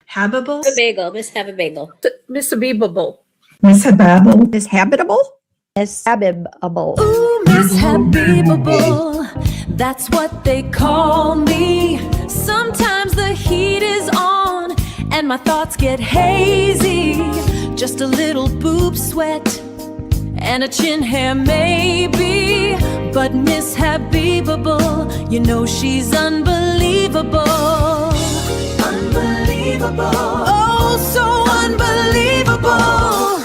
Habib-able? Bagel, Miss Habib-able. Miss Habib-able. Miss Habib-able? Miss Habitable? Miss Habib-able. Ooh, Miss Habib-able, that's what they call me. Sometimes the heat is on and my thoughts get hazy. Just a little boob sweat and a chin hair maybe. But Miss Habib-able, you know she's unbelievable. Unbelievable. Oh, so unbelievable.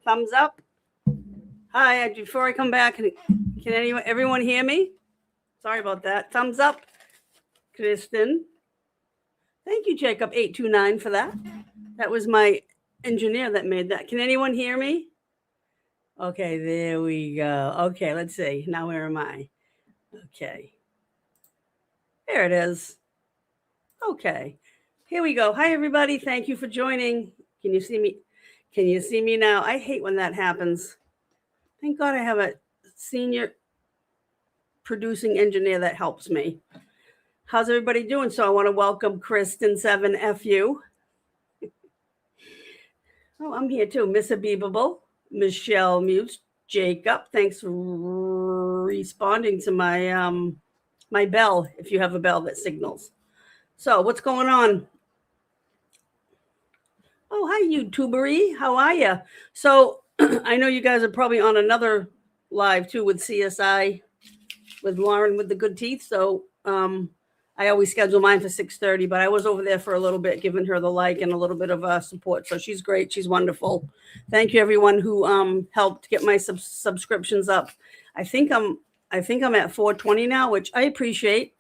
Thumbs up. Hi, before I come back, can everyone hear me? Sorry about that. Thumbs up. Kristen. Thank you, Jacob 829 for that. That was my engineer that made that. Can anyone hear me? Okay, there we go. Okay, let's see. Now where am I? Okay. There it is. Okay. Here we go. Hi, everybody. Thank you for joining. Can you see me? Can you see me now? I hate when that happens. Thank God I have a senior producing engineer that helps me. How's everybody doing? So I want to welcome Kristen 7FU. Oh, I'm here too. Miss Habib-able, Michelle Muse, Jacob. Thanks for responding to my my bell, if you have a bell that signals. So what's going on? Oh, hi, YouTubery. How are you? So I know you guys are probably on another live too with CSI with Lauren with the good teeth. So I always schedule mine for 6:30, but I was over there for a little bit, giving her the like and a little bit of support. So she's great. She's wonderful. Thank you, everyone who helped get my subscriptions up. I think I'm at 420 now, which I appreciate.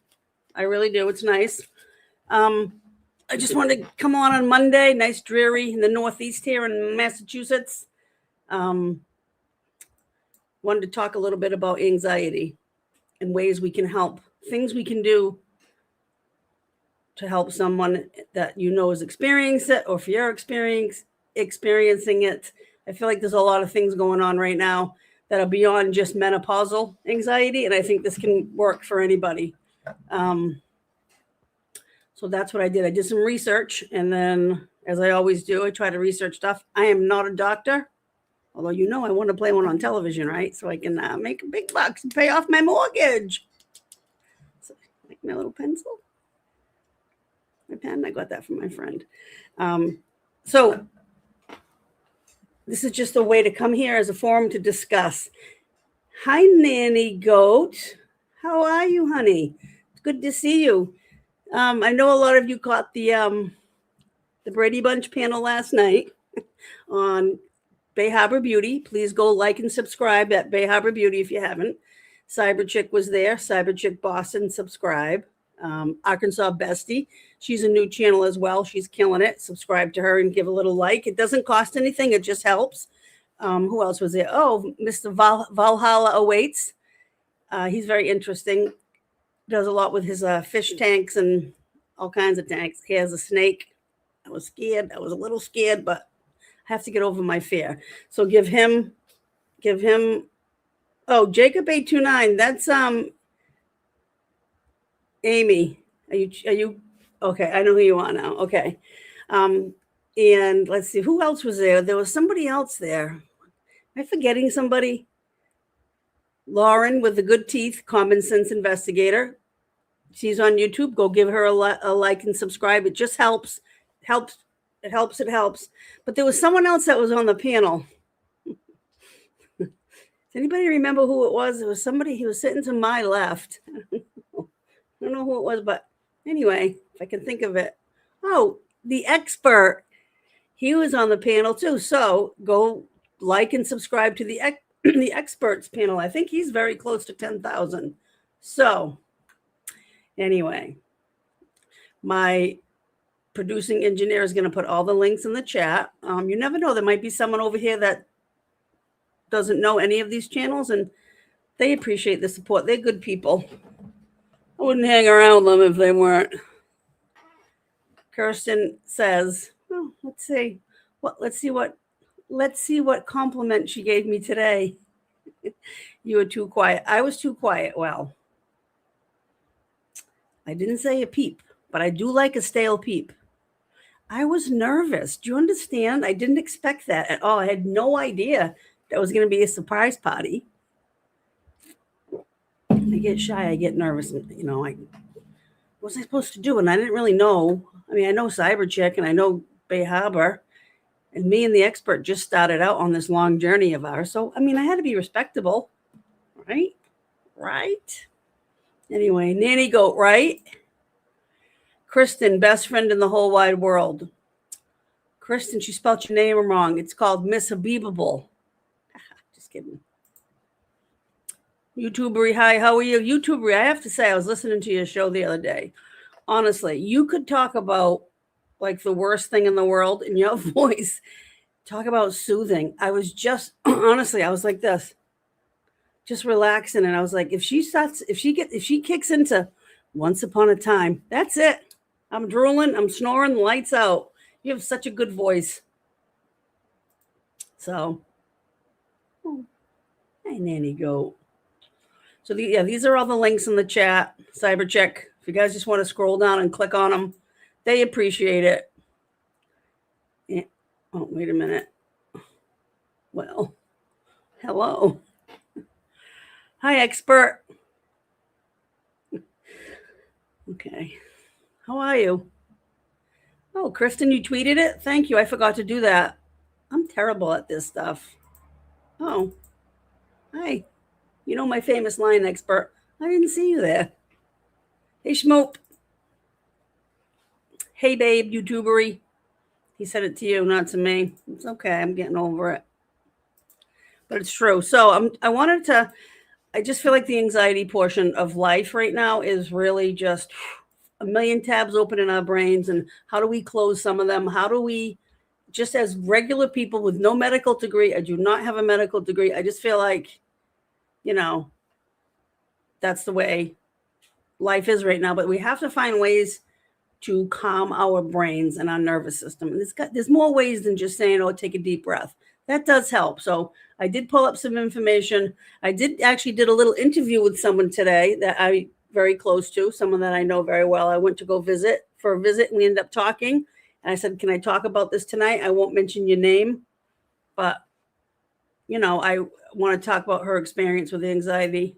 I really do. It's nice. I just wanted to come on Monday. Nice dreary in the Northeast here in Massachusetts. Wanted to talk a little bit about anxiety and ways we can help, things we can do to help someone that you know is experiencing it, or if you're experiencing it. I feel like there's a lot of things going on right now that are beyond just menopausal anxiety, and I think this can work for anybody. So that's what I did. I did some research, and then, as I always do, I try to research stuff. I am not a doctor, although I want to play one on television, right? So I can make big bucks and pay off my mortgage. So, like my little pencil. My pen, I got that from my friend. So this is just a way to come here as a forum to discuss. Hi, Nanny Goat. How are you, honey? It's good to see you. I know a lot of you caught the Brady Bunch panel last night on Bay Harbor Beauty. Please go like and subscribe at Bay Harbor Beauty if you haven't. Cyber Chick was there. Cyber Chick Boston, subscribe. Arkansas Bestie, she's a new channel as well. She's killing it. Subscribe to her and give a little like. It doesn't cost anything. It just helps. Who else was there? Oh, Mr. Valhalla Awaits. He's very interesting. Does a lot with his fish tanks and all kinds of tanks. He has a snake. I was scared. I was a little scared, but I have to get over my fear. So give him. Oh, Jacob 829. That's Amy. Are you okay? I know who you are now. Okay. And let's see, who else was there? There was somebody else there. Am I forgetting somebody? Lauren with the good teeth, common sense investigator. She's on YouTube. Go give her a like and subscribe. It just helps. It helps. But there was someone else that was on the panel. Does anybody remember who it was? It was somebody, he was sitting to my left. I don't know who it was, but anyway, if I can think of it. Oh, the expert. He was on the panel too. So go like and subscribe to the the experts panel. I think he's very close to 10,000. So anyway, my producing engineer is going to put all the links in the chat. You never know. There might be someone over here that doesn't know any of these channels, and they appreciate the support. They're good people. I wouldn't hang around them if they weren't. Kirsten says, oh, let's see what compliment she gave me today. You were too quiet. I was too quiet. Well, I didn't say a peep, but I do like a stale peep. I was nervous. Do you understand? I didn't expect that at all. I had no idea that was going to be a surprise party. I get shy. I get nervous. You know, what was I supposed to do? And I didn't really know. I mean, I know Cybercheck and I know Bay Harbor. And me and the expert just started out on this long journey of ours. So, I mean, I had to be respectable. Right? Right? Anyway, Nanny Goat, right? Kristen, best friend in the whole wide world. Kristen, she spelled your name wrong. It's called Miss Habib-able. Just kidding. YouTubery, hi, how are you? YouTubery, I have to say, I was listening to your show the other day. Honestly, you could talk about like the worst thing in the world in your voice. Talk about soothing. I was just, honestly, I was like this, just relaxing. And I was like, if she kicks into Once Upon a Time, that's it. I'm drooling, I'm snoring, lights out. You have such a good voice. So, hey, Nanny Goat. So, these are all the links in the chat. Cybercheck. If you guys just want to scroll down and click on them, they appreciate it. Yeah. Oh, wait a minute. Well, hello. Hi, expert. Okay. How are you? Oh, Kristen, you tweeted it? Thank you. I forgot to do that. I'm terrible at this stuff. Oh, hi. You know my famous line, expert. I didn't see you there. Hey, Schmoop. Hey, babe, YouTubery. He said it to you, not to me. It's okay. I'm getting over it. But it's true. So I just feel like the anxiety portion of life right now is really just a million tabs open in our brains. And how do we close some of them? How do we, just as regular people with no medical degree, I do not have a medical degree. I just feel like, that's the way life is right now. But we have to find ways to calm our brains and our nervous system. And there's more ways than just saying, oh, take a deep breath. That does help. So I did pull up some information. I did a little interview with someone today that I'm very close to, someone that I know very well. I went to go visit for a visit, and we ended up talking. And I said, can I talk about this tonight? I won't mention your name, but, I want to talk about her experience with anxiety.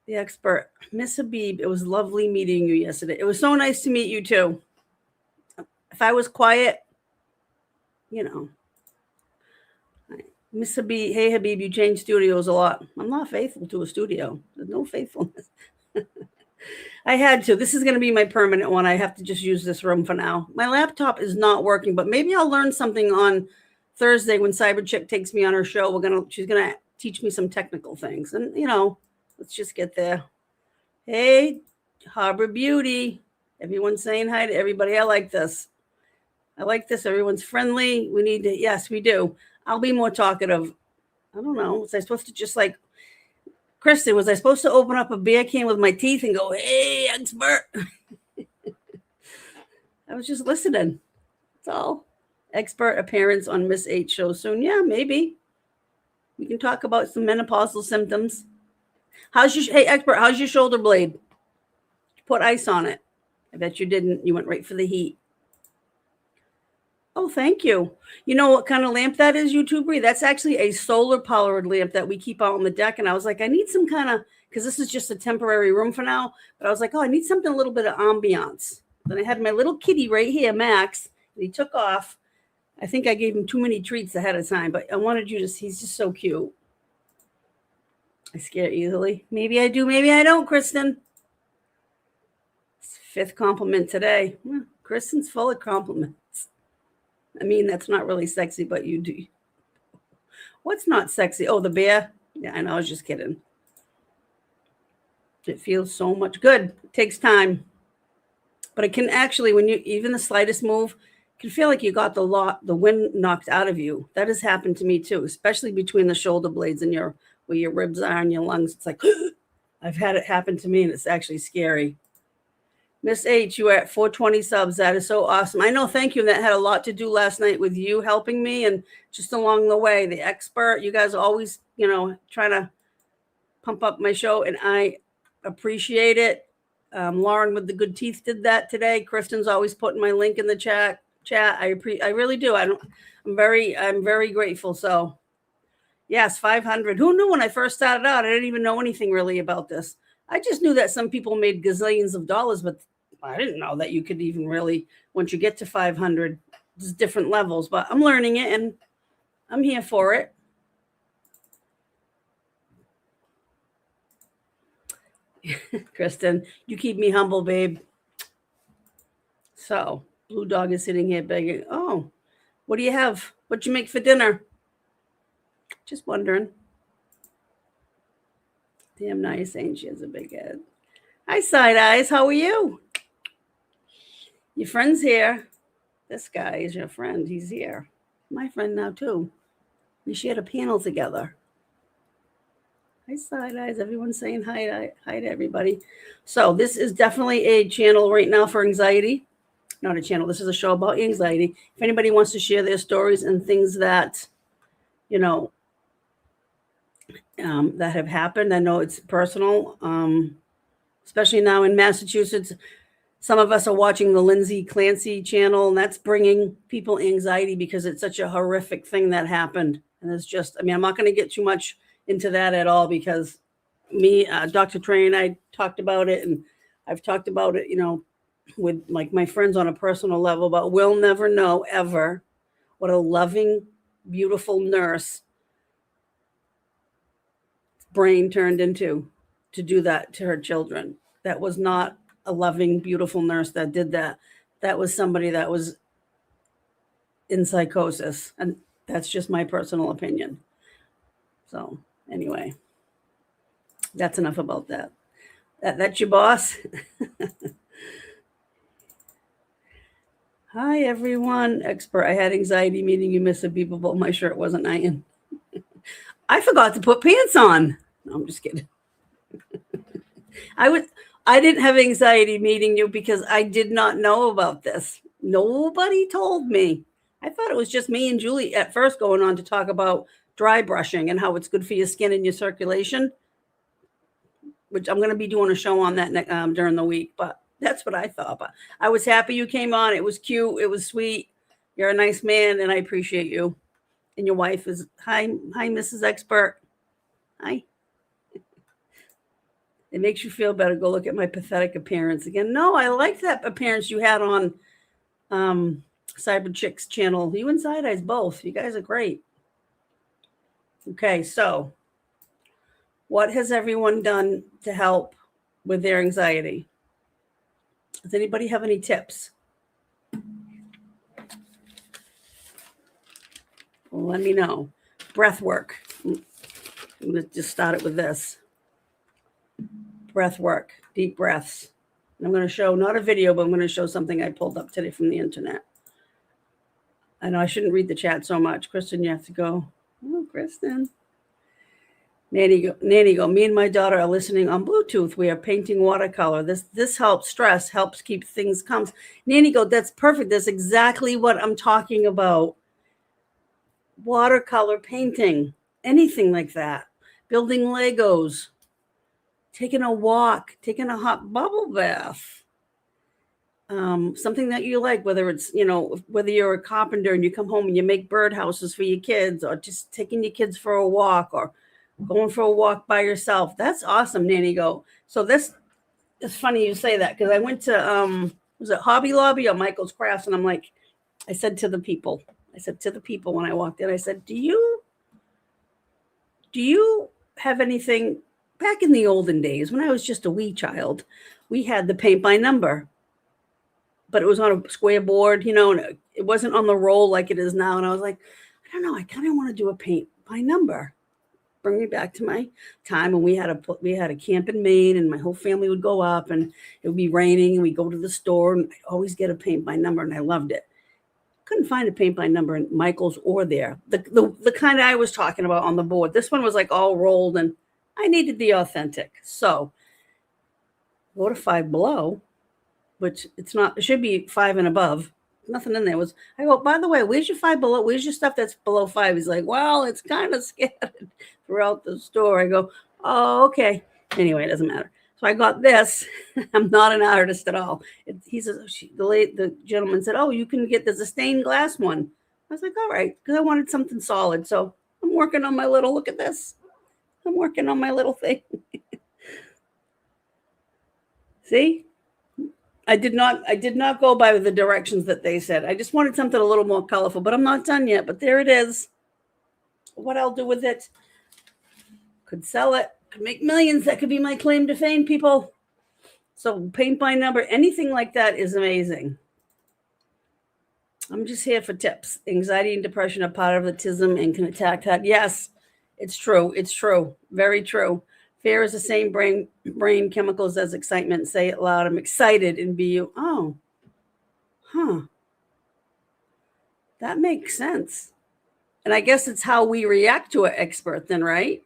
The expert, Miss Habib, it was lovely meeting you yesterday. It was so nice to meet you too. If I was quiet, Miss Habib, hey Habib, you change studios a lot. I'm not faithful to a studio. There's no faithfulness. I had to. This is going to be my permanent one. I have to just use this room for now. My laptop is not working, but maybe I'll learn something on Thursday when Cyberchick takes me on her show. She's gonna teach me some technical things, and let's just get there. Hey, Harbor Beauty. Everyone's saying hi to everybody. I like this. Everyone's friendly. Yes, we do. I'll be more talkative. I don't know. Was I supposed to just like, Kristen, was I supposed to open up a beer can with my teeth and go, hey, expert? I was just listening. That's all. Expert appearance on Miss H show soon. Yeah, maybe. We can talk about some menopausal symptoms. Hey, expert, how's your shoulder blade? Put ice on it. I bet you didn't. You went right for the heat. Oh, thank you. You know what kind of lamp that is, YouTuber? That's actually a solar powered lamp that we keep out on the deck. And I was like, I need some kind of, because this is just a temporary room for now. But I was like, oh, I need something, a little bit of ambiance. Then I had my little kitty right here, Max, and he took off. I think I gave him too many treats ahead of time, but I wanted you to, he's just so cute. I scare easily. Maybe I do, maybe I don't, Kristen. Fifth compliment today. Kristen's full of compliments. I mean, that's not really sexy, but you do. What's not sexy? Oh, the bear. Yeah, I know. I was just kidding. It feels so much good. It takes time. But it can actually, when you, even the slightest move, can feel like you got the wind knocked out of you. That has happened to me too, especially between the shoulder blades and where your ribs are and your lungs. It's like, I've had it happen to me, and it's actually scary. Miss H, you are at 420 subs. That is so awesome. I know. Thank you. That had a lot to do last night with you helping me, and just along the way, the expert. You guys always, trying to pump up my show, and I appreciate it. Lauren with the good teeth did that today. Kristen's always putting my link in the chat. I really do. I'm very grateful. So, yes, 500. Who knew when I first started out? I didn't even know anything really about this. I just knew that some people made gazillions of dollars, but I didn't know that you could even really, once you get to 500, there's different levels. But I'm learning it, and I'm here for it. Kristen, you keep me humble, babe. So, Blue Dog is sitting here begging. Oh, what do you have? What'd you make for dinner? Just wondering. Damn nice, saying she has a big head. Hi, Side Eyes. How are you? Your friend's here. This guy is your friend. He's here. My friend now, too. We shared a panel together. Hi, Side Eyes. Everyone's saying hi to everybody. So this is definitely a channel right now for anxiety. Not a channel. This is a show about anxiety. If anybody wants to share their stories and things that, that have happened, I know it's personal, especially now in Massachusetts. Some of us are watching the Lindsay Clancy channel, and that's bringing people anxiety because it's such a horrific thing that happened. And it's just, I'm not going to get too much into that at all, because Dr. Trey and I talked about it, and I've talked about it, with like my friends on a personal level, but we'll never know ever what a loving, beautiful nurse brain turned into to do that to her children. That was not a loving, beautiful nurse that did that. That was somebody that was in psychosis. And that's just my personal opinion. So anyway, that's enough about that. That's your boss. Hi, everyone. Expert, I had anxiety meeting you, Miss Habib-able. My shirt wasn't ironed. I forgot to put pants on. No, I'm just kidding. I didn't have anxiety meeting you because I did not know about this. Nobody told me. I thought it was just me and Julie at first going on to talk about dry brushing and how it's good for your skin and your circulation, which I'm going to be doing a show on that during the week. But that's what I thought. But I was happy you came on. It was cute. It was sweet. You're a nice man, and I appreciate you. And your wife is, hi, Mrs. Expert. Hi. It makes you feel better. Go look at my pathetic appearance again. No, I like that appearance you had on Cyber Chick's channel. You and Side Eyes both. You guys are great. Okay, so what has everyone done to help with their anxiety? Does anybody have any tips? Well, let me know. Breath work. I'm going to just start it with this. Breath work, deep breaths. And I'm going to show, not a video, but I'm going to show something I pulled up today from the internet. I know I shouldn't read the chat so much. Kristen, you have to go. Oh, Kristen. Nanny go. Me and my daughter are listening on Bluetooth. We are painting watercolor. This helps stress, helps keep things calm. Nanny go, that's perfect. That's exactly what I'm talking about. Watercolor painting, anything like that. Building Legos. Taking a walk, taking a hot bubble bath. something that you like, whether it's, whether you're a carpenter and you come home and you make birdhouses for your kids, or just taking your kids for a walk, or going for a walk by yourself. That's awesome, Nanny Go. So this is funny you say that, because I went to, was it Hobby Lobby or Michael's Crafts? And I said to the people when I walked in, I said, do you have anything back in the olden days when I was just a wee child? We had the paint by number, but it was on a square board, and it wasn't on the roll like it is now. And I was like, I don't know, I kind of want to do a paint by number. Bring me back to my time when we had a camp in Maine, and my whole family would go up, and it would be raining, and we'd go to the store, and I'd always get a paint by number, and I loved it. Couldn't find a paint by number in Michael's or there. The kind I was talking about on the board. This one was like all rolled, and I needed the authentic. So go to Five Below, which it's not, it should be 5 and above. Nothing in there. I go, by the way, where's your Five Below? Where's your stuff that's below 5? He's like, well, it's kind of scattered throughout the store. I go, oh, okay. Anyway, it doesn't matter. So I got this. I'm not an artist at all. He says, the gentleman said, oh, you can there's a stained glass one. I was like, all right, because I wanted something solid. So I'm working on my little, look at this. I'm working on my little thing. See? I did not go by the directions that they said. I just wanted something a little more colorful, but I'm not done yet. But there it is. What I'll do with it, could sell it, could make millions. That could be my claim to fame, people. So paint by number, anything like that is amazing. I'm just here for tips. Anxiety and depression are part of autism and can attack that. Yes, it's true. It's true. Very true. Fear is the same brain chemicals as excitement. Say it loud. I'm excited and be you. Oh, that makes sense. And I guess it's how we react to an expert then, right?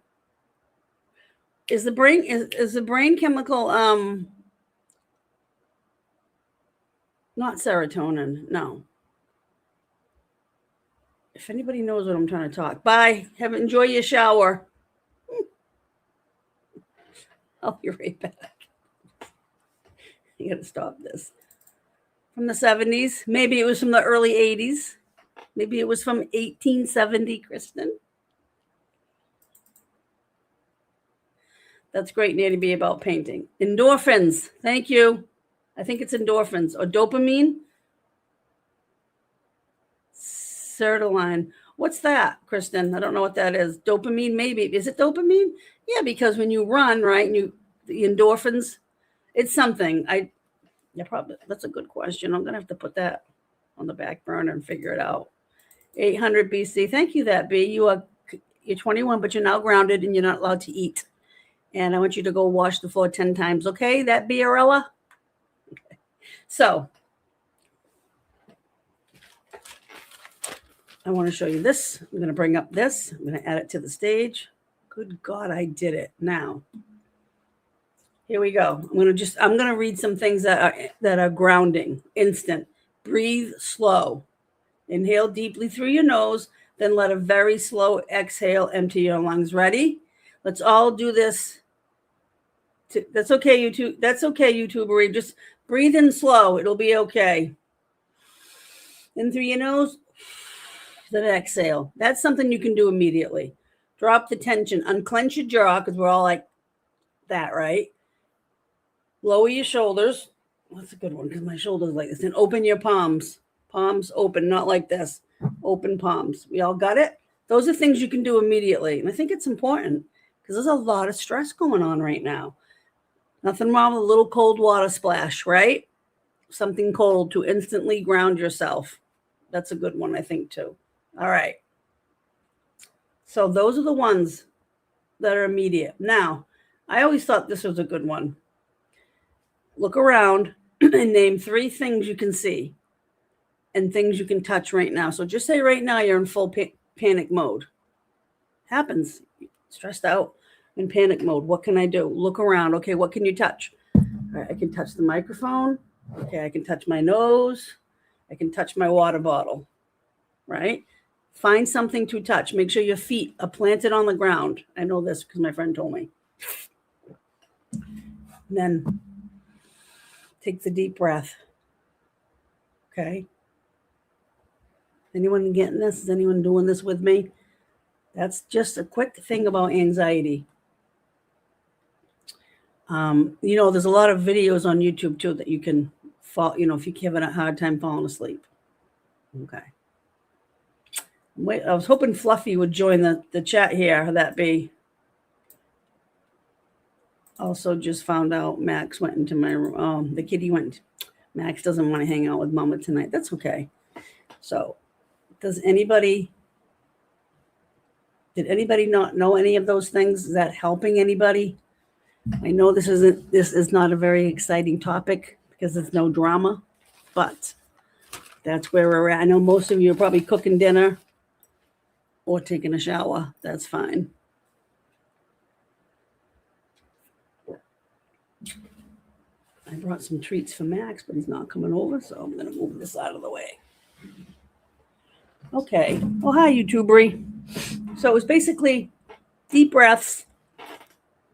Is the brain chemical not serotonin? No. If anybody knows what I'm trying to talk, bye. Enjoy your shower. I'll be right back. I gotta stop this. From the 70s. Maybe it was from the early 80s. Maybe it was from 1870, Kristen. That's great, Nanny B, about painting. Endorphins. Thank you. I think it's endorphins or dopamine. Sertraline. What's that, Kristen? I don't know what that is. Dopamine, maybe. Is it dopamine? Yeah, because when you run, right, and the endorphins, it's something. Probably. That's a good question. I'm gonna have to put that on the back burner and figure it out. 800 BC. Thank you, that B. You're 21, but you're now grounded and you're not allowed to eat. And I want you to go wash the floor 10 times. Okay, that B, Arella? Okay. So I want to show you this. I'm going to bring up this. I'm going to add it to the stage. Good God, I did it. Now, here we go. I'm going to read some things that are grounding, instant. Breathe slow. Inhale deeply through your nose, then let a very slow exhale empty your lungs. Ready? Let's all do this. That's okay, YouTube. That's okay, YouTuber. Just breathe in slow. It'll be okay. In through your nose. Then exhale. That's something you can do immediately. Drop the tension. Unclench your jaw because we're all like that, right? Lower your shoulders. That's a good one because my shoulders like this. And open your palms. Palms open, not like this. Open palms. We all got it? Those are things you can do immediately. And I think it's important because there's a lot of stress going on right now. Nothing wrong with a little cold water splash, right? Something cold to instantly ground yourself. That's a good one, I think, too. All right. So those are the ones that are immediate. Now, I always thought this was a good one. Look around and name 3 things you can see and things you can touch right now. So just say right now you're in full panic mode. Happens. Stressed out, in panic mode. What can I do? Look around. Okay, what can you touch? All right, I can touch the microphone. Okay, I can touch my nose. I can touch my water bottle, right? Find something to touch. Make sure your feet are planted on the ground. I know this because my friend told me. And then take the deep breath. Okay. Anyone getting this? Is anyone doing this with me? That's just a quick thing about anxiety. There's a lot of videos on YouTube too that you can fall, if you're having a hard time falling asleep. Okay. Wait, I was hoping Fluffy would join the chat here. That be. Also just found out Max went into my room. The kitty went. Max doesn't want to hang out with Mama tonight. That's okay. So did anybody not know any of those things? Is that helping anybody? I know this is not a very exciting topic because there's no drama, but that's where we're at. I know most of you are probably cooking dinner or taking a shower. That's fine. I brought some treats for Max, but he's not coming over, so I'm going to move this out of the way. Okay. Well, hi, YouTubery. So it was basically deep breaths,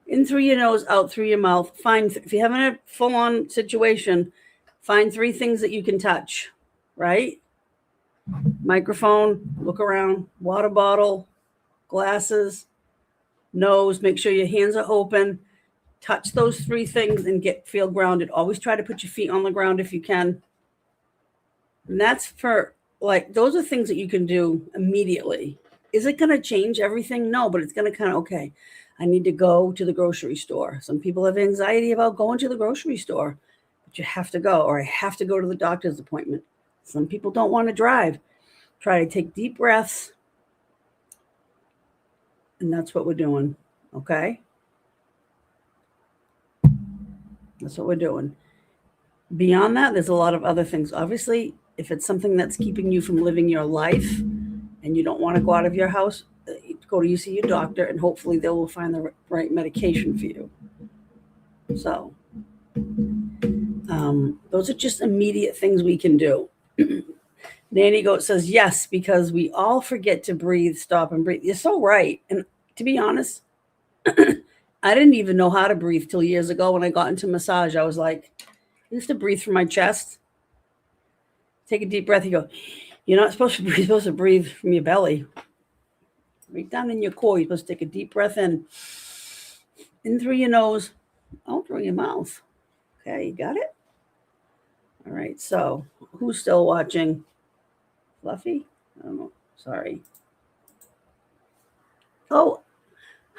in through your nose, out through your mouth. If you're having a full-on situation, find 3 things that you can touch, right? Microphone, look around, water bottle, glasses, nose, make sure your hands are open. Touch those 3 things and feel grounded. Always try to put your feet on the ground if you can. And that's those are things that you can do immediately. Is it going to change everything? No, but it's going to okay, I need to go to the grocery store. Some people have anxiety about going to the grocery store, but you have to go, or I have to go to the doctor's appointment. Some people don't want to drive. Try to take deep breaths. And that's what we're doing. Okay? That's what we're doing. Beyond that, there's a lot of other things. Obviously, if it's something that's keeping you from living your life and you don't want to go out of your house, you see your doctor, and hopefully they will find the right medication for you. So those are just immediate things we can do. Nanny Goat says, yes, because we all forget to breathe, stop and breathe. You're so right. And to be honest, I didn't even know how to breathe till years ago when I got into massage. I was like, I used to breathe from my chest. Take a deep breath. You go, you're not supposed to breathe. You're supposed to breathe from your belly. Right down in your core. You're supposed to take a deep breath in through your nose, out through your mouth. Okay, you got it? All right, so who's still watching? Fluffy? I don't know. Sorry. Oh,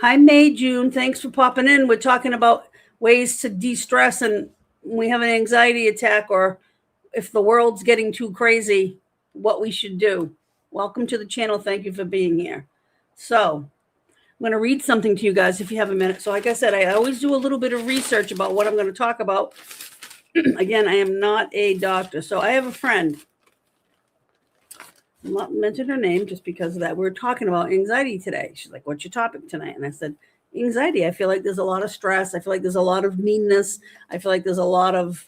hi, May June. Thanks for popping in. We're talking about ways to de-stress, and when we have an anxiety attack, or if the world's getting too crazy, what we should do. Welcome to the channel. Thank you for being here. So I'm going to read something to you guys if you have a minute. So like I said, I always do a little bit of research about what I'm going to talk about. Again, I am not a doctor. So I have a friend. I'm not mentioning her name just because of that. We're talking about anxiety today. She's like, what's your topic tonight? And I said, anxiety. I feel like there's a lot of stress. I feel like there's a lot of meanness. I feel like there's a lot of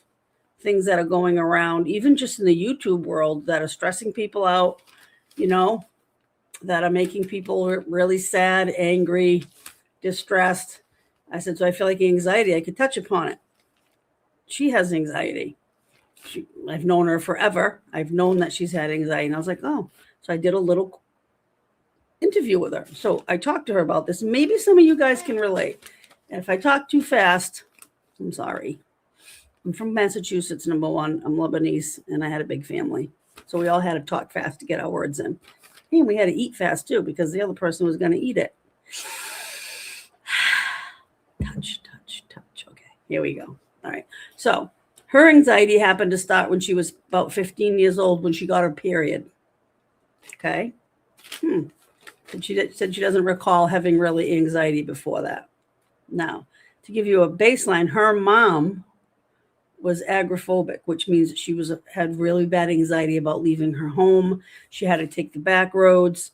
things that are going around, even just in the YouTube world, that are stressing people out, that are making people really sad, angry, distressed. I said, so I feel like anxiety, I could touch upon it. She has anxiety. I've known her forever. I've known that she's had anxiety. And I was like, oh, so I did a little interview with her. So I talked to her about this. Maybe some of you guys can relate. And if I talk too fast, I'm sorry. I'm from Massachusetts, number one. I'm Lebanese, and I had a big family. So we all had to talk fast to get our words in. And we had to eat fast, too, because the other person was going to eat it. Touch, touch, touch. Okay, here we go. All right. So her anxiety happened to start when she was about 15 years old, when she got her period. Okay. And she said she doesn't recall having really anxiety before that. Now, to give you a baseline, her mom was agoraphobic, which means she had really bad anxiety about leaving her home. She had to take the back roads.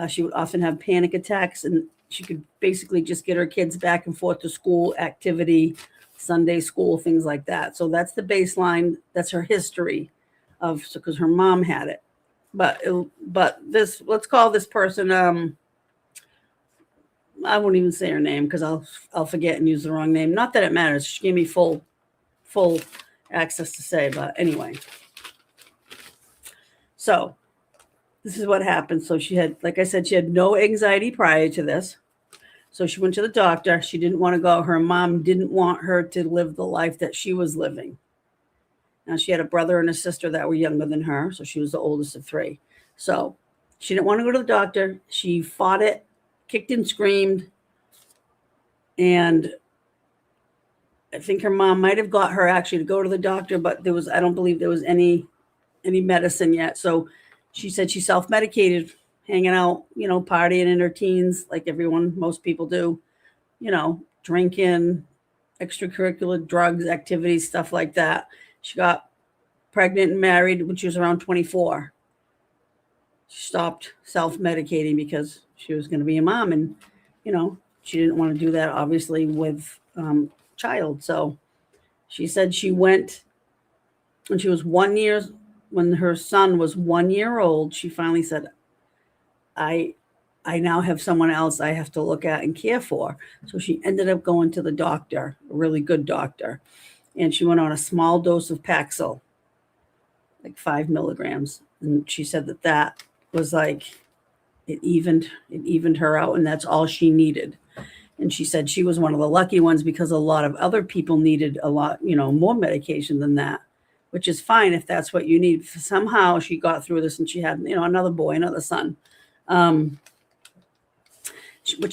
She would often have panic attacks, and she could basically just get her kids back and forth to school, activity, Sunday school, things like that. So that's the baseline. That's her history because her mom had it. But this, let's call this person, I won't even say her name because I'll forget and use the wrong name. Not that it matters. She gave me full access to say, but anyway. So this is what happened. So she had, like I said, she had no anxiety prior to this. So she went to the doctor. She didn't want to go. Her mom didn't want her to live the life that she was living. Now, she had a brother and a sister that were younger than her. So she was the oldest of three. So she didn't want to go to the doctor. She fought it, kicked and screamed. And I think her mom might have got her actually to go to the doctor, but I don't believe there was any medicine yet. So she said she self-medicated, hanging out, partying in her teens, like most people do, drinking, extracurricular drugs, activities, stuff like that. She got pregnant and married when she was around 24. She stopped self-medicating because she was going to be a mom, and, she didn't want to do that, obviously, with child. So she said she went when she was 1 year, when her son was 1 year old. She finally said, I now have someone else I have to look at and care for. So she ended up going to the doctor, a really good doctor. And she went on a small dose of Paxil, like 5 milligrams. And she said that was like, it evened her out, and that's all she needed. And she said she was one of the lucky ones because a lot of other people needed a lot, more medication than that, which is fine if that's what you need. Somehow she got through this, and she had, another boy, another son. What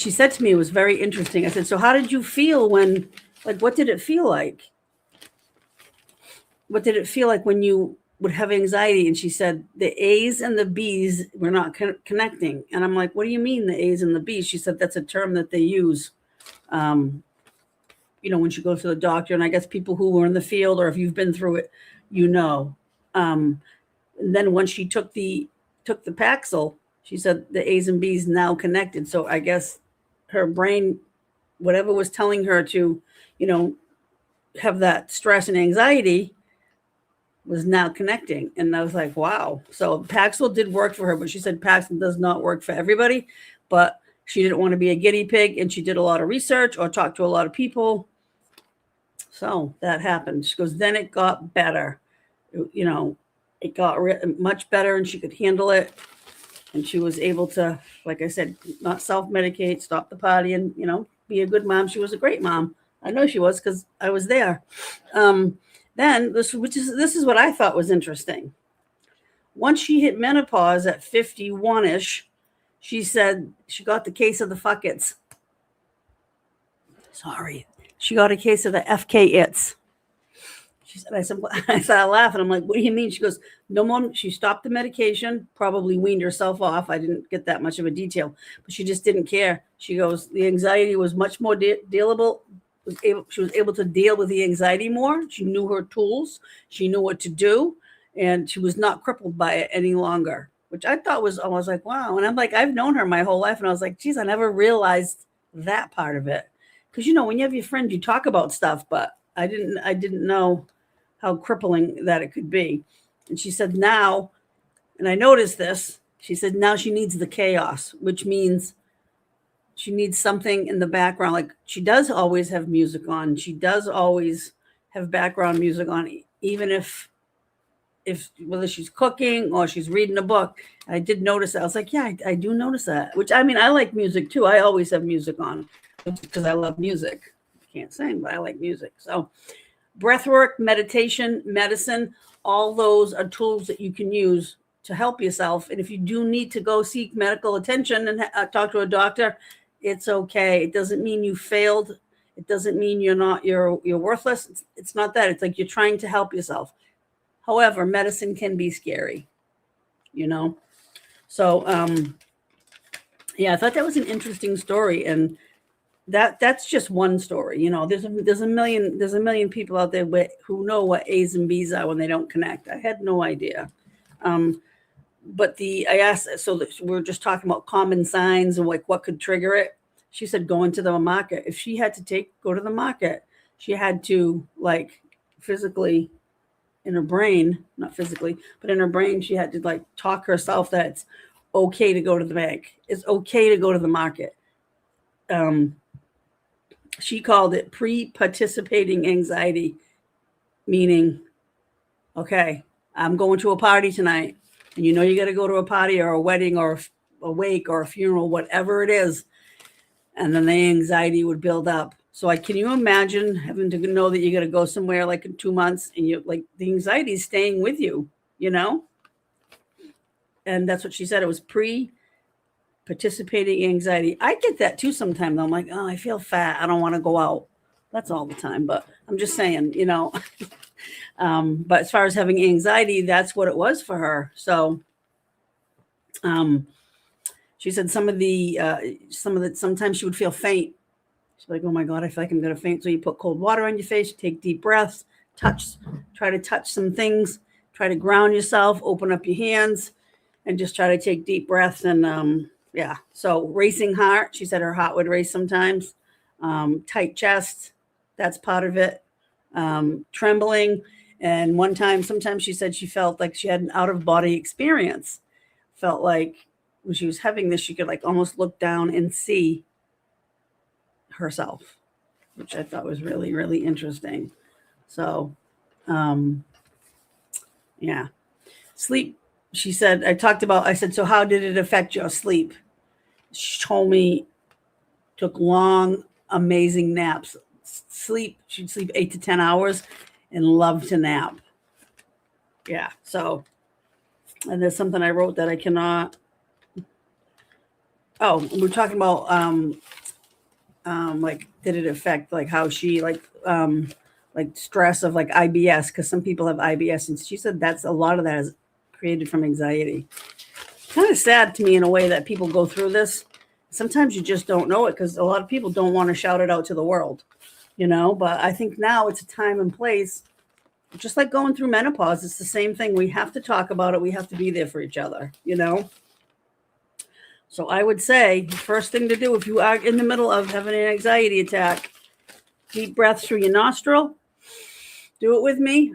she said to me was very interesting. I said, so how did you feel what did it feel like? What did it feel like when you would have anxiety? And she said, the A's and the B's were not connecting. And I'm like, what do you mean the A's and the B's? She said, that's a term that they use, when she goes to the doctor. And I guess people who were in the field, or if you've been through it, and then when she took the Paxil, she said the A's and B's now connected. So I guess her brain, whatever was telling her to, have that stress and anxiety, was now connecting. And I was like, wow. So Paxil did work for her, but she said Paxil does not work for everybody. But she didn't want to be a guinea pig, and she did a lot of research or talked to a lot of people. So that happened. She goes, then it got better. It got much better, and she could handle it. And she was able to, like I said, not self-medicate, stop the partying, be a good mom. She was a great mom. I know she was, because I was there. Then this is what I thought was interesting. Once she hit menopause at 51-ish, she said she got the case of the fuck-its. Sorry. She got a case of the FK-its. She said, I started laughing. I'm like, what do you mean? She goes, no more. She stopped the medication, probably weaned herself off. I didn't get that much of a detail, but she just didn't care. She goes, the anxiety was much more dealable. She was able to deal with the anxiety more. She knew her tools. She knew what to do, and she was not crippled by it any longer, which I thought I was like, wow. And I'm like, I've known her my whole life, and I was like, geez, I never realized that part of it. Because, when you have your friends, you talk about stuff, but I didn't know how crippling that it could be. And she said now, and I noticed this, she said now she needs the chaos, which means she needs something in the background. Like, she does always have music on. She does always have background music on, even if whether she's cooking or she's reading a book. I did notice that. I was like, yeah, I do notice that, which, I mean, I like music too. I always have music on because I love music. I can't sing, but I like music. So breath work, meditation, medicine, all those are tools that you can use to help yourself. And if you do need to go seek medical attention and talk to a doctor, it's okay. It doesn't mean you failed. It doesn't mean you're worthless. It's not that. It's like you're trying to help yourself. However, medicine can be scary, So, yeah, I thought that was an interesting story. And that's just one story. There's a million people out there who know what A's and B's are when they don't connect. I had no idea. But I asked, so we're just talking about common signs and like what could trigger it. She said, go into the market. If she had to go to the market, she had to, like, physically in her brain, not physically, but in her brain, she had to, like, talk herself that it's okay to go to the bank. It's okay to go to the market. She called it pre-participating anxiety, meaning, okay, I'm going to a party tonight. and you know you got to go to a party or a wedding or a wake or a funeral, whatever it is, and then the anxiety would build up. So can you imagine having to know that you got to go somewhere like in 2 months, and you like the anxiety is staying with you, you know? And that's what she said. It was participating anxiety. I get that too sometimes. I'm like, oh, I feel fat. I don't want to go out. That's all the time. But I'm just saying, you know. But as far as having anxiety, that's what it was for her. So she said sometimes she would feel faint. She's like, oh my God, I feel like I'm going to faint. So you put cold water on your face, you take deep breaths, try to touch some things, try to ground yourself, open up your hands, and just try to take deep breaths. And yeah, so racing heart, she said her heart would race sometimes. Tight chest, that's part of it. Trembling. And sometimes she said she felt like she had an out-of-body experience. Felt like when she was having this, she could like almost look down and see herself, which I thought was really, really interesting. So, yeah. Sleep, she said, I said, so how did it affect your sleep? She told me took long, amazing naps. She'd sleep 8 to 10 hours and loved to nap. Yeah. So, and there's something I wrote that I cannot. Oh, we're talking about like did it affect like how she like stress of like IBS, because some people have IBS, and she said that's a lot of that is created from anxiety. Kind of sad to me in a way that people go through this. Sometimes you just don't know it because a lot of people don't want to shout it out to the world, you know. But I think now it's a time and place, just like going through menopause. It's the same thing. We have to talk about it. We have to be there for each other, you know. So I would say the first thing to do if you are in the middle of having an anxiety attack, deep breaths through your nostril. Do it with me.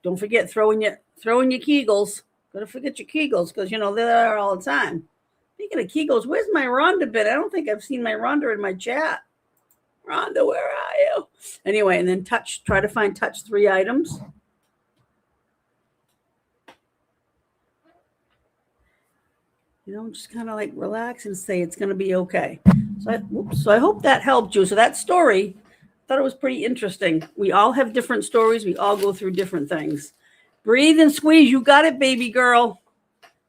Don't forget throwing your Kegels. Gotta forget your Kegels because you know they're there all the time. Speaking of Kegels, where's my Rhonda bit? I don't think I've seen my Rhonda in my chat. Rhonda, where are you? Anyway, and then try to touch 3 items. You know, just kind of like relax and say it's going to be okay. So I hope that helped you. So that story, I thought it was pretty interesting. We all have different stories. We all go through different things. Breathe and squeeze. You got it, baby girl.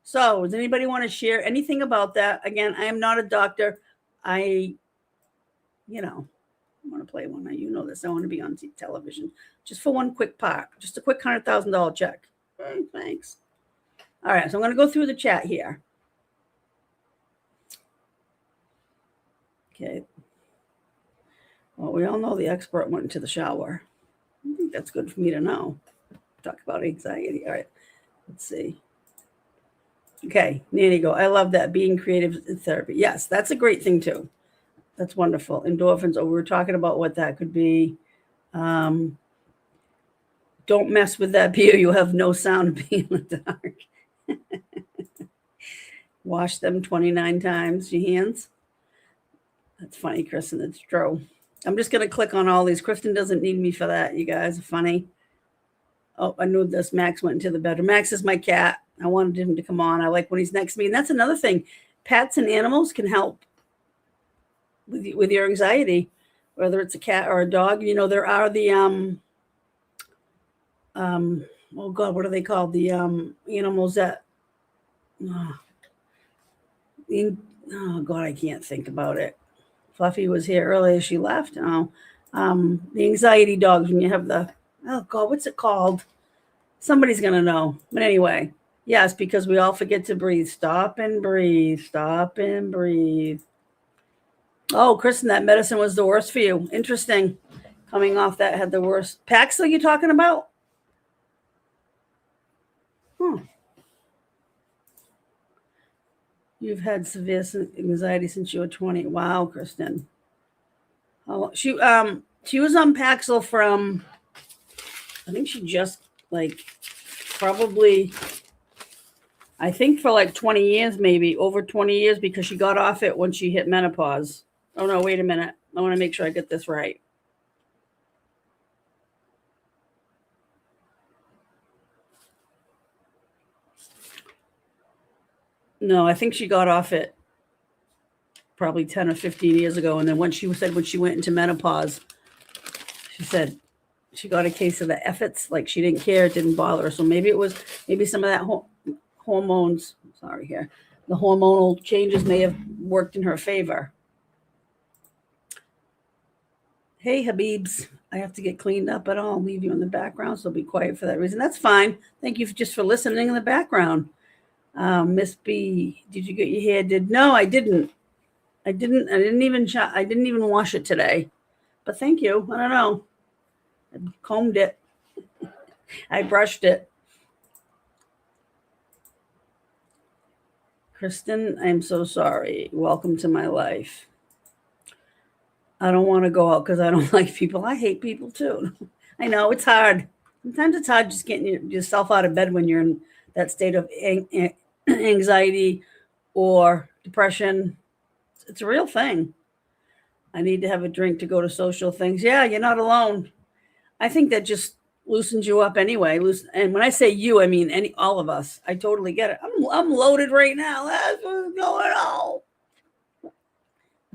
So does anybody want to share anything about that? Again, I am not a doctor. I want to play one. You know this. I want to be on television just for one quick part. Just a quick $100,000 check. Okay, thanks. All right. So I'm going to go through the chat here. Okay. Well, we all know the expert went into the shower. I think that's good for me to know. Talk about anxiety. All right. Let's see. Okay. Nanny go. I love that. Being creative in therapy. Yes, that's a great thing too. That's wonderful. Endorphins. Oh, we were talking about what that could be. Don't mess with that beer. You have no sound being in the dark. Wash them 29 times. Your hands. That's funny, Kristen. It's true. I'm just going to click on all these. Kristen doesn't need me for that. You guys are funny. Oh, I knew this. Max went into the bedroom. Max is my cat. I wanted him to come on. I like when he's next to me. And that's another thing. Pets and animals can help with your anxiety, whether it's a cat or a dog. You know, there are the, oh God, what are they called? The animals that, oh God, I can't think about it. Fluffy was here earlier. She left. Oh, the anxiety dogs. When you have oh God, what's it called? Somebody's going to know. But anyway, yes, because we all forget to breathe. Stop and breathe. Stop and breathe. Oh, Kristen, that medicine was the worst for you. Interesting. Coming off that had the worst. Paxil you talking about? You've had severe anxiety since you were 20. Wow, Kristen. She was on Paxil from, I think she just probably, I think for 20 years, maybe over 20 years, because she got off it when she hit menopause. Oh no, wait a minute. I want to make sure I get this right. No, I think she got off it probably 10 or 15 years ago. And then when she went into menopause, she said she got a case of the efforts, like she didn't care, it didn't bother her. So maybe some of that hormones, sorry here, the hormonal changes may have worked in her favor. Hey, Habibs, I have to get cleaned up, but I'll leave you in the background, so be quiet for that reason. That's fine. Thank you just for listening in the background. Miss B, did you get your hair did? No, I didn't. I didn't even wash it today. But thank you. I don't know. I combed it. I brushed it. Kristen, I'm so sorry. Welcome to my life. I don't want to go out because I don't like people. I hate people too. I know it's hard. Sometimes it's hard just getting yourself out of bed when you're in that state of anxiety or depression. It's a real thing. I need to have a drink to go to social things. Yeah, you're not alone. I think that just loosens you up anyway. And when I say you, I mean all of us. I totally get it. I'm loaded right now. That's what's going on.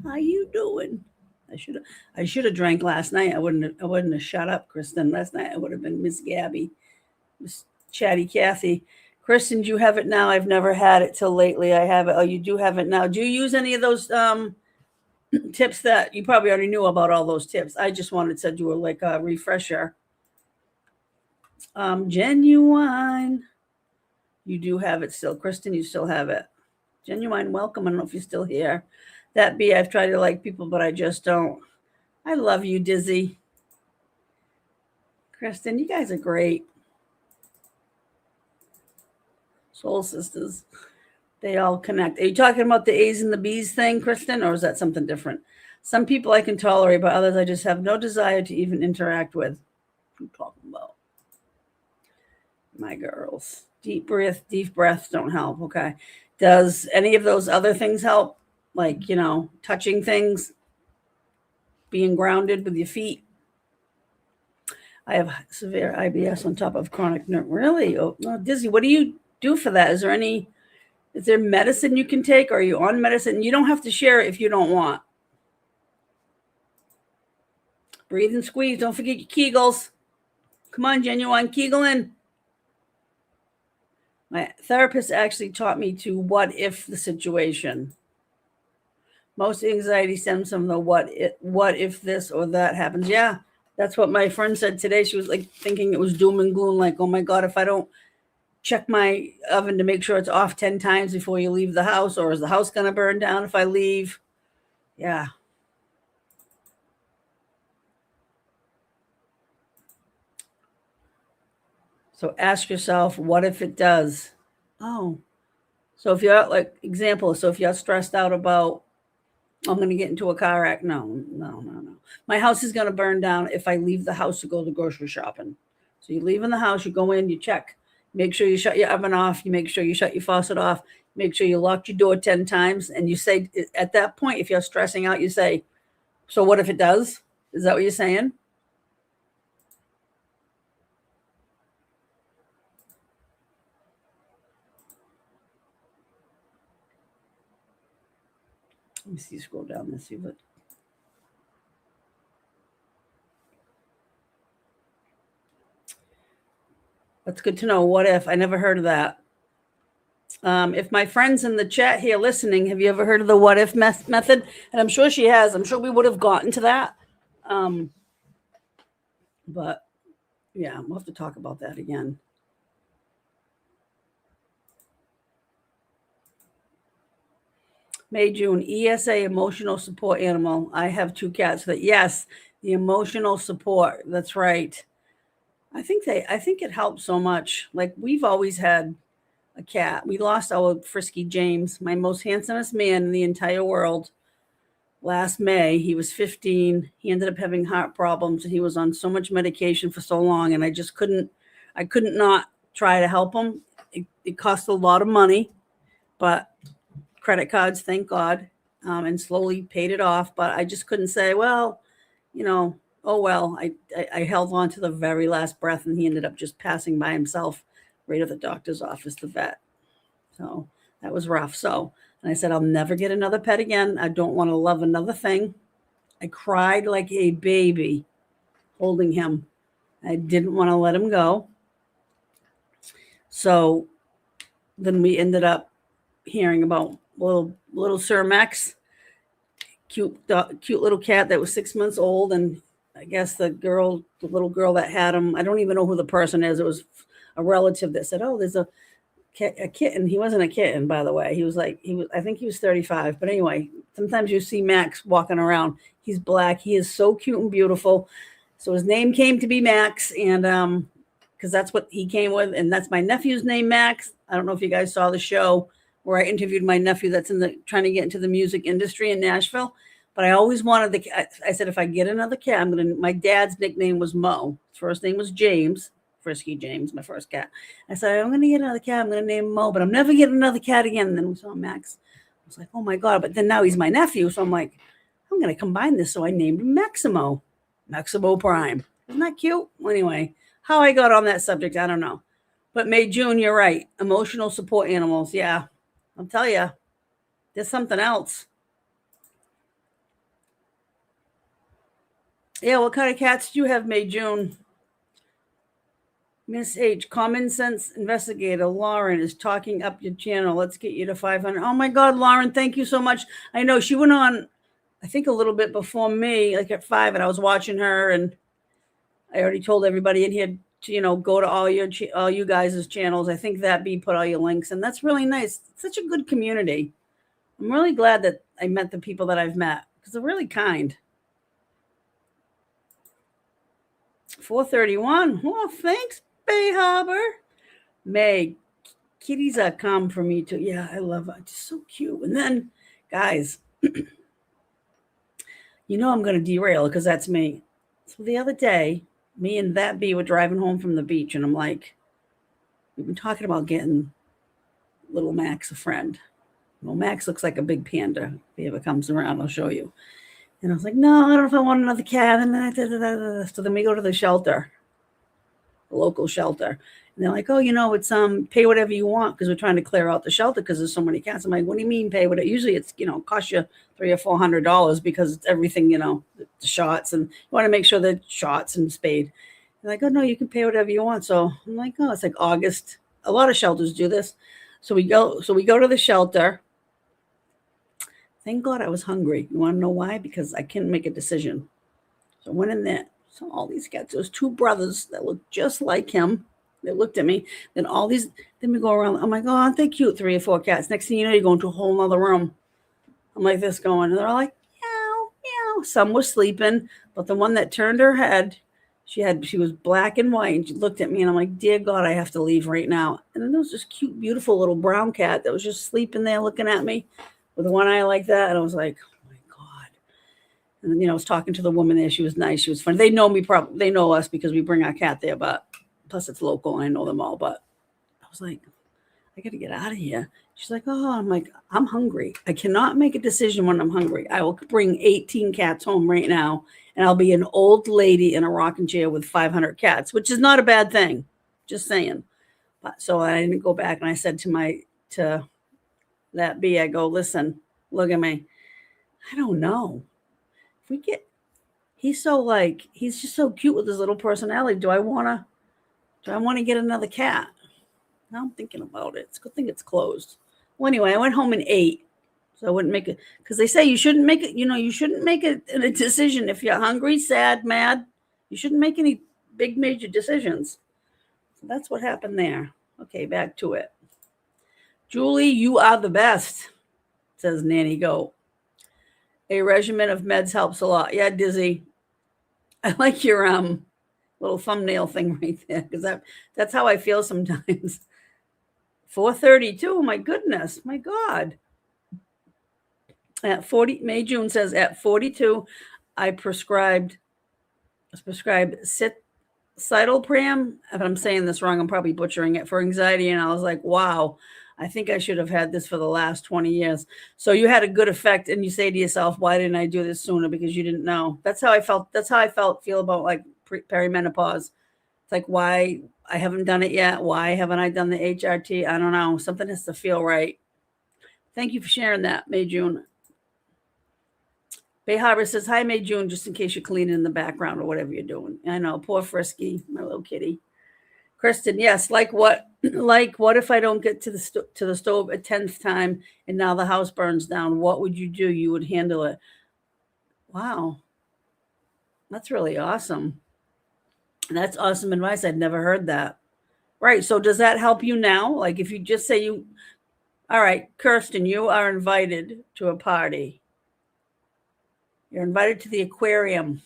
How you doing? I should have drank last night. I wouldn't have shut up, Kristen. Last night I would have been Miss Gabby, Miss Chatty Cathy. Kristen, do you have it now? I've never had it till lately. I have it. Oh, you do have it now. Do you use any of those tips that you probably already knew about? All those tips. I just wanted to do like a refresher. Genuine. You do have it still. Kristen, you still have it. Genuine, welcome. I don't know if you're still here. That be, I've tried to like people, but I just don't. I love you, Dizzy. Kristen, you guys are great. Soul sisters. They all connect. Are you talking about the A's and the B's thing, Kristen, or is that something different? Some people I can tolerate, but others I just have no desire to even interact with. What are you talking about? My girls. Deep breaths don't help. Okay. Does any of those other things help? Like, touching things, being grounded with your feet. I have severe IBS on top of chronic nerve. Really? Oh, no, Dizzy, what do you do for that? Is there medicine you can take? Or are you on medicine? You don't have to share it if you don't want. Breathe and squeeze. Don't forget your Kegels. Come on, Genuine, Kegel in. My therapist actually taught me to what if the situation. Most anxiety stems from the what if this or that happens. Yeah, that's what my friend said today. She was like thinking it was doom and gloom, like, oh my God, if I don't check my oven to make sure it's off 10 times before you leave the house, or is the house going to burn down if I leave? Yeah. So ask yourself, what if it does? Oh, so if you're like example, so if you're stressed out about, I'm going to get into a car wreck. No. My house is going to burn down if I leave the house to go to grocery shopping. So you leave in the house, you go in, you check, make sure you shut your oven off. You make sure you shut your faucet off. Make sure you lock your door 10 times. And you say, at that point, if you're stressing out, you say, so what if it does? Is that what you're saying? Let me see, scroll down and see what. That's good to know. What if? I never heard of that. If my friends in the chat here listening, have you ever heard of the what if method? And I'm sure she has. I'm sure we would have gotten to that. But yeah, we'll have to talk about that again. May, June, ESA, emotional support animal. I have 2 cats. That yes, the emotional support. That's right. I think it helps so much. Like, we've always had a cat. We lost our frisky James, my most handsomest man in the entire world, last May. He was 15. He ended up having heart problems, and he was on so much medication for so long, and I couldn't not try to help him. It cost a lot of money, but credit cards, thank God, and slowly paid it off. But I just couldn't say, well, oh well. I held on to the very last breath, and he ended up just passing by himself right at the doctor's office, the vet. So that was rough. So, and I said, I'll never get another pet again. I don't want to love another thing. I cried like a baby holding him. I didn't want to let him go. So then we ended up hearing about little Sir Max, cute little cat that was 6 months old. And I guess the little girl that had him, I don't even know who the person is. It was a relative that said, oh, there's a kitten. He wasn't a kitten, by the way. I think he was 35. But anyway, sometimes you see Max walking around. He's black. He is so cute and beautiful. So his name came to be Max, and because that's what he came with, and that's my nephew's name, Max. I don't know if you guys saw the show where I interviewed my nephew that's trying to get into the music industry in Nashville. But I always wanted I said, if I get another cat, my dad's nickname was Mo. His first name was James. Frisky James, my first cat. I said, I'm going to get another cat. I'm going to name him Mo, but I'm never getting another cat again. And then we saw Max. I was like, oh my God. But then now he's my nephew. So I'm like, I'm going to combine this. So I named him Maximo Prime. Isn't that cute? Well, anyway, how I got on that subject, I don't know. But May, June, you're right. Emotional support animals. Yeah, I'll tell you, there's something else. Yeah, what kind of cats do you have, May, June? Miss H, common sense investigator Lauren is talking up your channel. Let's get you to 500. Oh my God, Lauren, thank you so much. I know she went on, I think a little bit before me, like at 5, and I was watching her, and I already told everybody in here to, go to all you guys' channels. I think that B put all your links, and that's really nice. It's such a good community. I'm really glad that I met the people that I've met because they're really kind. 431. Oh, thanks, Bay Harbor. May, kitties are calm for me too. Yeah, I love it. It's so cute. And then, guys, I'm going to derail because that's me. So the other day, me and that bee were driving home from the beach, and I'm like, we've been talking about getting little Max a friend. Well, Max looks like a big panda. If he ever comes around, I'll show you. And I was like, no, I don't know if I want another cat. And so then we go to the shelter, the local shelter. And they're like, oh, it's pay whatever you want because we're trying to clear out the shelter because there's so many cats. I'm like, what do you mean pay whatever? Usually it's, cost you $300 or $400 because it's everything, the shots, and you want to make sure that shots and spayed. They're like, oh, no, you can pay whatever you want. So I'm like, oh, it's like August. A lot of shelters do this. So we go to the shelter. Thank God I was hungry. You want to know why? Because I couldn't make a decision. So I went in there. So all these cats, there was 2 brothers that looked just like him. They looked at me. Then we go around. I'm like, oh, aren't they cute? 3 or 4 cats. Next thing you know, you go into a whole other room. I'm like this going. And they're all like, meow, meow. Some were sleeping. But the one that turned her head, she was black and white. And she looked at me. And I'm like, dear God, I have to leave right now. And then there was this cute, beautiful little brown cat that was just sleeping there looking at me with one eye like that. And I was like, oh my God. And then, I was talking to the woman there. She was nice. She was funny. They know me they know us because we bring our cat there, but plus it's local and I know them all. But I was like, I got to get out of here. She's like, oh, I'm like, I'm hungry. I cannot make a decision when I'm hungry. I will bring 18 cats home right now, and I'll be an old lady in a rocking chair with 500 cats, which is not a bad thing. Just saying. But so I didn't go back, and I said to that bee, I go, listen, look at me. I don't know. He's just so cute with his little personality. Do I want to get another cat? Now I'm thinking about it. It's a good thing it's closed. Well, anyway, I went home and ate. So I wouldn't make it, because they say you shouldn't make it, you shouldn't make a decision if you're hungry, sad, mad. You shouldn't make any big major decisions. So that's what happened there. Okay, back to it. Julie, you are the best, says Nanny Goat. A regimen of meds helps a lot. Yeah, Dizzy. I like your little thumbnail thing right there, because that's how I feel sometimes. 432, my goodness, my God. At 40, May June says at 42, I prescribed citalopram. If I'm saying this wrong, I'm probably butchering it, for anxiety. And I was like, wow, I think I should have had this for the last 20 years. So you had a good effect, and you say to yourself, why didn't I do this sooner? Because you didn't know. That's how I felt. That's how I feel about like perimenopause. It's like, why I haven't done it yet. Why haven't I done the HRT? I don't know. Something has to feel right. Thank you for sharing that, May June. Bay Harbor says, hi, May June, just in case you're cleaning in the background or whatever you're doing. I know, poor Frisky, my little kitty. Kristen, yes, like what? Like what if I don't get to the stove a 10th time and now the house burns down? What would you do? You would handle it. Wow. That's really awesome. That's awesome advice. I'd never heard that. Right. So does that help you now? Like if you just say all right, Kirsten, you are invited to a party. You're invited to the aquarium.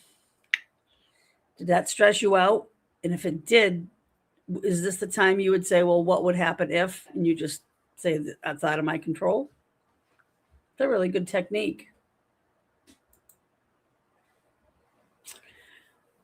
Did that stress you out? And if it did, is this the time you would say, well, what would happen if? And you just say that's out of my control? It's a really good technique.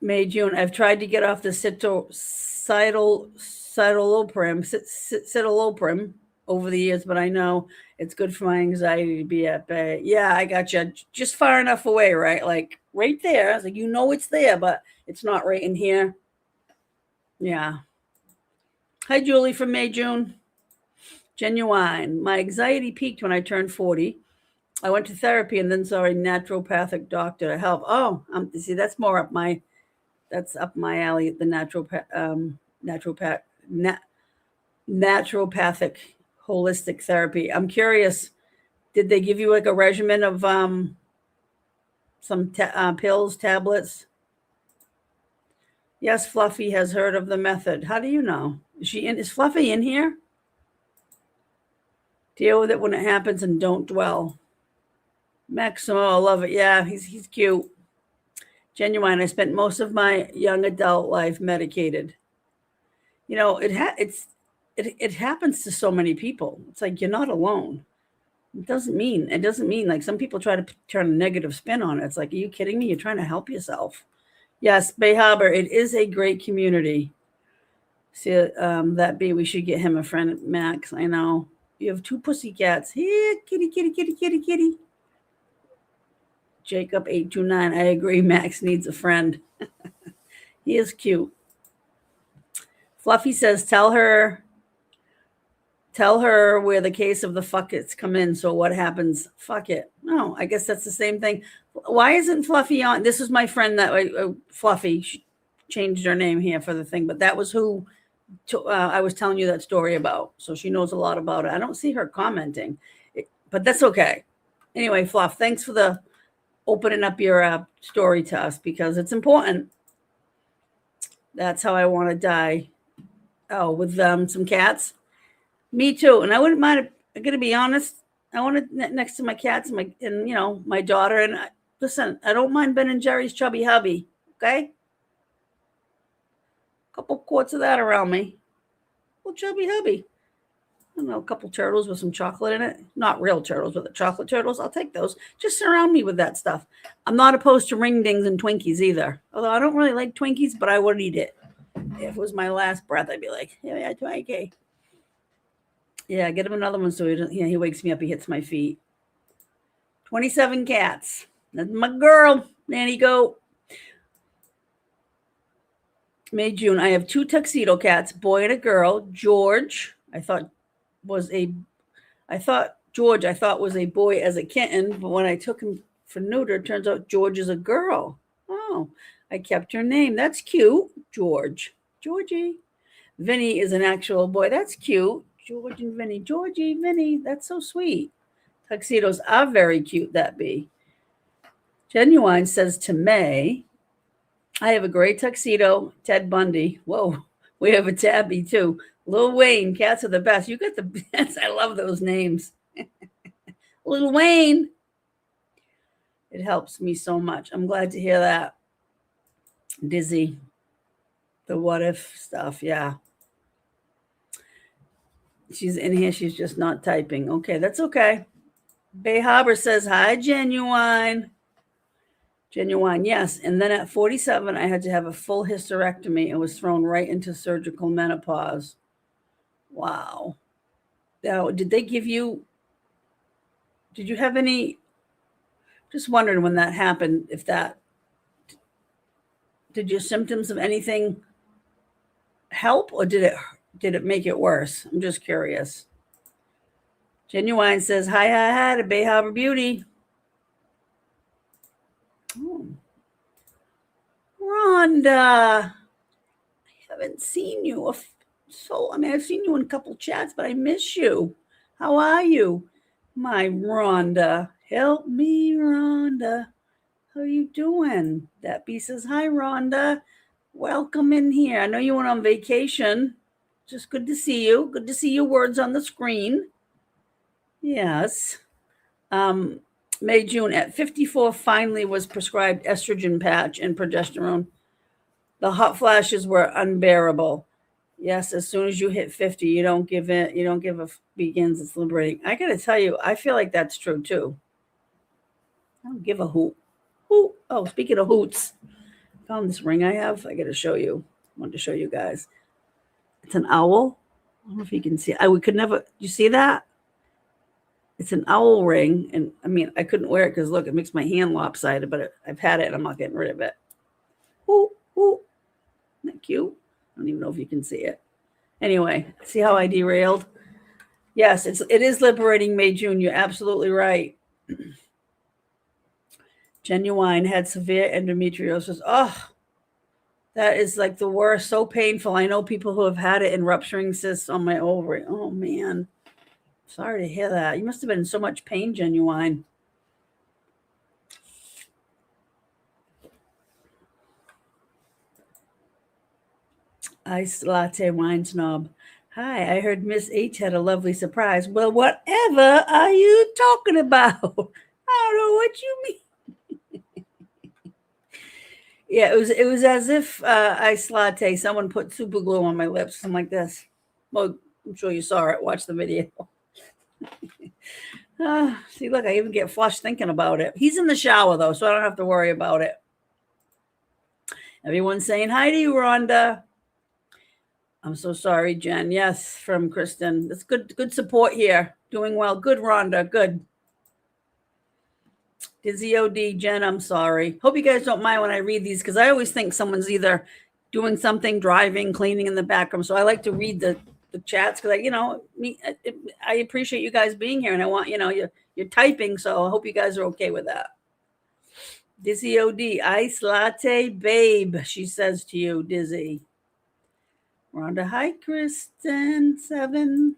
May, June, I've tried to get off the citalopram over the years, but I know it's good for my anxiety to be at bay. Yeah, I got you. Just far enough away, right? Like right there. I was like, it's there, but it's not right in here. Yeah. Hi, Julie from May, June. Genuine. My anxiety peaked when I turned 40. I went to therapy and then saw a naturopathic doctor to help. Oh, see, that's more up my alley. The naturopathic holistic therapy. I'm curious, did they give you like a regimen of some pills, tablets? Yes, Fluffy has heard of the method. How do you know? Is Fluffy in here? Deal with it when it happens and don't dwell. Maximo, I love it. Yeah, he's cute. Genuine. I spent most of my young adult life medicated. It happens to so many people. It's like you're not alone. It doesn't mean like some people try to turn a negative spin on it. It's like, are you kidding me? You're trying to help yourself. Yes, Bay Harbor, it is a great community. See, we should get him a friend, Max. I know. You have 2 pussycats. Here, kitty, kitty, kitty, kitty, kitty. Jacob 829. I agree. Max needs a friend. He is cute. Fluffy says, tell her where the case of the fuck it's come in. So what happens? Fuck it. No, I guess that's the same thing. Why isn't Fluffy on? This is my friend that Fluffy. She changed her name here for the thing, but that was who I was telling you that story about. So she knows a lot about it. I don't see her commenting, but that's okay. Anyway, Fluff, thanks for the opening up your story to us because it's important. That's how I want to die. Oh, with some cats. Me too. And I wouldn't mind. I'm gonna be honest. I want it next to my cats and my daughter. And listen, I don't mind Ben and Jerry's chubby hubby. Okay. A couple quarts of that around me. Well, chubby hubby. I don't know, a couple turtles with some chocolate in it. Not real turtles, but the chocolate turtles. I'll take those. Just surround me with that stuff. I'm not opposed to ring dings and Twinkies either. Although I don't really like Twinkies, but I would eat it. If it was my last breath, I'd be like, yeah, Twinkie. Yeah, get him another one so he wakes me up. He hits my feet. 27 cats. That's my girl. Nanny go. May, June. I have 2 tuxedo cats, boy and a girl. George, I thought was a boy as a kitten, but when I took him for neuter, it turns out George is a girl. Oh, I kept her name. That's cute. Georgie. Vinny is an actual boy. That's cute. George and Vinny. Georgie, Vinny. That's so sweet. Tuxedos are very cute, that be. Genuine says to May, I have a gray tuxedo, Ted Bundy. Whoa, we have a Tabby too. Lil Wayne, cats are the best. You got the best. I love those names. Lil Wayne. It helps me so much. I'm glad to hear that. Dizzy. The what if stuff. Yeah. She's in here. She's just not typing. Okay, that's okay. Bay Harbor says, hi, Genuine. Genuine, yes. And then at 47, I had to have a full hysterectomy and was thrown right into surgical menopause. Wow. Now, did you have any, just wondering when that happened, did your symptoms of anything help or did it make it worse? I'm just curious. Genuine says, hi, to Bay Harbor Beauty. Oh. Rhonda, I haven't seen you. I've seen you in a couple chats, but I miss you. How are you? My Rhonda. Help me, Rhonda. How you doing? That bee says, hi, Rhonda. Welcome in here. I know you went on vacation. Just good to see you. Good to see your words on the screen. Yes. May, June, at 54, finally was prescribed estrogen patch and progesterone. The hot flashes were unbearable. Yes, as soon as you hit 50, you don't give in. You don't give a begins. It's liberating. I got to tell you, I feel like that's true too. I don't give a hoot. Hoot. Oh, speaking of hoots, found this ring I have. I got to show you. I wanted to show you guys. It's an owl. I don't know if you can see. We could never. You see that? It's an owl ring, and I mean, I couldn't wear it because look, it makes my hand lopsided. But I've had it, and I'm not getting rid of it. Ooh, ooh. Isn't that cute? I don't even know if you can see it. Anyway, see how I derailed? Yes, it is liberating, May, June. You're absolutely right. Genuine had severe endometriosis. Oh, that is like the worst. So painful. I know people who have had it in rupturing cysts on my ovary. Oh, man. Sorry to hear that. You must have been in so much pain, Genuine. Ice latte wine snob. Hi, I heard Miss H had a lovely surprise. Well, whatever are you talking about? I don't know what you mean. Yeah, it was as if ice latte, someone put super glue on my lips, something like this. Well, I'm sure you saw it. Watch the video. See, look, I even get flushed thinking about it. He's in the shower, though, so I don't have to worry about it. Everyone's saying hi to you, Rhonda. I'm so sorry, Jen. Yes, from Kristen. That's good support here. Doing well. Good, Rhonda. Good. Dizzy OD, Jen, I'm sorry. Hope you guys don't mind when I read these because I always think someone's either doing something, driving, cleaning in the background. So I like to read the chats because I appreciate you guys being here and I want, you're typing. So I hope you guys are okay with that. Dizzy OD, ice latte babe, she says to you, Dizzy. Rhonda, hi, Kristen, 7.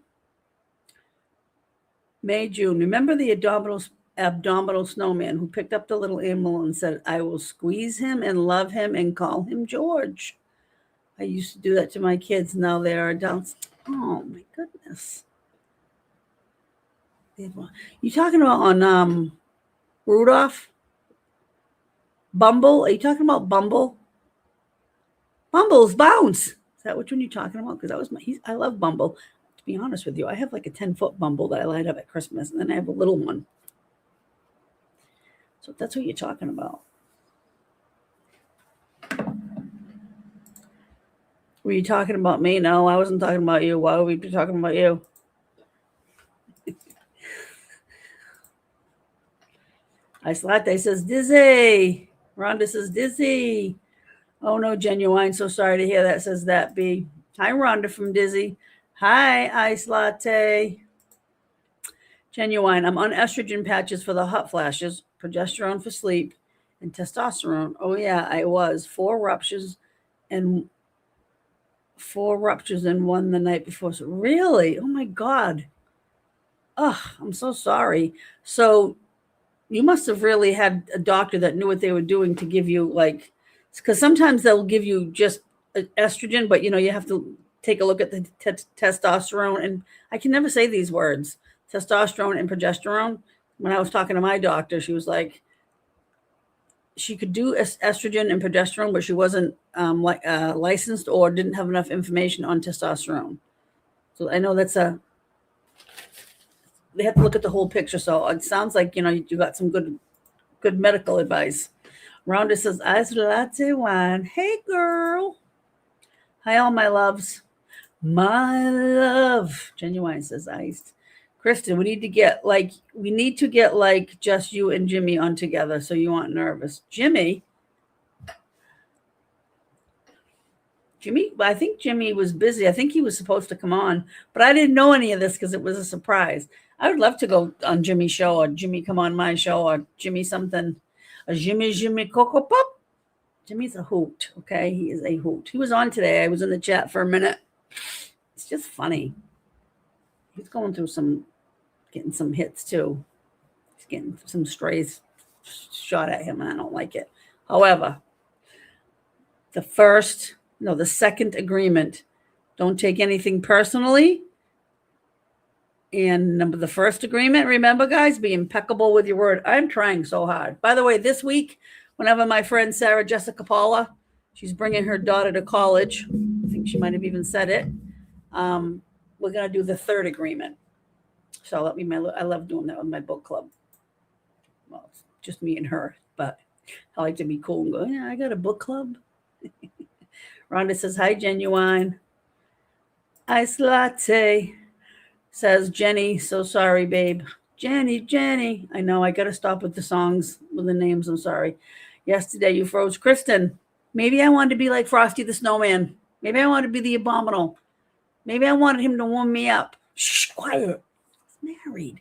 May, June. Remember the abdominal snowman who picked up the little animal and said, I will squeeze him and love him and call him George. I used to do that to my kids. Now they are adults. Oh, my goodness. You talking about on Rudolph? Bumble? Are you talking about Bumble? Bumble's Bounce. Is that which one you're talking about? Because that was I love Bumble. To be honest with you, I have like a 10-foot Bumble that I light up at Christmas, and then I have a little one. So that's what you're talking about. Were you talking about me? No, I wasn't talking about you. Why would we be talking about you? Ice Latte says, Dizzy. Rhonda says, Dizzy. Oh, no, Genuine. So sorry to hear that, says that B. Hi, Rhonda from Dizzy. Hi, Ice Latte. Genuine. I'm on estrogen patches for the hot flashes, progesterone for sleep, and testosterone. Oh, yeah, I was. 4 ruptures and one the night before. So really? Oh, my God. Oh, I'm so sorry. So you must have really had a doctor that knew what they were doing to give you like, because sometimes they'll give you just estrogen, but you have to take a look at the testosterone. And I can never say these words, testosterone and progesterone. When I was talking to my doctor, she was like, she could do estrogen and progesterone, but she wasn't licensed or didn't have enough information on testosterone. So I know they have to look at the whole picture. So it sounds like, you got some good medical advice. Rhonda says, ice latte wine. Hey, girl. Hi, all my loves. My love. Genuine says iced. Kristen, we need to get just you and Jimmy on together. So you aren't nervous. Jimmy, I think Jimmy was busy. I think he was supposed to come on, but I didn't know any of this because it was a surprise. I would love to go on Jimmy's show, or Jimmy come on my show, or Jimmy something. A Jimmy Coco Pop. Jimmy's a hoot, okay? He is a hoot. He was on today. I was in the chat for a minute. It's just funny. He's going through getting some hits too. He's getting some strays shot at him, and I don't like it. However, the second agreement, don't take anything personally. And the first agreement, remember, guys, be impeccable with your word. I'm trying so hard. By the way, this week, whenever my friend Sarah Jessica Paula, she's bringing her daughter to college. I think she might have even said it. We're going to do the third agreement. So I love doing that with my book club. Well, it's just me and her, but I like to be cool and go, yeah, I got a book club. Rhonda says, hi, Genuine. Ice latte, says Jenny. So sorry, babe. Jenny. I know I got to stop with the songs, with the names. I'm sorry. Yesterday you froze. Kristen, maybe I wanted to be like Frosty the Snowman. Maybe I wanted to be the Abominable. Maybe I wanted him to warm me up. Shh, quiet. He's married.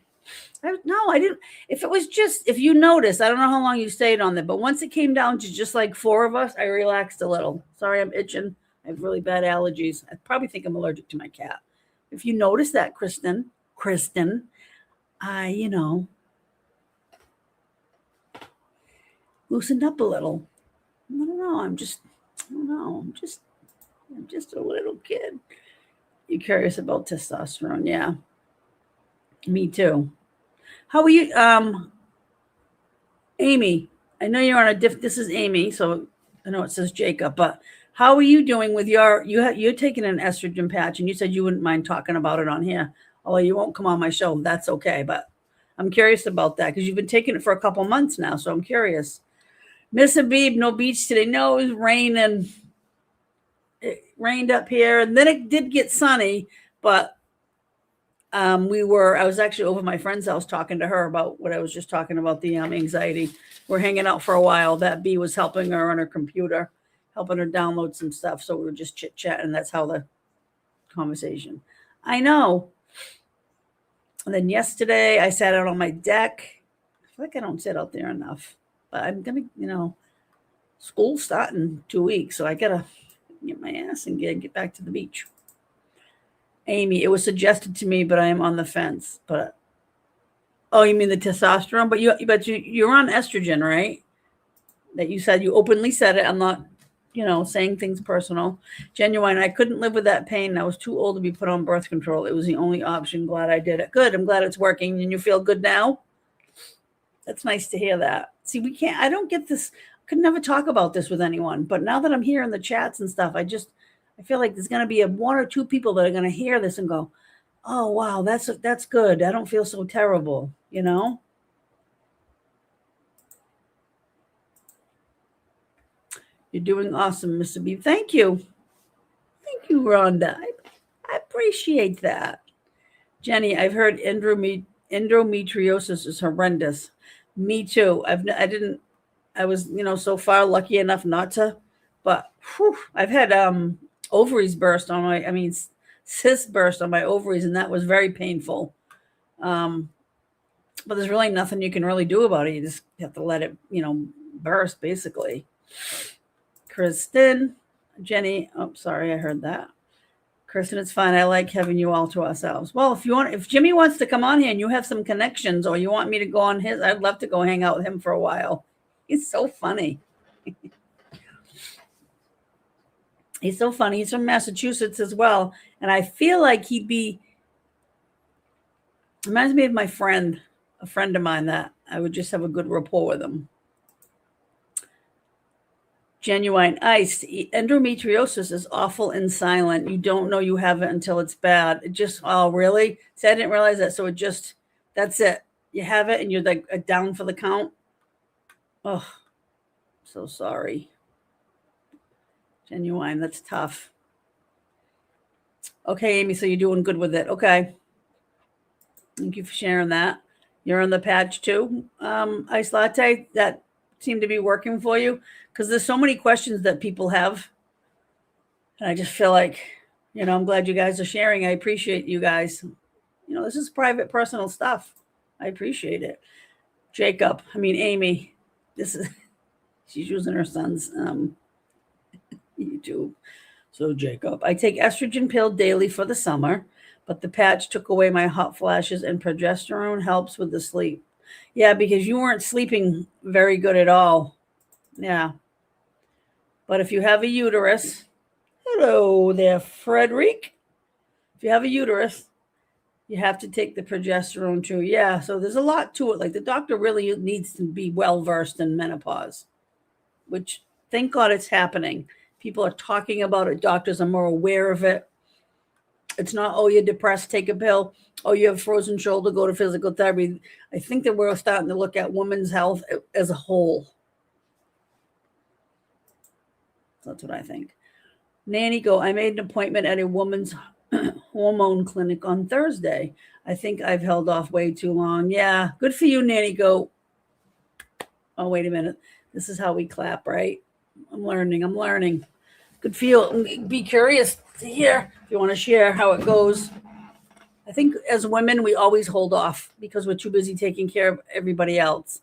No, I didn't. If you notice, I don't know how long you stayed on there, but once it came down to just like four of us, I relaxed a little. Sorry, I'm itching. I have really bad allergies. I probably think I'm allergic to my cat. If you notice that, Kristen, I, loosened up a little. I don't know. I'm just a little kid. You're curious about testosterone. Yeah. Me too. How are you? Amy, I know you're on this is Amy, so I know it says Jacob, but how are you doing with you're taking an estrogen patch, and you said you wouldn't mind talking about it on here, although you won't come on my show. That's okay, but I'm curious about that because you've been taking it for a couple months now, so I'm curious. Miss Habib, no beach today. No, it was raining. It rained up here, and then it did get sunny, but I was actually over at my friend's house talking to her about what I was just talking about, the anxiety. We're hanging out for a while. That bee was helping her on her computer, helping her download some stuff. So we were just chit-chatting. That's how the conversation. I know. And then yesterday I sat out on my deck. I feel like I don't sit out there enough. But I'm going to, school's starting in 2 weeks. So I got to get my ass and get back to the beach. Amy, it was suggested to me, but I am on the fence. But you mean the testosterone? But you're on estrogen, right? That you said, you openly said it. I'm not, saying things personal. Genuine, I couldn't live with that pain. I was too old to be put on birth control. It was the only option. Glad I did it. Good. I'm glad it's working. And you feel good now? That's nice to hear that. See, I don't get this. I could never talk about this with anyone. But now that I'm here in the chats and stuff, I feel like there's going to be one or two people that are going to hear this and go, oh, wow, that's good. I don't feel so terrible, You're doing awesome, Mr. B. Thank you. Thank you, Rhonda. I appreciate that. Jenny, I've heard endometriosis is horrendous. Me too. I was, so far lucky enough not to, but I've had ovaries burst on cysts burst on my ovaries, and that was very painful. But there's really nothing you can really do about it. You just have to let it, burst, basically. Kristen, Jenny, sorry, I heard that. Kristen, it's fine. I like having you all to ourselves. Well, if Jimmy wants to come on here and you have some connections, or you want me to go on his, I'd love to go hang out with him for a while. He's so funny. He's so funny. He's from Massachusetts as well. And I feel like reminds me of my friend, a friend of mine that I would just have a good rapport with him. Genuine ice. Endometriosis is awful and silent. You don't know you have it until it's bad. Oh, really? See, I didn't realize that. So that's it. You have it and you're like down for the count. Oh, so sorry. Genuine, that's tough. Okay, Amy, so you're doing good with it. Okay. Thank you for sharing that. You're on the patch too, Ice Latte. That seemed to be working for you, because there's so many questions that people have. And I just feel like, I'm glad you guys are sharing. I appreciate you guys. This is private, personal stuff. I appreciate it. Amy, she's using her son's YouTube. So Jacob, I take estrogen pill daily for the summer, but the patch took away my hot flashes and progesterone helps with the sleep. Yeah, because you weren't sleeping very good at all. Yeah. But if you have a uterus, hello there, Frederick. If you have a uterus, you have to take the progesterone too. Yeah, so there's a lot to it. Like the doctor really needs to be well versed in menopause, which thank God it's happening. People are talking about it. Doctors are more aware of it. It's not, oh, you're depressed, take a pill. Oh, you have frozen shoulder, go to physical therapy. I think that we're starting to look at women's health as a whole. That's what I think. Nanny go, I made an appointment at a woman's hormone clinic on Thursday. I think I've held off way too long. Yeah, good for you, Nanny go. Oh, wait a minute. This is how we clap, right? I'm learning. Good for you. Be curious to hear if you want to share how it goes. I think as women, we always hold off because we're too busy taking care of everybody else.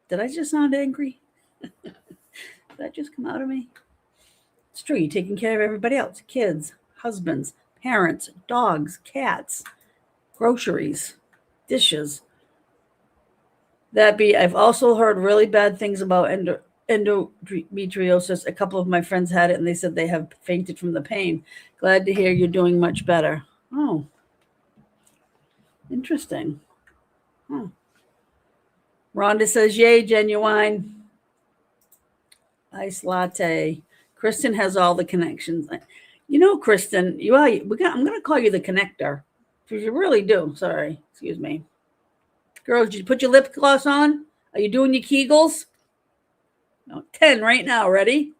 Did I just sound angry? Did that just come out of me? It's true. You're taking care of everybody else. Kids, husbands, parents, dogs, cats, groceries, dishes. I've also heard really bad things about endometriosis. A couple of my friends had it and they said they have fainted from the pain. Glad to hear you're doing much better. Oh, interesting. Rhonda says, yay, genuine. Ice latte. Kristen has all the connections. Kristen, I'm going to call you the connector because you really do. Sorry. Excuse me. Girls, did you put your lip gloss on? Are you doing your Kegels? No, 10 right now. Ready?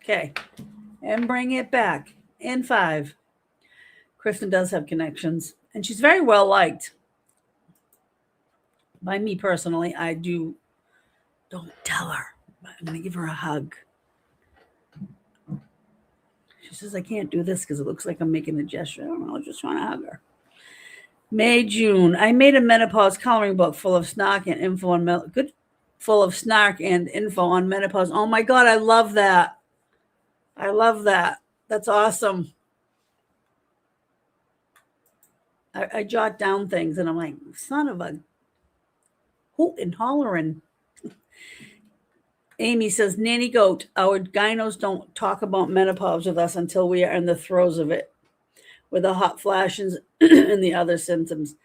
Okay. And bring it back. And 5. Kristen does have connections. And she's very well liked. By me personally, I do. Don't tell her. I'm going to give her a hug. She says, I can't do this because it looks like I'm making a gesture. I don't know. I just want to hug her. May, June. I made a menopause coloring book full of snark and info on menopause. Oh my God, I love that. That's awesome. I jot down things and I'm like, son of a hoot and hollering. Amy says, Nanny Goat, our gynos don't talk about menopause with us until we are in the throes of it, with the hot flashes and the other symptoms.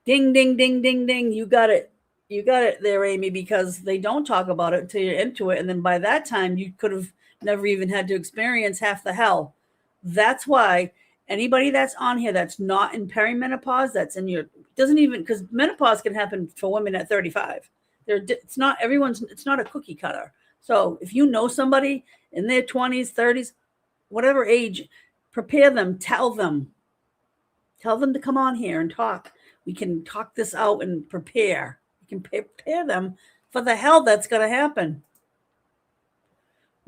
Ding, ding, ding, ding, ding. You got it. You got it there, Amy, because they don't talk about it until you're into it. And then by that time, you could have never even had to experience half the hell. That's why anybody that's on here that's not in perimenopause, that's in your, doesn't even, because menopause can happen for women at 35. It's not a cookie cutter. So if you know somebody in their 20s, 30s, whatever age, prepare them, tell them to come on here and talk. We can talk this out and prepare. We can prepare them for the hell that's going to happen.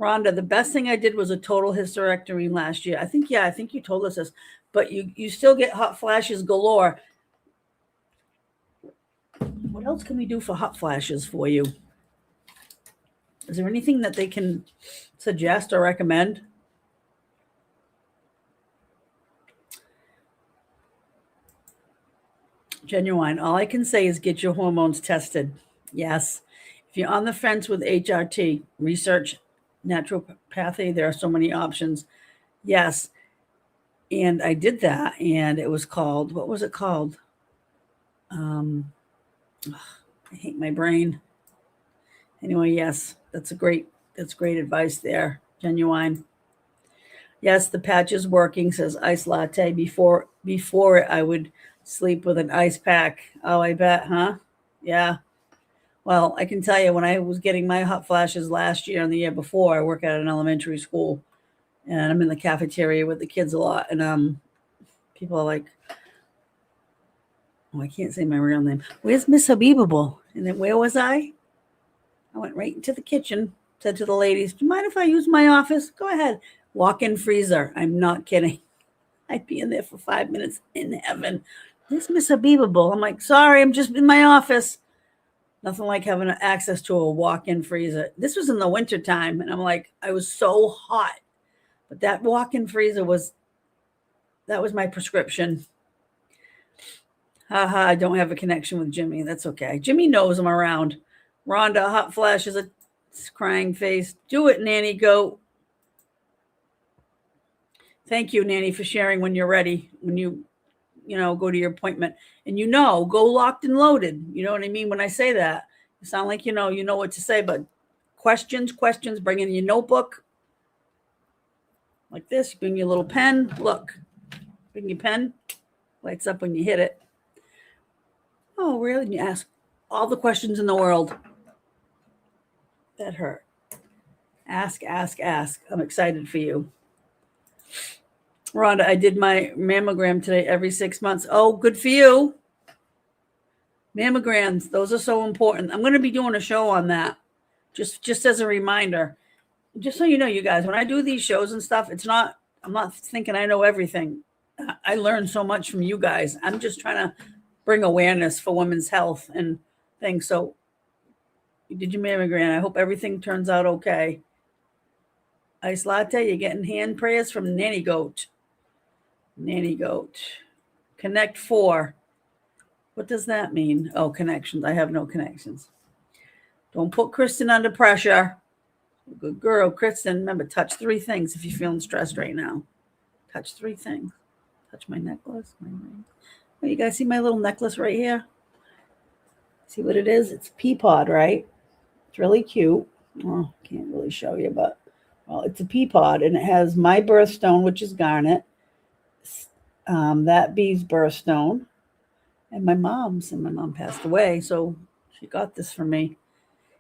Rhonda, the best thing I did was a total hysterectomy last year. I think you told us this, but you still get hot flashes galore. What else can we do for hot flashes for you? Is there anything that they can suggest or recommend? Genuine. All I can say is get your hormones tested. Yes. If you're on the fence with HRT, research naturopathy. There are so many options. Yes. And I did that, and it was called, what was it called? I hate my brain. Anyway, yes, that's great advice there. Genuine. Yes, the patch is working, says Ice Latte. Before it, I would sleep with an ice pack. Oh, I bet, huh? Yeah. Well, I can tell you, when I was getting my hot flashes last year and the year before, I work at an elementary school, and I'm in the cafeteria with the kids a lot. And people are like, oh, I can't say my real name. Where's Miss Habib-able? And then where was I? I went right into the kitchen, said to the ladies, do you mind if I use my office? Go ahead. Walk-in freezer. I'm not kidding. I'd be in there for 5 minutes in heaven. This Miss Habib-able. I'm like, sorry, I'm just in my office. Nothing like having access to a walk-in freezer. This was in the wintertime, and I'm like, I was so hot. But that walk-in freezer that was my prescription. Haha, I don't have a connection with Jimmy. That's okay. Jimmy knows I'm around. Rhonda, hot flash is a crying face. Do it, Nanny Goat. Thank you, Nanny, for sharing when you're ready, when you go to your appointment. And go locked and loaded. You know what I mean? When I say that, you sound like you know what to say, but questions, bring in your notebook. Like this, you bring your little pen. Look, bring your pen. Lights up when you hit it. Oh, really? And you ask all the questions in the world. That hurt. Ask. I'm excited for you. Rhonda, I did my mammogram today every 6 months. Oh, good for you. Mammograms, those are so important. I'm going to be doing a show on that. Just as a reminder. Just so you know, you guys, when I do these shows and stuff, I'm not thinking I know everything. I learn so much from you guys. I'm just trying to bring awareness for women's health and things. So you did your mammogram. I hope everything turns out okay. Ice latte, you're getting hand prayers from Nanny Goat. Nanny Goat. Connect 4. What does that mean? Oh, connections. I have no connections. Don't put Kristen under pressure. Good girl, Kristen. Remember, touch 3 things if you're feeling stressed right now. Touch 3 things. Touch my necklace, my ring. Oh, you guys see my little necklace right here? See what it is? It's pea pod, right? It's really cute. Oh, can't really show you, but it's a pea pod, and it has my birthstone, which is garnet. That bee's birthstone, and my mom's. And my mom passed away, so she got this for me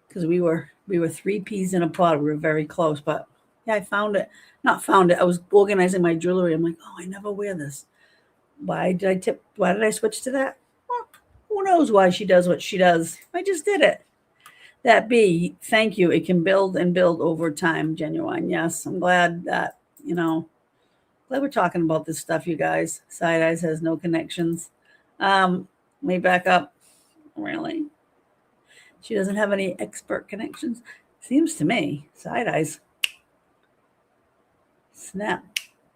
because we were 3 peas in a pod. We were very close, but yeah, I found it. Not found it. I was organizing my jewelry. I'm like, oh, I never wear this. Why did I switch to that? Well, who knows why she does what she does? I just did it. That bee, thank you. It can build and build over time. Genuine. Yes. I'm glad that, glad we're talking about this stuff, you guys. Side Eyes has no connections. Let me back up. Really? She doesn't have any expert connections. Seems to me. Side Eyes. Snap.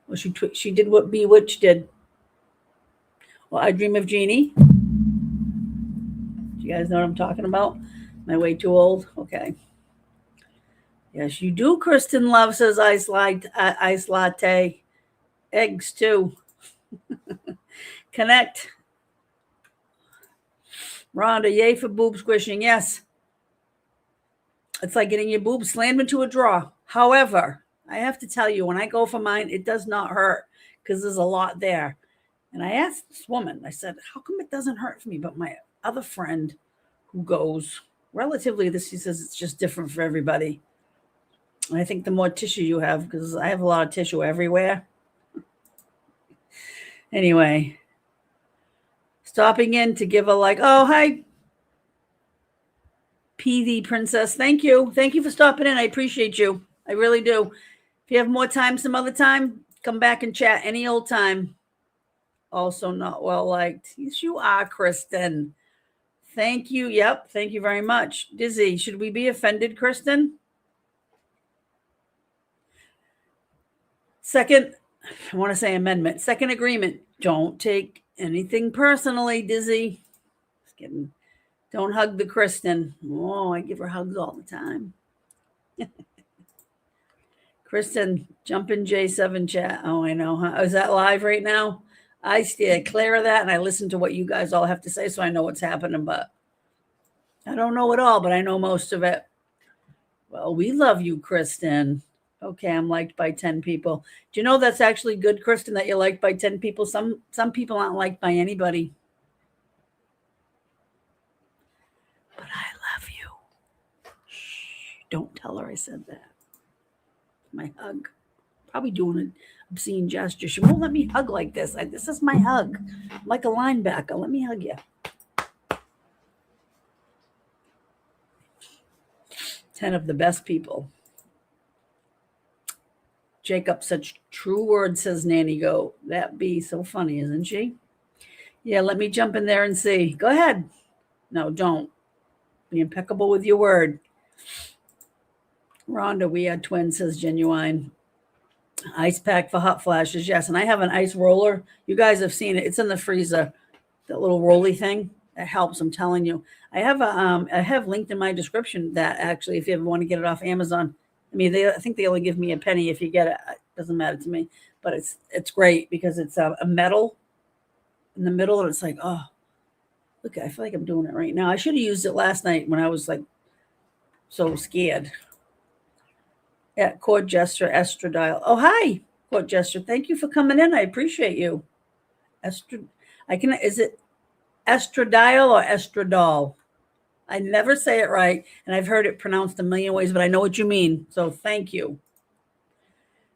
Well, she did what Bewitch did. Well, I Dream of Jeannie. Do you guys know what I'm talking about? Am I way too old? Okay. Yes, you do. Kristen Love says ice latte. Eggs, too. Connect. Rhonda, yay for boob squishing. Yes. It's like getting your boobs slammed into a drawer. However, I have to tell you, when I go for mine, it does not hurt because there's a lot there. And I asked this woman, I said, how come it doesn't hurt for me? But my other friend who goes relatively, she says it's just different for everybody. And I think the more tissue you have, because I have a lot of tissue everywhere. Anyway, stopping in to give a like, oh, hi, PV Princess. Thank you. Thank you for stopping in. I appreciate you. I really do. If you have more time some other time, come back and chat any old time. Also not well liked. Yes, you are, Kristen. Thank you. Yep. Thank you very much. Dizzy, should we be offended, Kristen? Second, I want to say amendment. Second agreement. Don't take anything personally, Dizzy. Just kidding. Don't hug the Kristen. Oh, I give her hugs all the time. Kristen, jump in J7 chat. Oh, I know. Huh? Is that live right now? I steer clear of that, and I listen to what you guys all have to say, so I know what's happening, but I don't know it all, but I know most of it. Well, we love you, Kristen. Okay, I'm liked by 10 people. Do you know that's actually good, Kristen, that you're liked by 10 people? Some people aren't liked by anybody. But I love you. Shh, don't tell her I said that. My hug. Probably doing an obscene gesture. She won't let me hug like this. This is my hug. I'm like a linebacker. Let me hug you. 10 of the best people. Jacob, such true words, says Nanny Goat. That be so funny, isn't she? Yeah, let me jump in there and see. Go ahead. No, don't. Be impeccable with your word. Rhonda, we are twins, says Genuine. Ice pack for hot flashes, yes. And I have an ice roller. You guys have seen it. It's in the freezer. That little rolly thing. It helps, I'm telling you. I have linked in my description that actually, if you ever want to get it off Amazon. I mean, I think they only give me a penny if you get it. It doesn't matter to me, but it's great because it's a metal in the middle, and it's like, oh, look, I feel like I'm doing it right now. I should have used it last night when I was like so scared. Yeah, Court Gesture, Estradiol. Oh, hi, Court Gesture. Thank you for coming in. I appreciate you. Is it estradiol or estradol? I never say it right, and I've heard it pronounced a million ways, but I know what you mean. So thank you.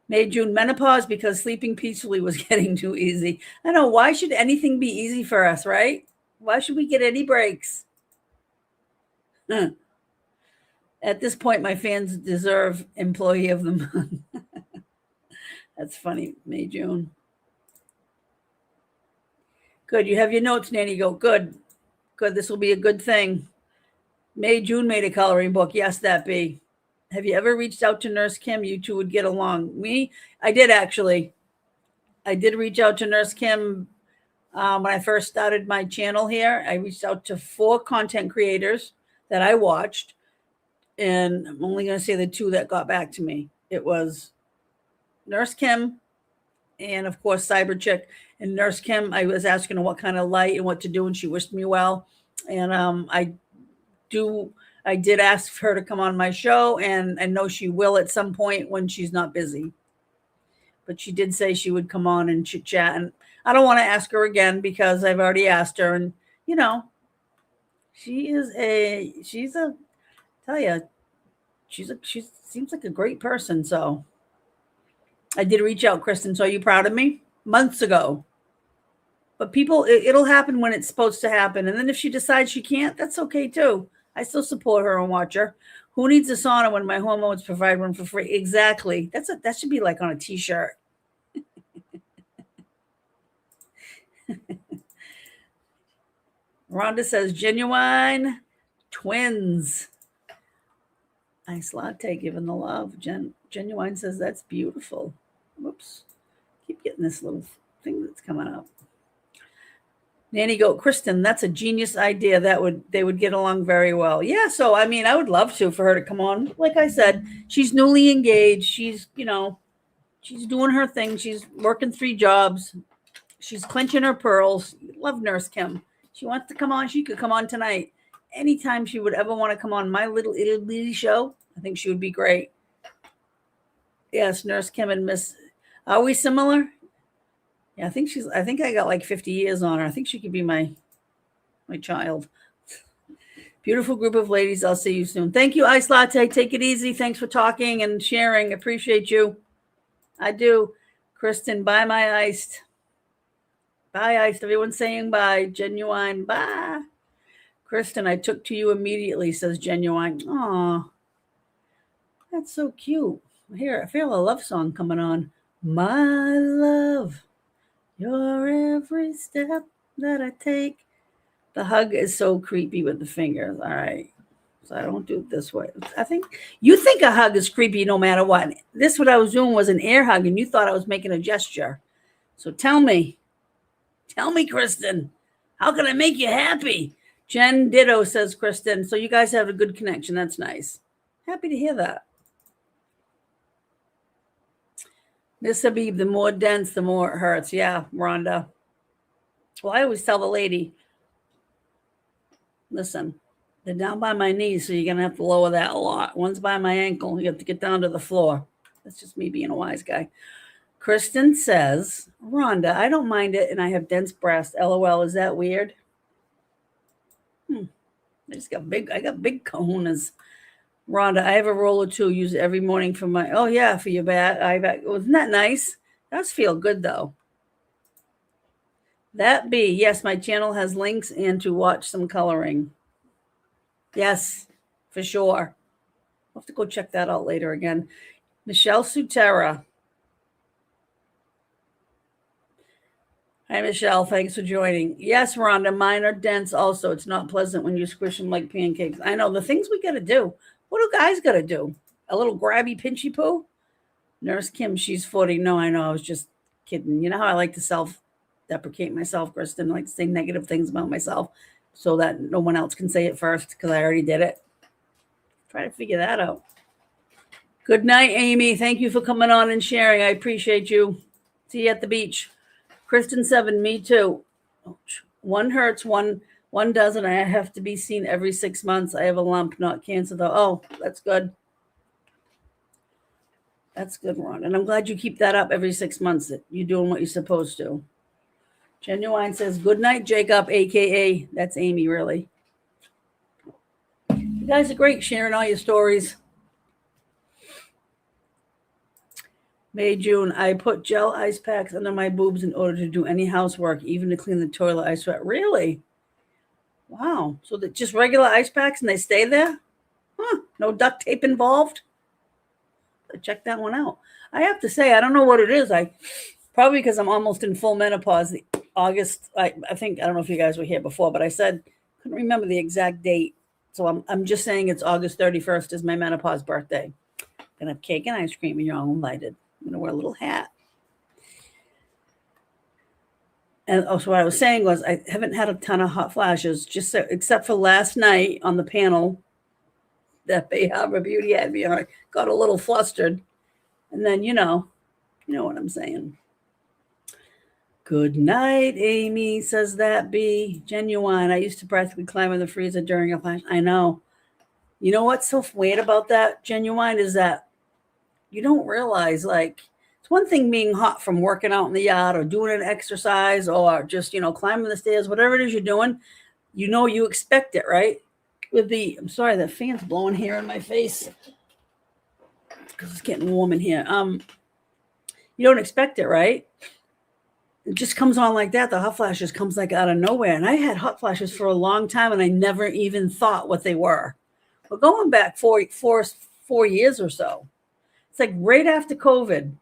May June, menopause because sleeping peacefully was getting too easy. I know. Why should anything be easy for us, right? Why should we get any breaks? At this point, my fans deserve Employee of the Month. That's funny, May June. Good. You have your notes, Nanny Goat. Good. Good. This will be a good thing. May June made a coloring book. Yes, that be. Have you ever reached out to Nurse Kim? You two would get along. Me? I did actually. I did reach out to Nurse Kim when I first started my channel here. I reached out to 4 content creators that I watched. And I'm only going to say the 2 that got back to me. It was Nurse Kim and, of course, Cyber Chick. And Nurse Kim, I was asking her what kind of light and what to do, and she wished me well. And I did ask her to come on my show, and I know she will at some point when she's not busy. But she did say she would come on and chit chat. And I don't want to ask her again because I've already asked her. And, you know, she seems like a great person. So I did reach out, Kristen. So are you proud of me? Months ago. But people, it'll happen when it's supposed to happen. And then if she decides she can't, that's okay too. I still support her and watch her. Who needs a sauna when my hormones provide one for free? Exactly. That should be like on a t-shirt. Rhonda says, Genuine twins. Ice latte, giving the love. Genuine says, that's beautiful. Whoops. Keep getting this little thing that's coming up. Nanny Goat, Kristen, that's a genius idea. They would get along very well. Yeah, so I mean, I would love for her to come on. Like I said, she's newly engaged. She's doing her thing. She's working 3 jobs. She's clenching her pearls. Love Nurse Kim. She wants to come on. She could come on tonight. Anytime she would ever want to come on my little itty show, I think she would be great. Yes, Nurse Kim and Miss. Are we similar? Yeah, I think I got like 50 years on her. I think she could be my child. Beautiful group of ladies. I'll see you soon. Thank you, Ice Latte. Take it easy. Thanks for talking and sharing. Appreciate you. I do. Kristen, bye my iced. Bye, iced. Everyone's saying bye. Genuine, bye. Kristen, I took to you immediately, says Genuine. Aw, that's so cute. Here, I feel a love song coming on. My love. Your every step that I take. The hug is so creepy with the fingers. All right. So I don't do it this way. I think you think a hug is creepy no matter what. This, what I was doing was an air hug, and you thought I was making a gesture. So tell me, Kristen, how can I make you happy? Jen Ditto, says Kristen. So you guys have a good connection. That's nice. Happy to hear that. Miss Habib, the more dense, the more it hurts. Yeah, Rhonda. Well, I always tell the lady, listen, they're down by my knees, so you're going to have to lower that a lot. One's by my ankle. You have to get down to the floor. That's just me being a wise guy. Kristen says, Rhonda, I don't mind it, and I have dense breasts. LOL, is that weird? I got big kahunas. Rhonda, I have a roller too. Use it every morning for my, for your back. Wasn't that nice? That does feel good though. That be, yes, my channel has links and to watch some coloring. Yes, for sure. I'll have to go check that out later again. Michelle Sutera. Hi, Michelle. Thanks for joining. Yes, Rhonda, mine are dense also. It's not pleasant when you squish them like pancakes. I know the things we got to do. What do guys got to do? A little grabby pinchy poo? Nurse Kim, she's 40. No, I know. I was just kidding. You know how I like to self-deprecate myself, Kristen? I like to say negative things about myself so that no one else can say it first because I already did it. Try to figure that out. Good night, Amy. Thank you for coming on and sharing. I appreciate you. See you at the beach. Kristen 7, me too. One hurts, one doesn't. I have to be seen every 6 months. I have a lump, not cancer though. Oh, that's good. That's good, Ron. And I'm glad you keep that up every 6 months. That you're doing what you're supposed to. Genuine says, good night, Jacob, AKA. That's Amy, really. You guys are great sharing all your stories. May, June, I put gel ice packs under my boobs in order to do any housework, even to clean the toilet. I sweat. Really? Wow. So that just regular ice packs and they stay there? Huh. No duct tape involved? Check that one out. I have to say, I don't know what it is. I probably because I'm almost in full menopause. The August, I think, I don't know if you guys were here before, but I said, couldn't remember the exact date. So I'm just saying it's August 31st is my menopause birthday. Gonna have cake and ice cream and you're all invited. I'm going to wear a little hat. And also what I was saying was I haven't had a ton of hot flashes, just so, except for last night on the panel that Behava Beauty had me on. I got a little flustered. And then, you know what I'm saying. Good night, Amy, says that B. Genuine. I used to practically climb in the freezer during a flash. I know. You know what's so weird about that, Genuine, is that you don't realize, like, it's one thing being hot from working out in the yard or doing an exercise or just, climbing the stairs, whatever it is you're doing, you expect it, right? I'm sorry, the fan's blowing here in my face because it's getting warm in here. You don't expect it, right? It just comes on like that. The hot flashes comes like out of nowhere. And I had hot flashes for a long time and I never even thought what they were. We're going back four years or so. It's like right after COVID.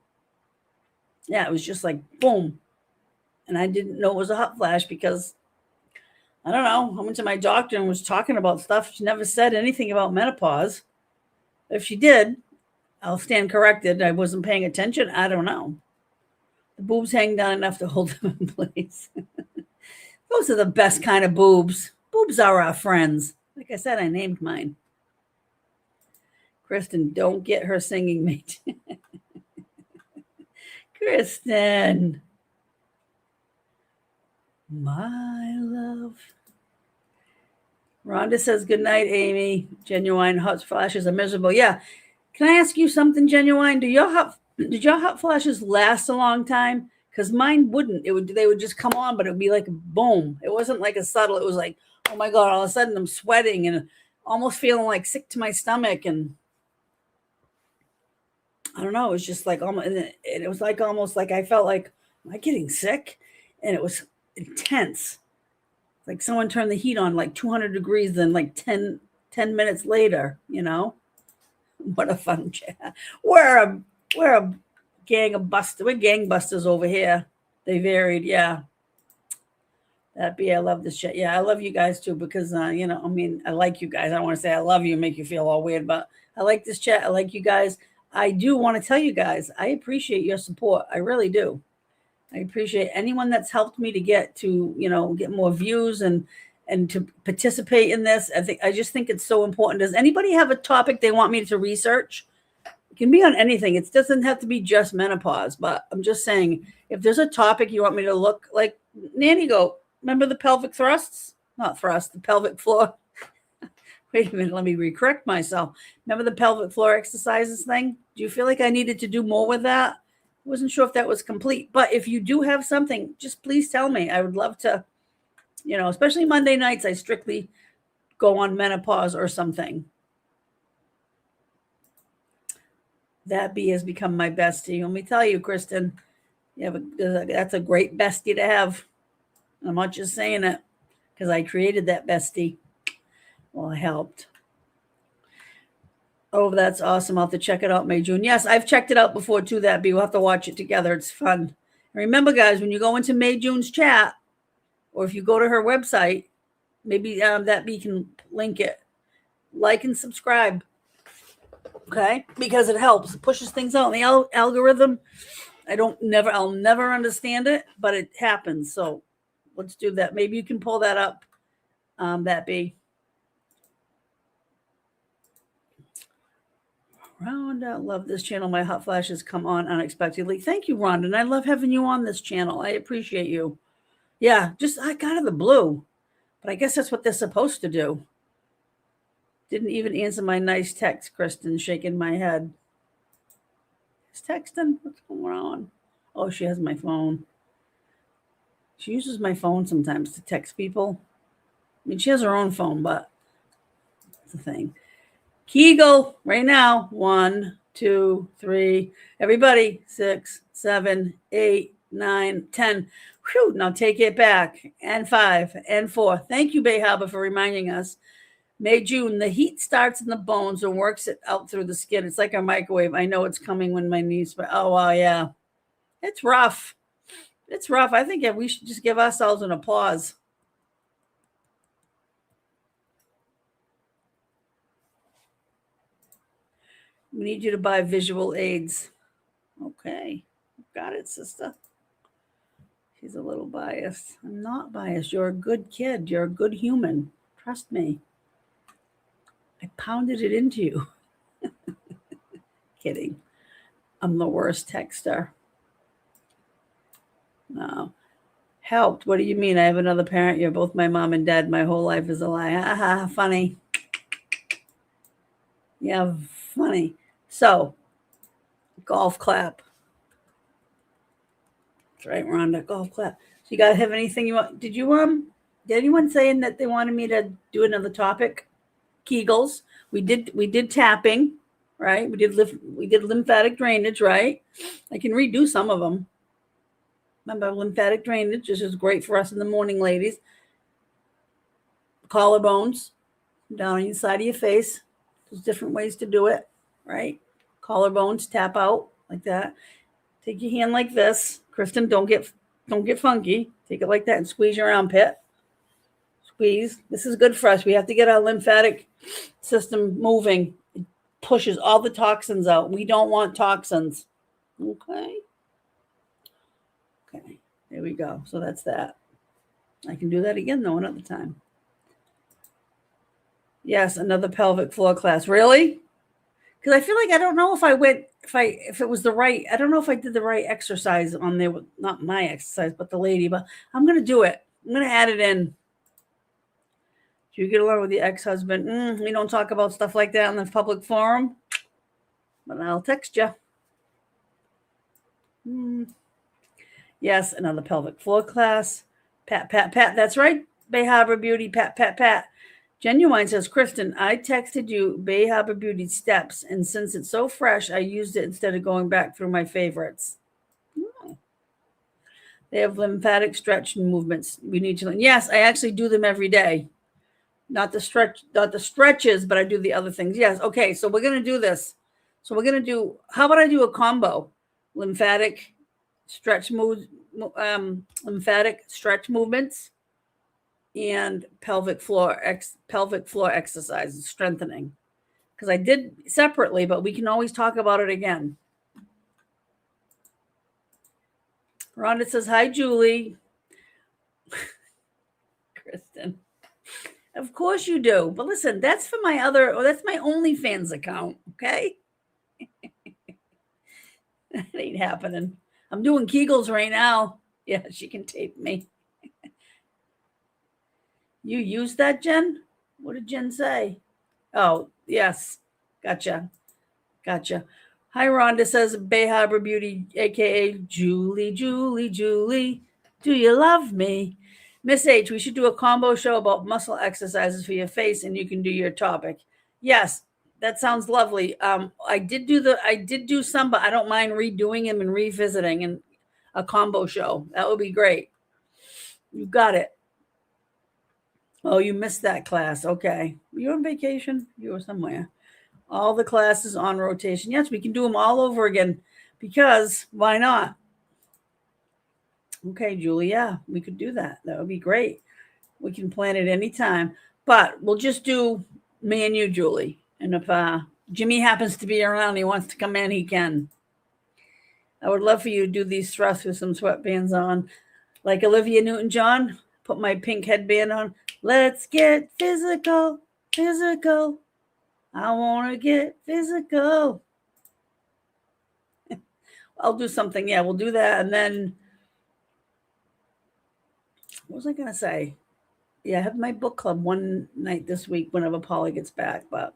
Yeah, it was just like boom. And I didn't know it was a hot flash because I don't know. I went to my doctor and was talking about stuff. She never said anything about menopause. If she did, I'll stand corrected. I wasn't paying attention. I don't know. The boobs hang down enough to hold them in place. Those are the best kind of boobs. Boobs are our friends. Like I said, I named mine. Kristen, don't get her singing, mate. Kristen. My love. Rhonda says, good night, Amy. Genuine hot flashes are miserable. Yeah. Can I ask you something, Genuine? Did your hot flashes last a long time? Because mine wouldn't. They would just come on, but it would be like boom. It wasn't like a subtle. It was like, oh my God, all of a sudden I'm sweating and almost feeling like sick to my stomach. And I don't know. It was just like almost, and it was like almost like I felt like, am I getting sick? And it was intense. Like someone turned the heat on like 200 degrees, then like 10 minutes later, What a fun chat. We're a gang of busters. We're gangbusters over here. They varied, yeah. That be, I love this chat. Yeah, I love you guys too because, I like you guys. I don't want to say I love you and make you feel all weird, but I like this chat. I like you guys. I do want to tell you guys, I appreciate your support. I really do. I appreciate anyone that's helped me to get more views and to participate in this. I just think it's so important. Does anybody have a topic they want me to research? It can be on anything. It doesn't have to be just menopause, but I'm just saying, if there's a topic you want me to look like, Nanny Goat, remember the pelvic thrusts? Not thrust, the pelvic floor. Wait a minute, let me correct myself. Remember the pelvic floor exercises thing? Do you feel like I needed to do more with that? I wasn't sure if that was complete, but if you do have something, just please tell me. I would love to, especially Monday nights, I strictly go on menopause or something. That bee has become my bestie. Let me tell you, Kristen, that's a great bestie to have. I'm not just saying it because I created that bestie. Well, I helped. Oh, that's awesome. I'll have to check it out, May, June. Yes, I've checked it out before too, that bee. We'll have to watch it together. It's fun. Remember, guys, when you go into May June's chat, or if you go to her website, maybe that we can link it. Like and subscribe, okay? Because it helps. It pushes things out. And the algorithm, I'll never understand it, but it happens. So let's do that. Maybe you can pull that up, that B. Rhonda, love this channel. My hot flashes come on unexpectedly. Thank you, Rhonda. And I love having you on this channel. I appreciate you. Yeah, just I got out of the blue. But I guess that's what they're supposed to do. Didn't even answer my nice text, Kristen, shaking my head. Is texting? What's going on? Oh, she has my phone. She uses my phone sometimes to text people. I mean, she has her own phone, but that's the thing. Kegel, right now. 1, 2, 3. Everybody, 6, 7, 8, 9, 10. Whew, now take it back. And 5 and 4. Thank you, Behaba, for reminding us. May, June, the heat starts in the bones and works it out through the skin. It's like a microwave. I know it's coming when my knees, but oh, wow, yeah. It's rough. It's rough. I think we should just give ourselves an applause. We need you to buy visual aids. Okay. Got it, sister. She's a little biased. I'm not biased. You're a good kid. You're a good human. Trust me. I pounded it into you. Kidding. I'm the worst texter. No. Helped. What do you mean? I have another parent. You're both my mom and dad. My whole life is a lie. Ha, funny. Yeah, funny. So, golf clap. That's right, Rhonda. Golf clap. So you guys have anything you want? Did anyone saying that they wanted me to do another topic? Kegels. We did tapping, right? We did lymphatic drainage, right? I can redo some of them. Remember, lymphatic drainage, this is great for us in the morning, ladies. Collarbones down on the side of your face. There's different ways to do it, right? Collarbones, tap out like that. Take your hand like this. Kristen, don't get funky. Take it like that and squeeze your armpit. Squeeze. This is good for us. We have to get our lymphatic system moving. It pushes all the toxins out. We don't want toxins. Okay. Okay. There we go. So that's that. I can do that again though another time. Yes, another pelvic floor class. Really? Because I feel like I don't know if it was the right. I don't know if I did the right exercise on there. Not my exercise, but the lady. But I'm gonna do it. I'm gonna add it in. Do you get along with your ex-husband? We don't talk about stuff like that in the public forum. But I'll text you. Yes, another pelvic floor class. Pat, pat, pat. That's right. Bay Harbor Beauty. Pat, pat, pat. Genuine says, Kristen, I texted you Bay Harbor Beauty steps, and since it's so fresh, I used it instead of going back through my favorites. They have lymphatic stretch movements. We need to learn. Yes, I actually do them every day. Not the stretches, but I do the other things. Yes. Okay. So we're going to do this. So we're going to do, how about I do a combo? Lymphatic stretch lymphatic stretch movements and pelvic floor exercises, strengthening. Because I did separately, but we can always talk about it again. Rhonda says, hi, Julie. Kristen. Of course you do. But listen, that's for that's my OnlyFans account. Okay. That ain't happening. I'm doing Kegels right now. Yeah, she can tape me. You use that, Jen? What did Jen say? Oh, yes. Gotcha. Hi, Rhonda says, Bay Harbor Beauty, a.k.a. Julie. Do you love me? Miss H, we should do a combo show about muscle exercises for your face, and you can do your topic. Yes, that sounds lovely. I did do some, but I don't mind redoing them and revisiting and a combo show. That would be great. You got it. Oh, you missed that class. Okay. Were you on vacation? You were somewhere. All the classes on rotation. Yes, we can do them all over again because why not? Okay, Julie. Yeah, we could do that. That would be great. We can plan it anytime, but we'll just do me and you, Julie. And if Jimmy happens to be around, he wants to come in, he can. I would love for you to do these thrusts with some sweatbands on, like Olivia Newton-John. Put my pink headband on. Let's get physical, physical. I want to get physical. I'll do something. Yeah, we'll do that. And then, what was I going to say? Yeah, I have my book club one night this week whenever Polly gets back. But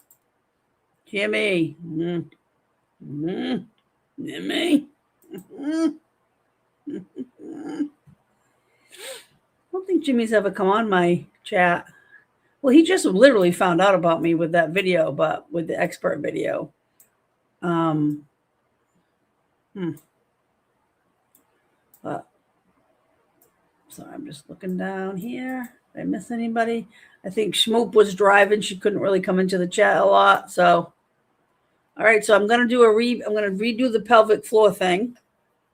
Jimmy, Jimmy. I don't think Jimmy's ever come on my chat. Well, he just literally found out about me with that video, but with the expert video. But so I'm just looking down here. Did I miss anybody? I think Schmoop was driving. She couldn't really come into the chat a lot. So, all right. So I'm gonna do I'm gonna redo the pelvic floor thing.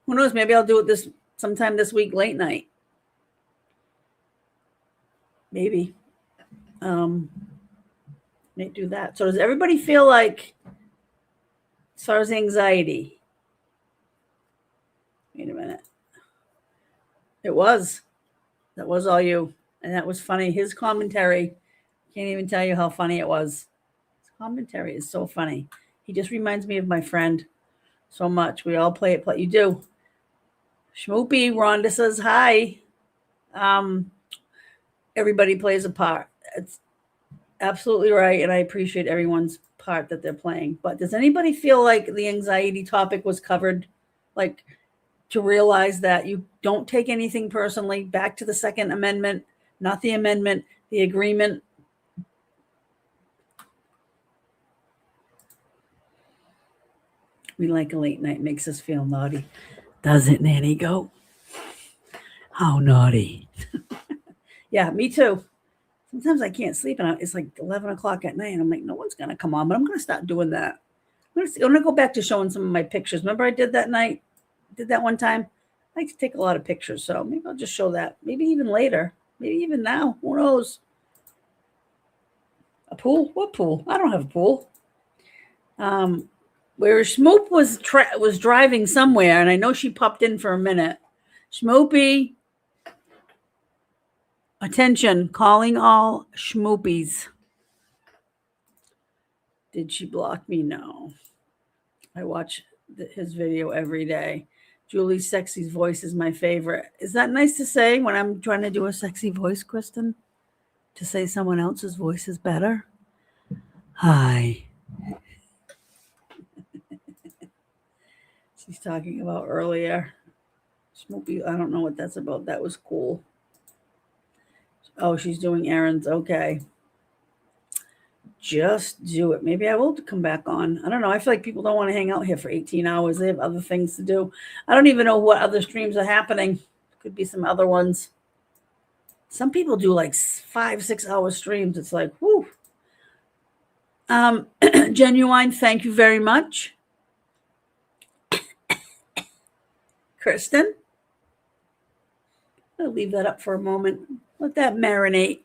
Who knows? Maybe I'll do it sometime this week, late night. Maybe. May do that. So does everybody feel like, as far as anxiety? Wait a minute. That was all you. And that was funny. His commentary, can't even tell you how funny it was. His commentary is so funny. He just reminds me of my friend so much. We all play it. You do. Schmoopy, Rhonda says hi. Everybody plays a part. It's absolutely right. And I appreciate everyone's part that they're playing. But does anybody feel like the anxiety topic was covered? Like, to realize that you don't take anything personally. Back to the Second Amendment, not the amendment, the agreement. We like a late night, makes us feel naughty. Does it, Nanny Goat? How naughty. Yeah, me too. Sometimes I can't sleep and it's like 11 o'clock at night and I'm like, no one's going to come on, but I'm going to start doing that. I'm going to go back to showing some of my pictures. Remember I did that night? Did that one time. I like to take a lot of pictures, so maybe I'll just show that. Maybe even later. Maybe even now. Who knows? A pool? What pool? I don't have a pool. Where Schmoop was driving somewhere, and I know she popped in for a minute. Schmoopy, attention, calling all Schmoopies. Did she block me? No. I watch his video every day. Julie Sexy's voice is my favorite. Is that nice to say when I'm trying to do a sexy voice, Kristen? To say someone else's voice is better? Hi. She's talking about earlier. Smoopy, I don't know what that's about. That was cool. Oh, she's doing errands. Okay. Just do it. Maybe I will come back on. I don't know. I feel like people don't want to hang out here for 18 hours. They have other things to do. I don't even know what other streams are happening. Could be some other ones. Some people do like 5-6 hour streams. It's like, whoo. Genuine, thank you very much. Kristen. I'll leave that up for a moment. Let that marinate.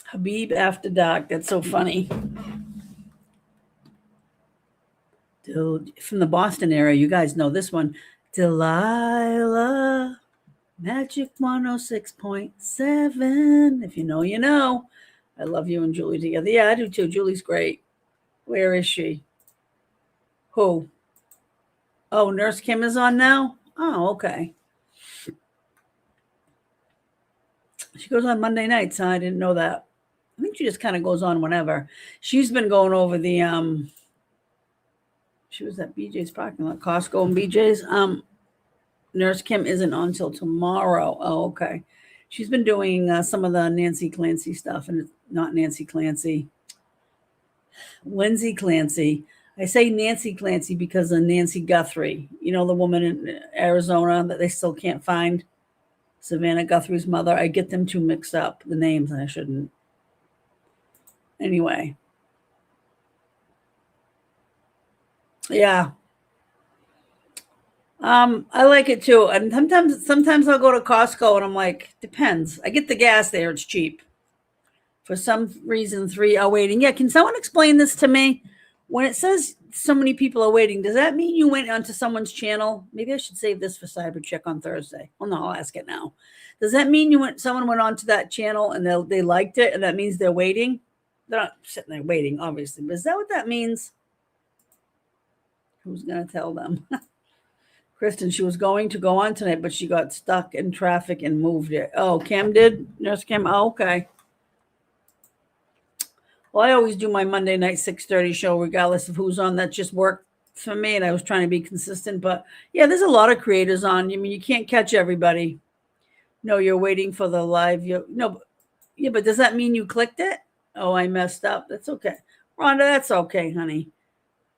Habib after dark. That's so funny. From the Boston area, you guys know this one. Delilah, Magic 106.7. If you know, you know. I love you and Julie together. Yeah, I do too. Julie's great. Where is she? Who? Oh, Nurse Kim is on now? Oh, okay. She goes on Monday nights, huh? I didn't know that. I think she just kind of goes on whenever. She's been going over the she was at BJ's parking lot, Costco and BJ's. Nurse Kim isn't on till tomorrow. Oh, okay. She's been doing some of the Nancy Clancy stuff, and it's not Nancy Clancy. Lindsay Clancy. I say Nancy Clancy because of Nancy Guthrie. You know, the woman in Arizona that they still can't find? Savannah Guthrie's mother. I get them two mixed up, the names, and I shouldn't. Anyway. Yeah. I like it too. And sometimes I'll go to Costco and I'm like, depends. I get the gas there, it's cheap. For some reason, 3 are waiting. Yeah, can someone explain this to me? When it says so many people are waiting, does that mean you went onto someone's channel? Maybe I should save this for Cyber Check on Thursday. Well, no, I'll ask it now. Does that mean someone went onto that channel and they liked it and that means they're waiting? They're not sitting there waiting, obviously. But is that what that means? Who's going to tell them? Kristen, she was going to go on tonight, but she got stuck in traffic and moved it. Oh, Cam did? Nurse Cam? Oh, okay. Well, I always do my Monday night 6:30 show, regardless of who's on. That just worked for me, and I was trying to be consistent. But yeah, there's a lot of creators on. I mean, you can't catch everybody. No, you're waiting for the live. Yeah, but does that mean you clicked it? Oh, I messed up. That's okay, Rhonda. That's okay, honey.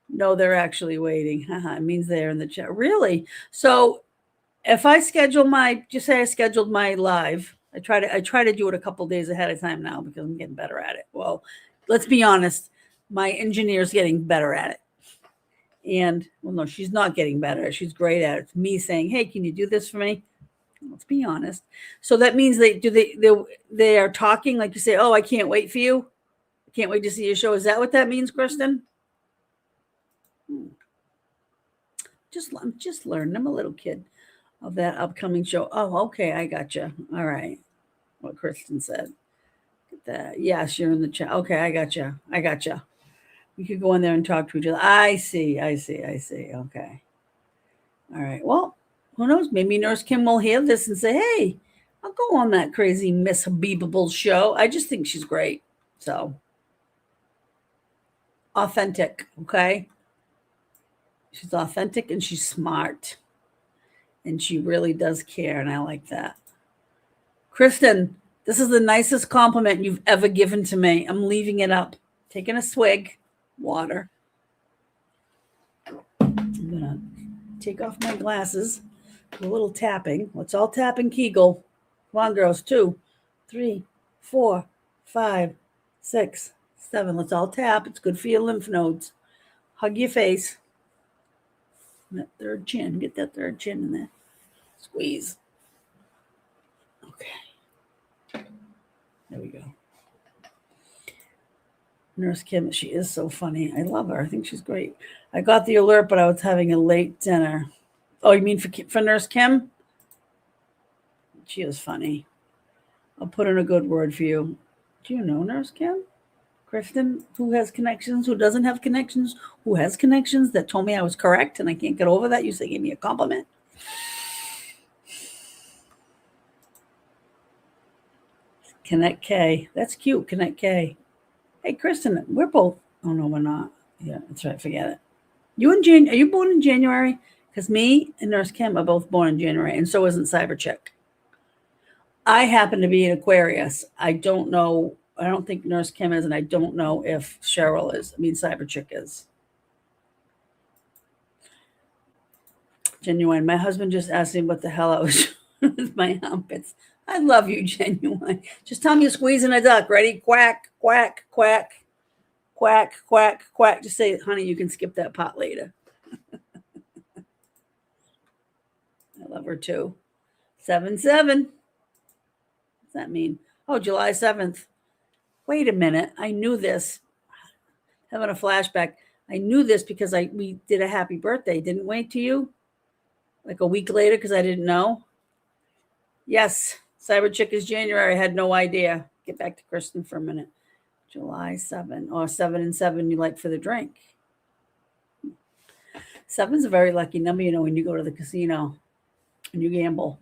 No, they're actually waiting. It means they're in the chat. Really? So if I schedule just say I scheduled my live. I try to do it a couple days ahead of time now because I'm getting better at it. Well, let's be honest, my engineer's getting better at it. And well, no, she's not getting better. She's great at it. It's me saying, "Hey, can you do this for me?" Let's be honest. So that means they are talking like you say, "Oh, I can't wait for you. I can't wait to see your show." Is that what that means, Kristen? I'm just learning. I'm a little kid of that upcoming show. Oh, okay, I gotcha. All right, what Kristen said. Get that. Yes, you're in the chat. Okay, I gotcha. We could go in there and talk to each other. I see. Okay. All right. Well, who knows? Maybe Nurse Kim will hear this and say, "Hey, I'll go on that crazy Miss Habib-able show." I just think she's great. So authentic. Okay. She's authentic and she's smart. And she really does care. And I like that. Kristen, this is the nicest compliment you've ever given to me. I'm leaving it up. Taking a swig. Water. I'm going to take off my glasses. A little tapping. Let's all tap and Kegel. Come on, girls. 2, 3, 4, 5, 6, 7. Let's all tap. It's good for your lymph nodes. Hug your face. That third chin. Get that third chin in there. Squeeze. Okay. There we go. Nurse Kim, she is so funny. I love her. I think she's great. I got the alert, but I was having a late dinner. Oh, you mean for Nurse Kim? She is funny. I'll put in a good word for you. Do you know Nurse Kim? Kristen, who has connections, who doesn't have connections, who has connections that told me I was correct, and I can't get over that. You say, give me a compliment. Connect K. That's cute. Connect K. Hey, Kristen, we're both. Oh, no, we're not. Yeah, that's right. Forget it. Are you born in January? Because me and Nurse Kim are both born in January, and so isn't Cybercheck. I happen to be an Aquarius. I don't know. I don't think Nurse Kim is, and I don't know if Cheryl is. I mean, Cyberchick is. Genuine. My husband just asked me what the hell I was doing with my armpits. I love you, Genuine. Just tell me you're squeezing a duck. Ready? Quack, quack, quack, quack, quack, quack. Just say, honey, you can skip that part later. I love her too. 7/7. What's that mean? Oh, July 7th. Wait a minute. I knew this. Having a flashback. I knew this because we did a happy birthday, didn't we, to you? Like a week later because I didn't know. Yes, Cyberchick is January. I had no idea. Get back to Kristen for a minute. July 7 or 7/7 you like for the drink. 7's a very lucky number, when you go to the casino and you gamble.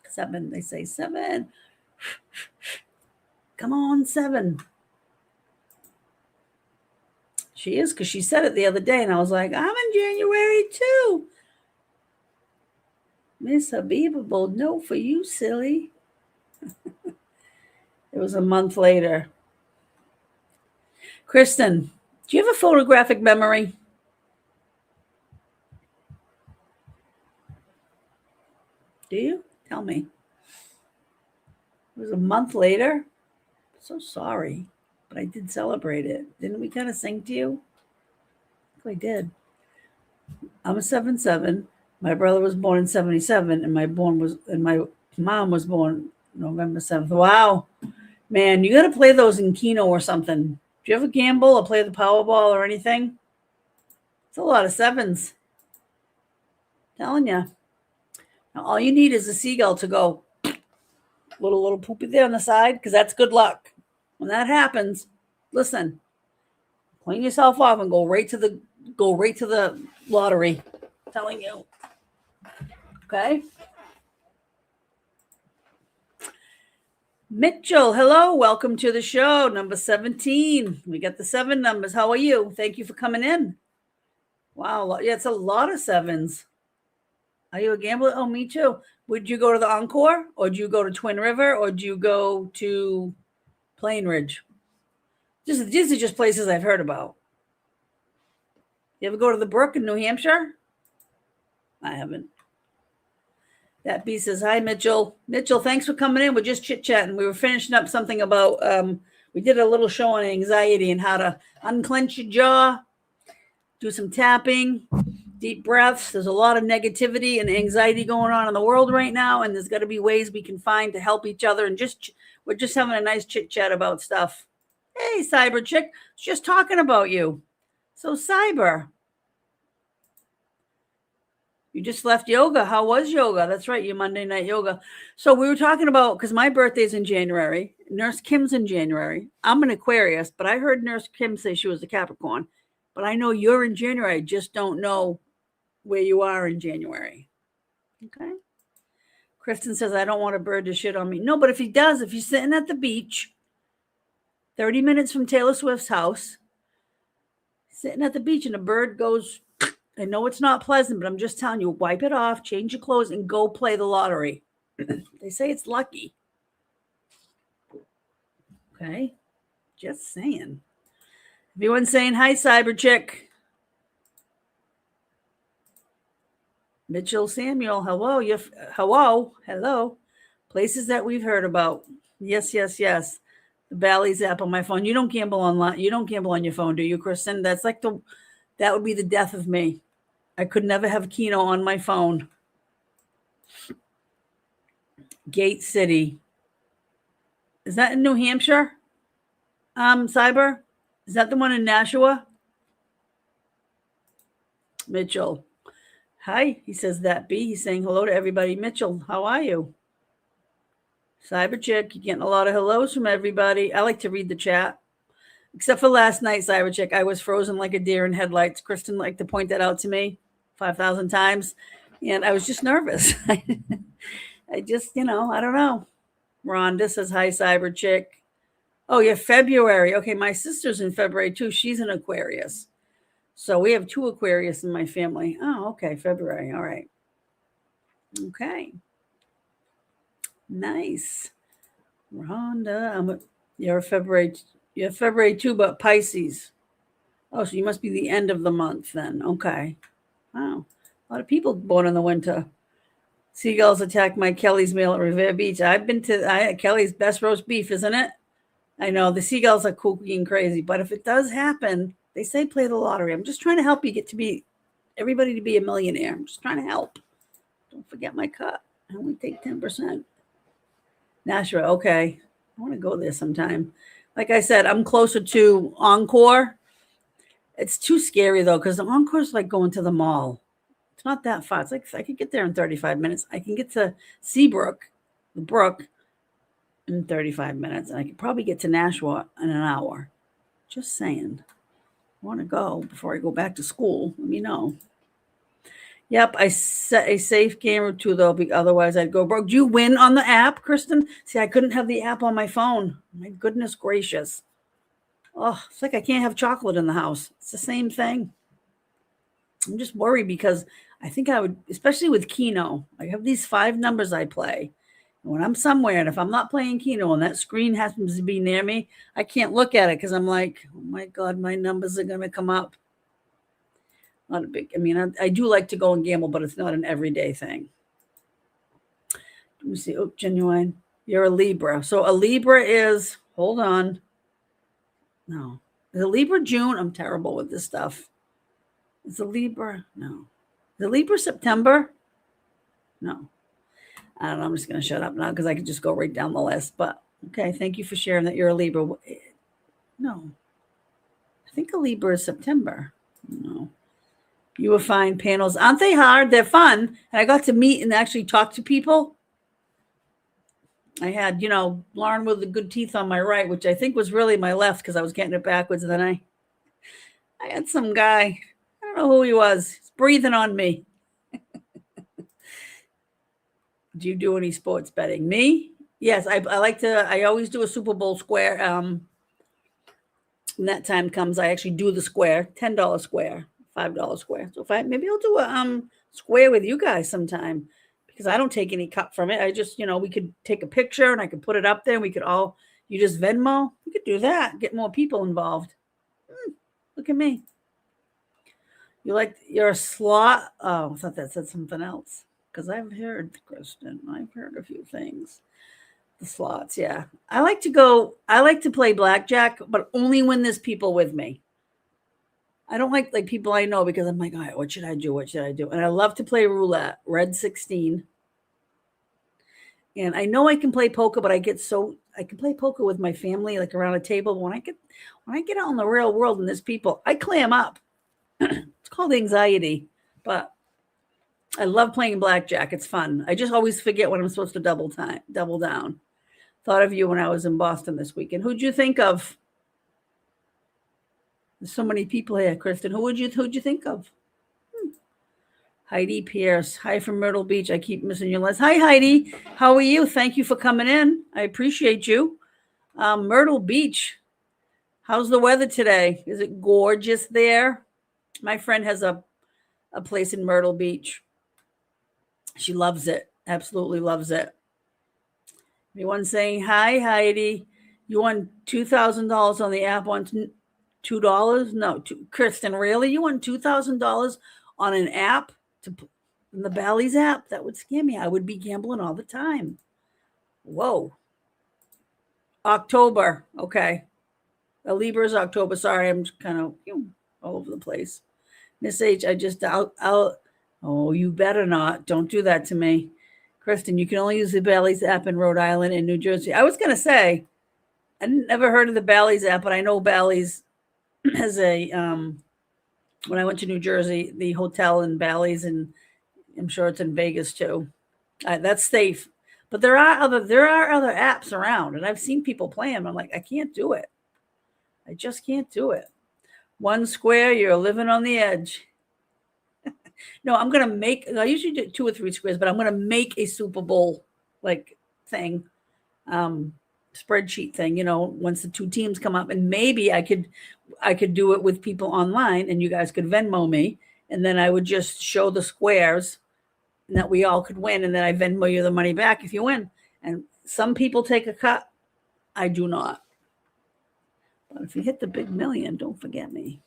7, they say 7. Come on, 7. She is, because she said it the other day, and I was like, I'm in January too. Miss Habib-able, no for you, silly. It was a month later. Kristen, do you have a photographic memory? Do you? Tell me. It was a month later. So sorry, but I did celebrate it. Didn't we kind of sing to you? I did. I'm a 7'7". My brother was born in 77, and my mom was born November 7th. Wow, man, you got to play those in Keno or something. Do you ever gamble or play the Powerball or anything? It's a lot of sevens. Telling you. Now, all you need is a seagull to go little poopy there on the side, because that's good luck. When that happens, listen, clean yourself off and go right to the lottery. I'm telling you. Okay. Mitchell, hello. Welcome to the show. Number 17. We got the 7 numbers. How are you? Thank you for coming in. Wow. Yeah, it's a lot of 7s. Are you a gambler? Oh, me too. Would you go to the Encore, or do you go to Twin River, or do you go to Plain Ridge? These are just places I've heard about. You ever go to the Brook in New Hampshire? I haven't. That bee says, hi, Mitchell. Mitchell, thanks for coming in. We're just chit-chatting. We were finishing up something about, we did a little show on anxiety and how to unclench your jaw, do some tapping, deep breaths. There's a lot of negativity and anxiety going on in the world right now, and there's got to be ways we can find to help each other. And we're just having a nice chit-chat about stuff. Hey, Cyber Chick, just talking about you. So, Cyber, you just left yoga. How was yoga? That's right, your Monday night yoga. So we were talking about, because my birthday's in January. Nurse Kim's in January. I'm an Aquarius, but I heard Nurse Kim say she was a Capricorn. But I know you're in January. I just don't know where you are in January. Okay. Kristen says, I don't want a bird to shit on me. No, but if he does, if he's sitting at the beach, 30 minutes from Taylor Swift's house, sitting at the beach, and a bird goes, I know it's not pleasant, but I'm just telling you, wipe it off, change your clothes, and go play the lottery. They say it's lucky. Okay. Just saying. Everyone's saying hi, Cyber Chick. Mitchell Samuel, hello. Hello. Places that we've heard about. Yes. The Bally's app on my phone. You don't gamble online. You don't gamble on your phone, do you, Kristen? That would be the death of me. I could never have Keno on my phone. Gate City. Is that in New Hampshire? Cyber? Is that the one in Nashua? Mitchell. Hi, he says that B. He's saying hello to everybody. Mitchell, how are you? Cyber Chick, you're getting a lot of hellos from everybody. I like to read the chat. Except for last night, Cyber Chick, I was frozen like a deer in headlights. Kristen liked to point that out to me 5,000 times. And I was just nervous. I just, I don't know. Rhonda says, hi, Cyber Chick. Oh, you're February. Okay, my sister's in February, too. She's an Aquarius. So we have 2 Aquarius in my family. Oh, okay, February. All right. Okay. Nice. Rhonda, you're February too, but Pisces. Oh, so you must be the end of the month then. Okay. Wow. A lot of people born in the winter. Seagulls attacked my Kelly's meal at Revere Beach. I've been to Kelly's best roast beef, isn't it? I know the seagulls are kooky and crazy, but if it does happen, they say play the lottery. I'm just trying to help you everybody to be a millionaire. I'm just trying to help. Don't forget my cut. I only take 10%. Nashua, okay. I want to go there sometime. Like I said, I'm closer to Encore. It's too scary, though, because the Encore is like going to the mall. It's not that far. It's like I could get there in 35 minutes. I can get to Seabrook, the brook, in 35 minutes. And I could probably get to Nashua in an hour. Just saying. I want to go before I go back to school. Let me know. Yep, I set a safe game or 2, though. Otherwise, I'd go broke. Do you win on the app, Kristen? See, I couldn't have the app on my phone. My goodness gracious. Oh, it's like I can't have chocolate in the house. It's the same thing. I'm just worried because I think I would, especially with Keno, I have these 5 numbers I play. And when I'm somewhere, and if I'm not playing Keno and that screen happens to be near me, I can't look at it because I'm like, oh my God, my numbers are going to come up. Not a big, I do like to go and gamble, but it's not an everyday thing. Let me see. Oh, Genuine. You're a Libra. So a Libra is, hold on. No. Is a Libra June? I'm terrible with this stuff. Is the Libra? No. The Libra September? No. I don't know. I'm just going to shut up now because I could just go right down the list. But okay, thank you for sharing that you're a Libra. No. I think a Libra is September. No. You will find panels. Aren't they hard? They're fun. And I got to meet and actually talk to people. I had, Lauren with the good teeth on my right, which I think was really my left because I was getting it backwards. And then I had some guy, I don't know who he was, he's breathing on me. Do you do any sports betting? Me? Yes, I always do a Super Bowl square. When that time comes, I actually do the square, $10 square, $5 square. So maybe I'll do a square with you guys sometime because I don't take any cut from it. I just, we could take a picture and I could put it up there and we could you just Venmo. We could do that, get more people involved. Look at me. You're a slot. Oh, I thought that said something else because I've heard, Kristen, I've heard a few things. The slots, yeah. I like to play blackjack, but only when there's people with me. I don't like people I know because I'm like, all right, what should I do? What should I do? And I love to play roulette, red 16. And I know I can play poker, but I can play poker with my family, like around a table. When I get out in the real world and there's people, I clam up. It's called anxiety, but I love playing blackjack. It's fun. I just always forget when I'm supposed to double down. Thought of you when I was in Boston this weekend. Who'd you think of? There's so many people here, Kristen. Who'd you think of? Heidi Pierce. Hi from Myrtle Beach. I keep missing your list. Hi, Heidi. How are you? Thank you for coming in. I appreciate you. Myrtle Beach. How's the weather today? Is it gorgeous there? My friend has a place in Myrtle Beach. She loves it. Absolutely loves it. Everyone saying hi, Heidi. You won $2,000 on the app. Won $2? No, Kristen, really? You won $2,000 on an app? In the Bally's app? That would scare me. I would be gambling all the time. Whoa. October. Okay. A Libra is October. Sorry, I'm just kind of all over the place. Miss H, I just oh, you better not. Don't do that to me. Kristen, you can only use the Bally's app in Rhode Island and New Jersey. I was going to say, I never heard of the Bally's app, but I know Bally's has when I went to New Jersey, the hotel in Bally's, and I'm sure it's in Vegas too. That's safe. But there are other apps around, and I've seen people play them. I'm like, I can't do it. I just can't do it. One square, you're living on the edge. No, I'm going to I usually do 2 or 3 squares, but I'm going to make a Super Bowl thing, spreadsheet thing, once the 2 teams come up, and maybe I could do it with people online and you guys could Venmo me. And then I would just show the squares and that we all could win. And then I Venmo you the money back if you win. And some people take a cut. I do not. But if you hit the big million, don't forget me.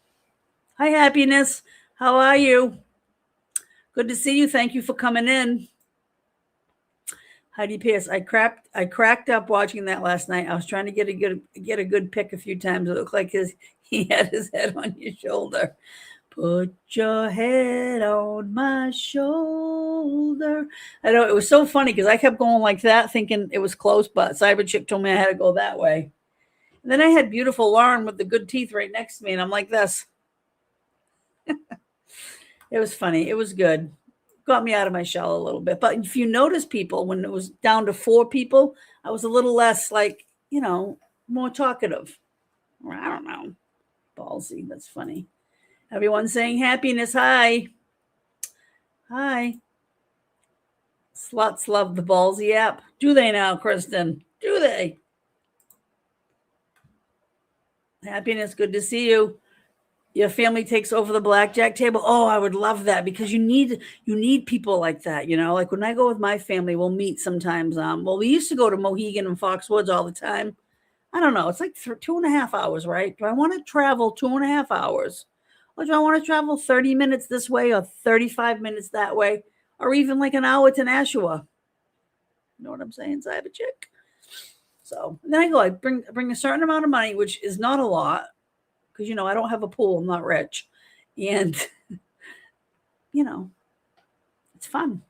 Hi, Happiness. How are you? Good to see you. Thank you for coming in. Heidi Pierce, I cracked up watching that last night. I was trying to get a good pick a few times. It looked like he had his head on your shoulder. Put your head on my shoulder. I know, it was so funny because I kept going like that, thinking it was close, but Cyber Chick told me I had to go that way. And then I had beautiful Lauren with the good teeth right next to me, and I'm like this. It was funny. It was good. Got me out of my shell a little bit. But if you notice people, when it was down to 4 people, I was a little less more talkative. Or I don't know. Ballsy. That's funny. Everyone saying happiness. Hi. Hi. Sluts love the Ballsy app. Do they now, Kristen? Do they? Happiness. Good to see you. Your family takes over the blackjack table. Oh, I would love that because you need people like that. Like when I go with my family, we'll meet sometimes. We used to go to Mohegan and Foxwoods all the time. I don't know. It's like 2.5 hours, right? Do I want to travel 2.5 hours? Or do I want to travel 30 minutes this way or 35 minutes that way? Or even like an hour to Nashua? You know what I'm saying, Cyber Chick? So then I bring a certain amount of money, which is not a lot. Because, I don't have a pool. I'm not rich. And it's fun.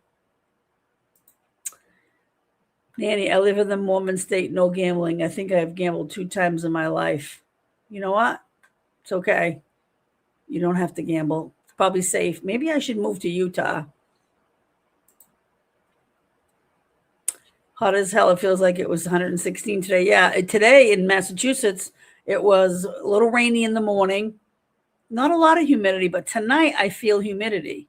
Nanny, I live in the Mormon state, no gambling. I think I've gambled 2 times in my life. You know what? It's okay. You don't have to gamble. It's probably safe. Maybe I should move to Utah. Hot as hell. It feels like it was 116 today. Yeah, today in Massachusetts, it was a little rainy in the morning. Not a lot of humidity, but tonight I feel humidity.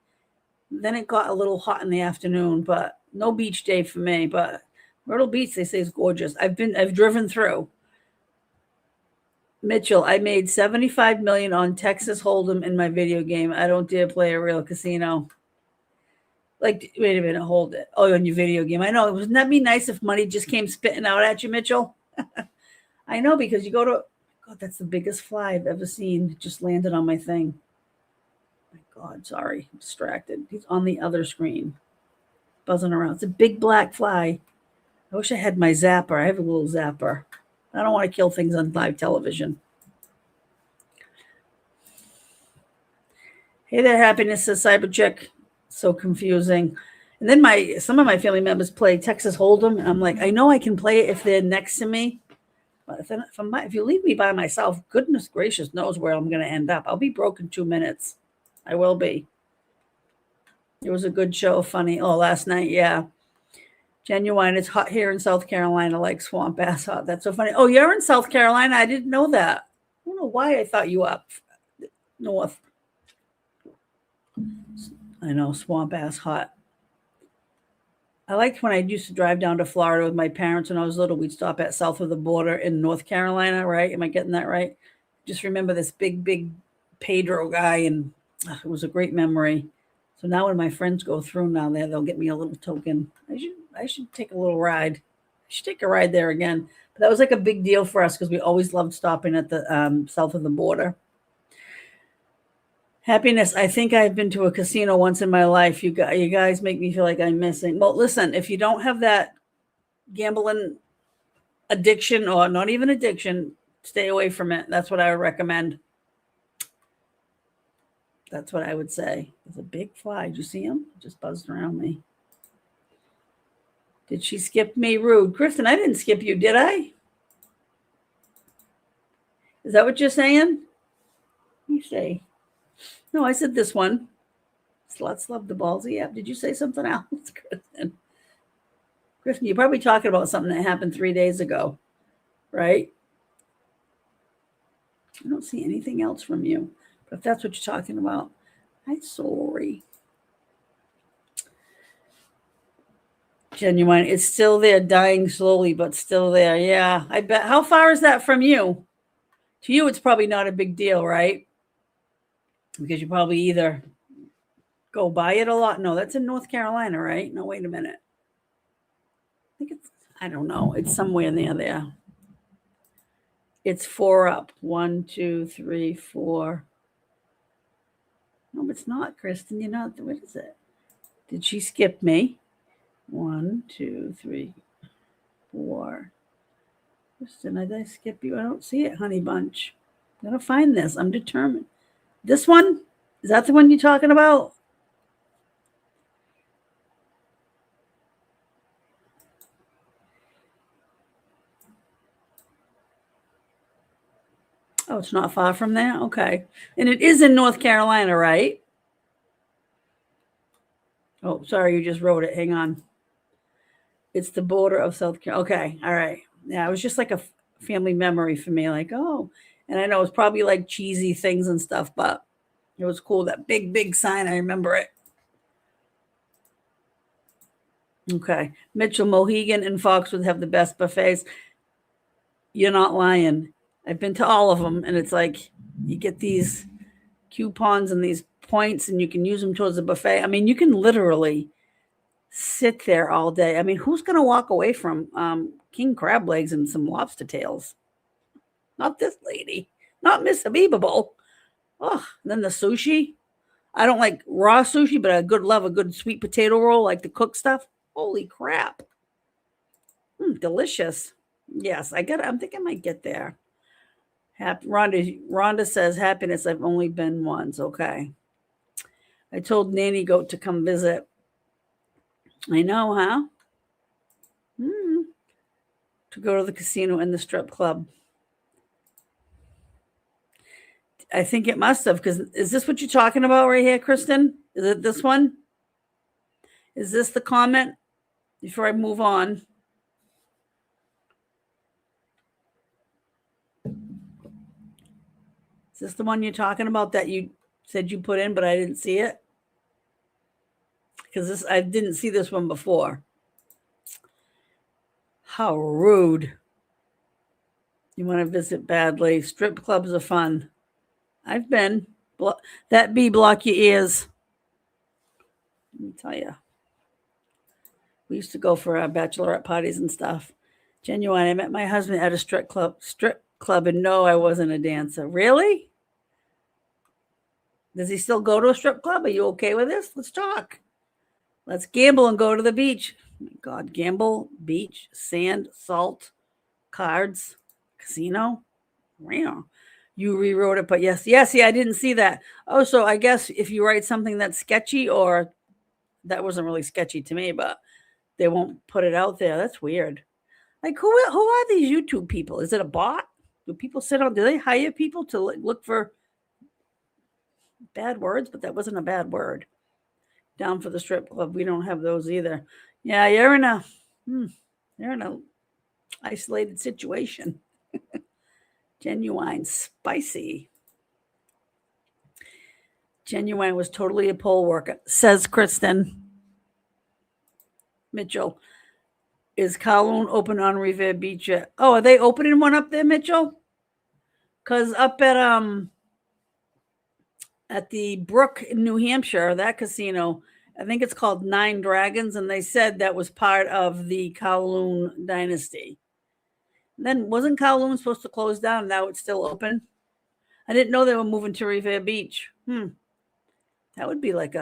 Then it got a little hot in the afternoon, but no beach day for me. But Myrtle Beach, they say, is gorgeous. I've driven through. Mitchell, I made $75 million on Texas Hold'em in my video game. I don't dare play a real casino. Like, wait a minute, hold it. Oh, on your video game. I know. Wouldn't that be nice if money just came spitting out at you, Mitchell? I know, because you go to, God, that's the biggest fly I've ever seen. It just landed on my thing. My God, sorry. I'm distracted. He's on the other screen, buzzing around. It's a big black fly. I wish I had my zapper. I have a little zapper. I don't want to kill things on live television. Hey there, Happiness, says Cyberchick. So confusing. And then some of my family members play Texas Hold'em, and I'm like, I know I can play it if they're next to me. But if you leave me by myself, goodness gracious knows where I'm going to end up. I'll be broke in 2 minutes. I will be. It was a good show, funny. Oh, last night, yeah. Genuine, it's hot here in South Carolina, like swamp ass hot. That's so funny. Oh, you're in South Carolina? I didn't know that. I don't know why I thought you up north. I know, swamp ass hot. I liked when I used to drive down to Florida with my parents when I was little. We'd stop at south of the border in North Carolina, right? Am I getting that right? Just remember this big Pedro guy, and it was a great memory. So now when my friends go through now there, they'll get me a little token. I should take a little ride. I should take a ride there again. But that was like a big deal for us because we always loved stopping at the south of the border. Happiness, I think I've been to a casino once in my life. You guys make me feel like I'm missing. Well, listen, if you don't have that gambling addiction, or not even addiction, stay away from it. That's what I would recommend. That's what I would say. There's a big fly. Did you see him? Just buzzed around me. Did she skip me? Rude. Kristen, I didn't skip you, did I? Is that what you're saying? Let me see. No, I said this one. Sluts love the ballsy app. Did you say something else, Kristen? Kristen, you're probably talking about something that happened 3 days ago, right? I don't see anything else from you. But if that's what you're talking about, I'm sorry. Genuine. It's still there, dying slowly, but still there. Yeah, I bet. How far is that from you? To you, it's probably not a big deal, right? Because you probably either go by it a lot. No, that's in North Carolina, right? No, wait a minute. I don't know. It's somewhere near there. It's 4 up. 1, 2, 3, 4. No, it's not, Kristen. You're not. What is it? Did she skip me? 1, 2, 3, 4. Kristen, did I skip you? I don't see it, honey bunch. I'm going to find this. I'm determined. This one? Is that the one you're talking about? Oh, it's not far from there? Okay. And it is in North Carolina, right? Oh, sorry, you just wrote it. Hang on. It's the border of South Carolina. Okay, all right. Yeah, it was just like a family memory for me. Like, oh, and I know it's probably like cheesy things and stuff, but it was cool. That big sign, I remember it. Okay. Mitchell, Mohegan and Foxwood have the best buffets. You're not lying. I've been to all of them, and it's like you get these coupons and these points, and you can use them towards the buffet. I mean, you can literally sit there all day. I mean, who's going to walk away from king crab legs and some lobster tails? Not this lady. Not Miss Habib-able. Oh, and then the sushi. I don't like raw sushi, but I love a good sweet potato roll, like the cooked stuff. Holy crap. Delicious. Yes, I think I might get there. Rhonda says, happiness, I've only been once. Okay. I told Nanny Goat to come visit. I know, huh? To go to the casino and the strip club. I think it must have, because is this what you're talking about right here, Kristen? Is it this one? Is this the comment? Before I move on. Is this the one you're talking about that you said you put in, but I didn't see it? Because I didn't see this one before. How rude. You want to visit badly. Strip clubs are fun. I've been. That bee, block your ears. Let me tell you. We used to go for our bachelorette parties and stuff. Genuine, I met my husband at a strip club, and no, I wasn't a dancer. Really? Does he still go to a strip club? Are you okay with this? Let's talk. Let's gamble and go to the beach. Oh my God, gamble, beach, sand, salt, cards, casino. Wow. You rewrote it, but yes, yeah, I didn't see that. Oh, so I guess if you write something that's sketchy, or that wasn't really sketchy to me, but they won't put it out there. That's weird. Like, who are these YouTube people? Is it a bot? Do they hire people to look for bad words? But that wasn't a bad word. Down for the strip club. We don't have those either. Yeah, you're in a isolated situation. Genuine, spicy. Genuine was totally a poll worker, says Kristen Mitchell. Is Kowloon open on Revere Beach yet? Oh, are they opening one up there, Mitchell? Because up at the Brook in New Hampshire, that casino, I think it's called Nine Dragons, and they said that was part of the Kowloon dynasty. Then wasn't Kowloon supposed to close down? Now it's still open. I didn't know they were moving to Revere Beach. That would be like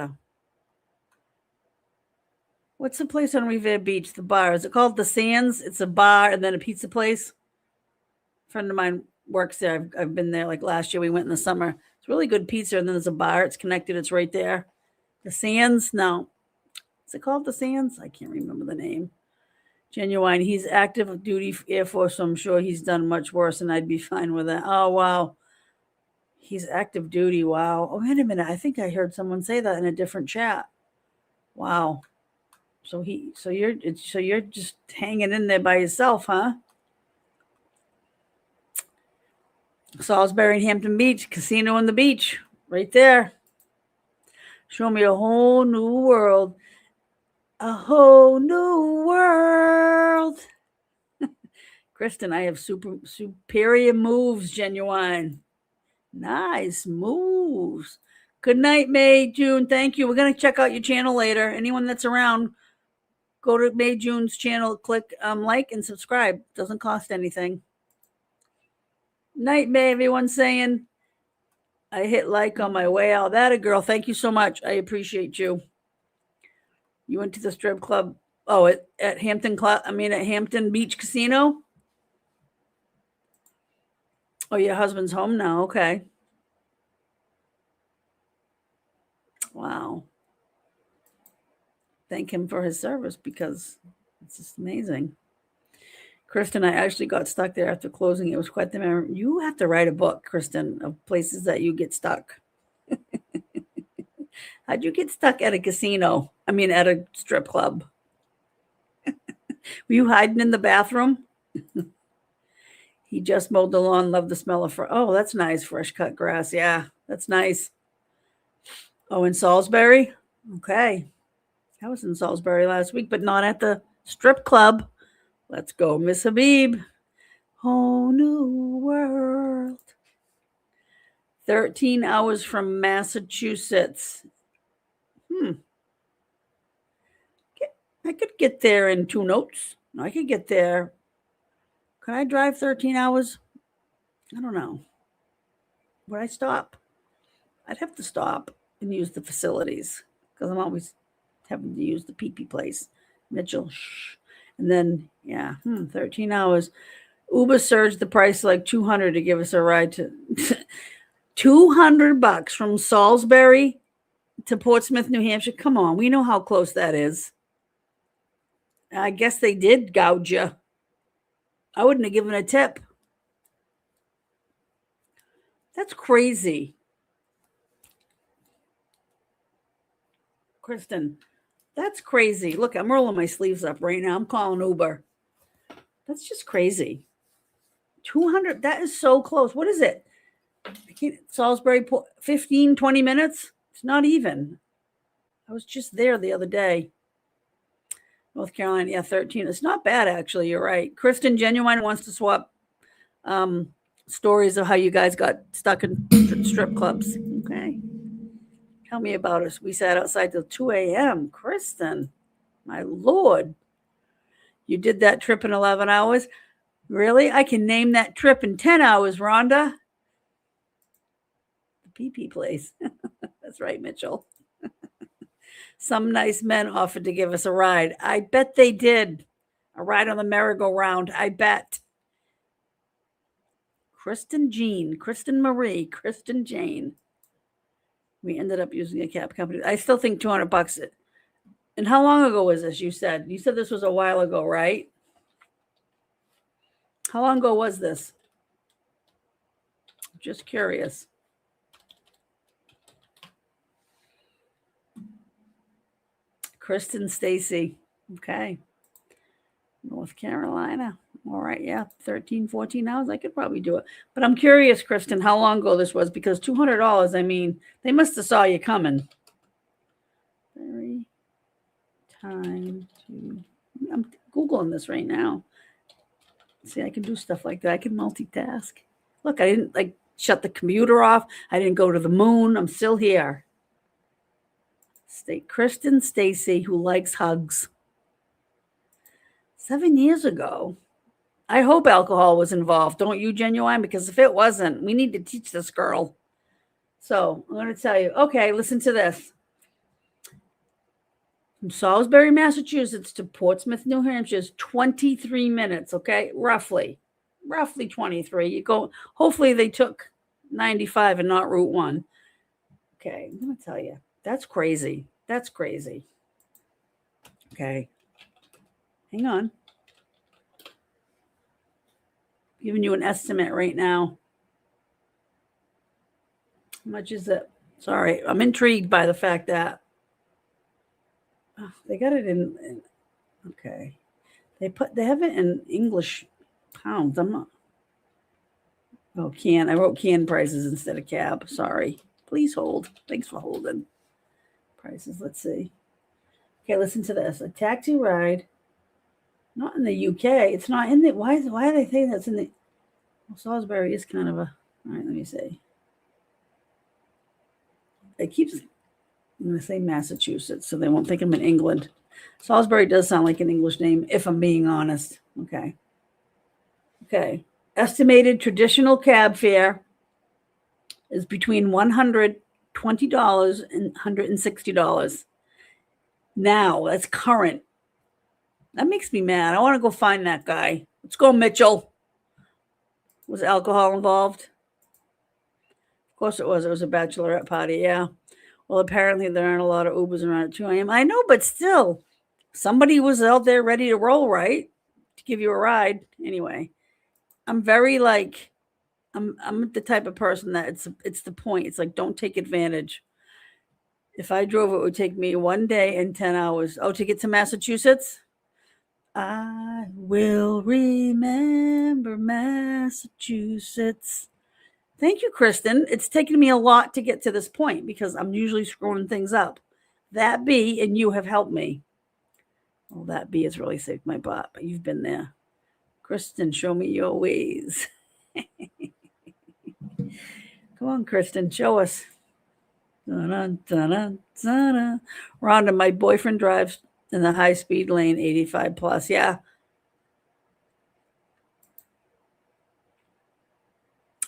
what's the place on Revere Beach? The bar. Is it called The Sands? It's a bar and then a pizza place. A friend of mine works there. I've been there like last year. We went in the summer. It's really good pizza, and then there's a bar. It's connected. It's right there. The Sands? No. Is it called The Sands? I can't remember the name. Genuine. He's active duty Air Force, so I'm sure he's done much worse, and I'd be fine with that. Oh, wow. He's active duty. Wow. Oh, wait a minute. I think I heard someone say that in a different chat. Wow. So you're just hanging in there by yourself, huh? Salisbury and Hampton Beach, casino on the beach, right there. Show me a whole new world. A whole new world. Kristen, I have superior moves, Genuine. Nice moves. Good night, May June. Thank you. We're going to check out your channel later. Anyone that's around, go to May June's channel, click like and subscribe. Doesn't cost anything. Night, May. Everyone's saying I hit like on my way out. That a girl. Thank you so much. I appreciate you. You went to the strip club. Oh, at Hampton Beach Casino. Oh, your husband's home now. Okay. Wow. Thank him for his service, because it's just amazing. Kristen, I actually got stuck there after closing. It was quite the memory. You have to write a book, Kristen, of places that you get stuck. How'd you get stuck at a casino? At a strip club? Were you hiding in the bathroom? He just mowed the lawn. Love the smell of oh, that's nice. Fresh cut grass. Yeah, that's nice. Oh, in Salisbury? Okay. I was in Salisbury last week, but not at the strip club. Let's go, Miss Habib. Whole new world. 13 hours from Massachusetts. I could get there in 2 notes. I could get there. Could I drive 13 hours? I don't know. Would I stop? I'd have to stop and use the facilities, because I'm always having to use the pee-pee place. Mitchell, shh. And then, 13 hours. Uber surged the price to like $200 to give us a ride to $200 from Salisbury to Portsmouth, New Hampshire. Come on, we know how close that is. I guess they did gouge you. I wouldn't have given a tip. That's crazy. Kristen, that's crazy. Look, I'm rolling my sleeves up right now. I'm calling Uber. That's just crazy. 200, that is so close. What is it? Salisbury, 15, 20 minutes? It's not even. I was just there the other day. North Carolina, yeah, 13. It's not bad, actually. You're right. Kristen Genuine wants to swap stories of how you guys got stuck in strip clubs. Okay. Tell me about us. We sat outside till 2 a.m. Kristen, my Lord. You did that trip in 11 hours? Really? I can name that trip in 10 hours, Rhonda. The pee-pee place. That's right, Mitchell. Some nice men offered to give us a ride. I bet they did. A ride on the merry-go-round. I bet. Kristen Jean, Kristen Marie, Kristen Jane. We ended up using a cab company. I still think $200. And how long ago was this? You said this was a while ago, right? How long ago was this? Just curious. Kristen Stacy. Okay. North Carolina. All right. Yeah. 13, 14 hours. I could probably do it. But I'm curious, Kristen, how long ago this was, because $200, I mean, they must have saw you coming. Very time to, I'm Googling this right now. See, I can do stuff like that. I can multitask. Look, I didn't shut the computer off. I didn't go to the moon. I'm still here. Kristen Stacy, who likes hugs. 7 years ago. I hope alcohol was involved. Don't you, Genuine? Because if it wasn't, we need to teach this girl. So I'm going to tell you. Okay, listen to this. From Salisbury, Massachusetts to Portsmouth, New Hampshire is 23 minutes. Okay, roughly 23. You go. Hopefully they took 95 and not Route 1. Okay, I'm going to tell you. That's crazy. That's crazy. Okay. Hang on. I'm giving you an estimate right now. How much is it? Sorry, I'm intrigued by the fact that they got it in okay. They have it in English pounds. I'm not. Oh, I wrote can prices instead of cab. Sorry. Please hold. Thanks for holding. Prices. Let's see. Okay, listen to this. A taxi ride. Not in the UK. It's not in the. Why are they saying that's in the? Well, Salisbury is kind of a. All right, let me see. It keeps. I'm going to say Massachusetts, so they won't think I'm in England. Salisbury does sound like an English name, if I'm being honest. Okay. Okay. Estimated traditional cab fare is between $120 and $160. Now, that's current. That makes me mad. I want to go find that guy. Let's go, Mitchell. Was alcohol involved? Of course it was. It was a bachelorette party, yeah. Well, apparently there aren't a lot of Ubers around at 2 a.m. I know, but still, somebody was out there ready to roll, right? To give you a ride. Anyway, I'm very I'm the type of person that it's the point. It's like, don't take advantage. If I drove, it would take me 1 day and 10 hours. Oh, to get to Massachusetts? I will remember Massachusetts. Thank you, Kristen. It's taken me a lot to get to this point because I'm usually screwing things up. That bee and you have helped me. Well, that bee has really saved my butt, but you've been there. Kristen, show me your ways. Come on, Kristen, show us. Dun, dun, dun, dun. Rhonda, my boyfriend drives in the high-speed lane, 85 plus. Yeah.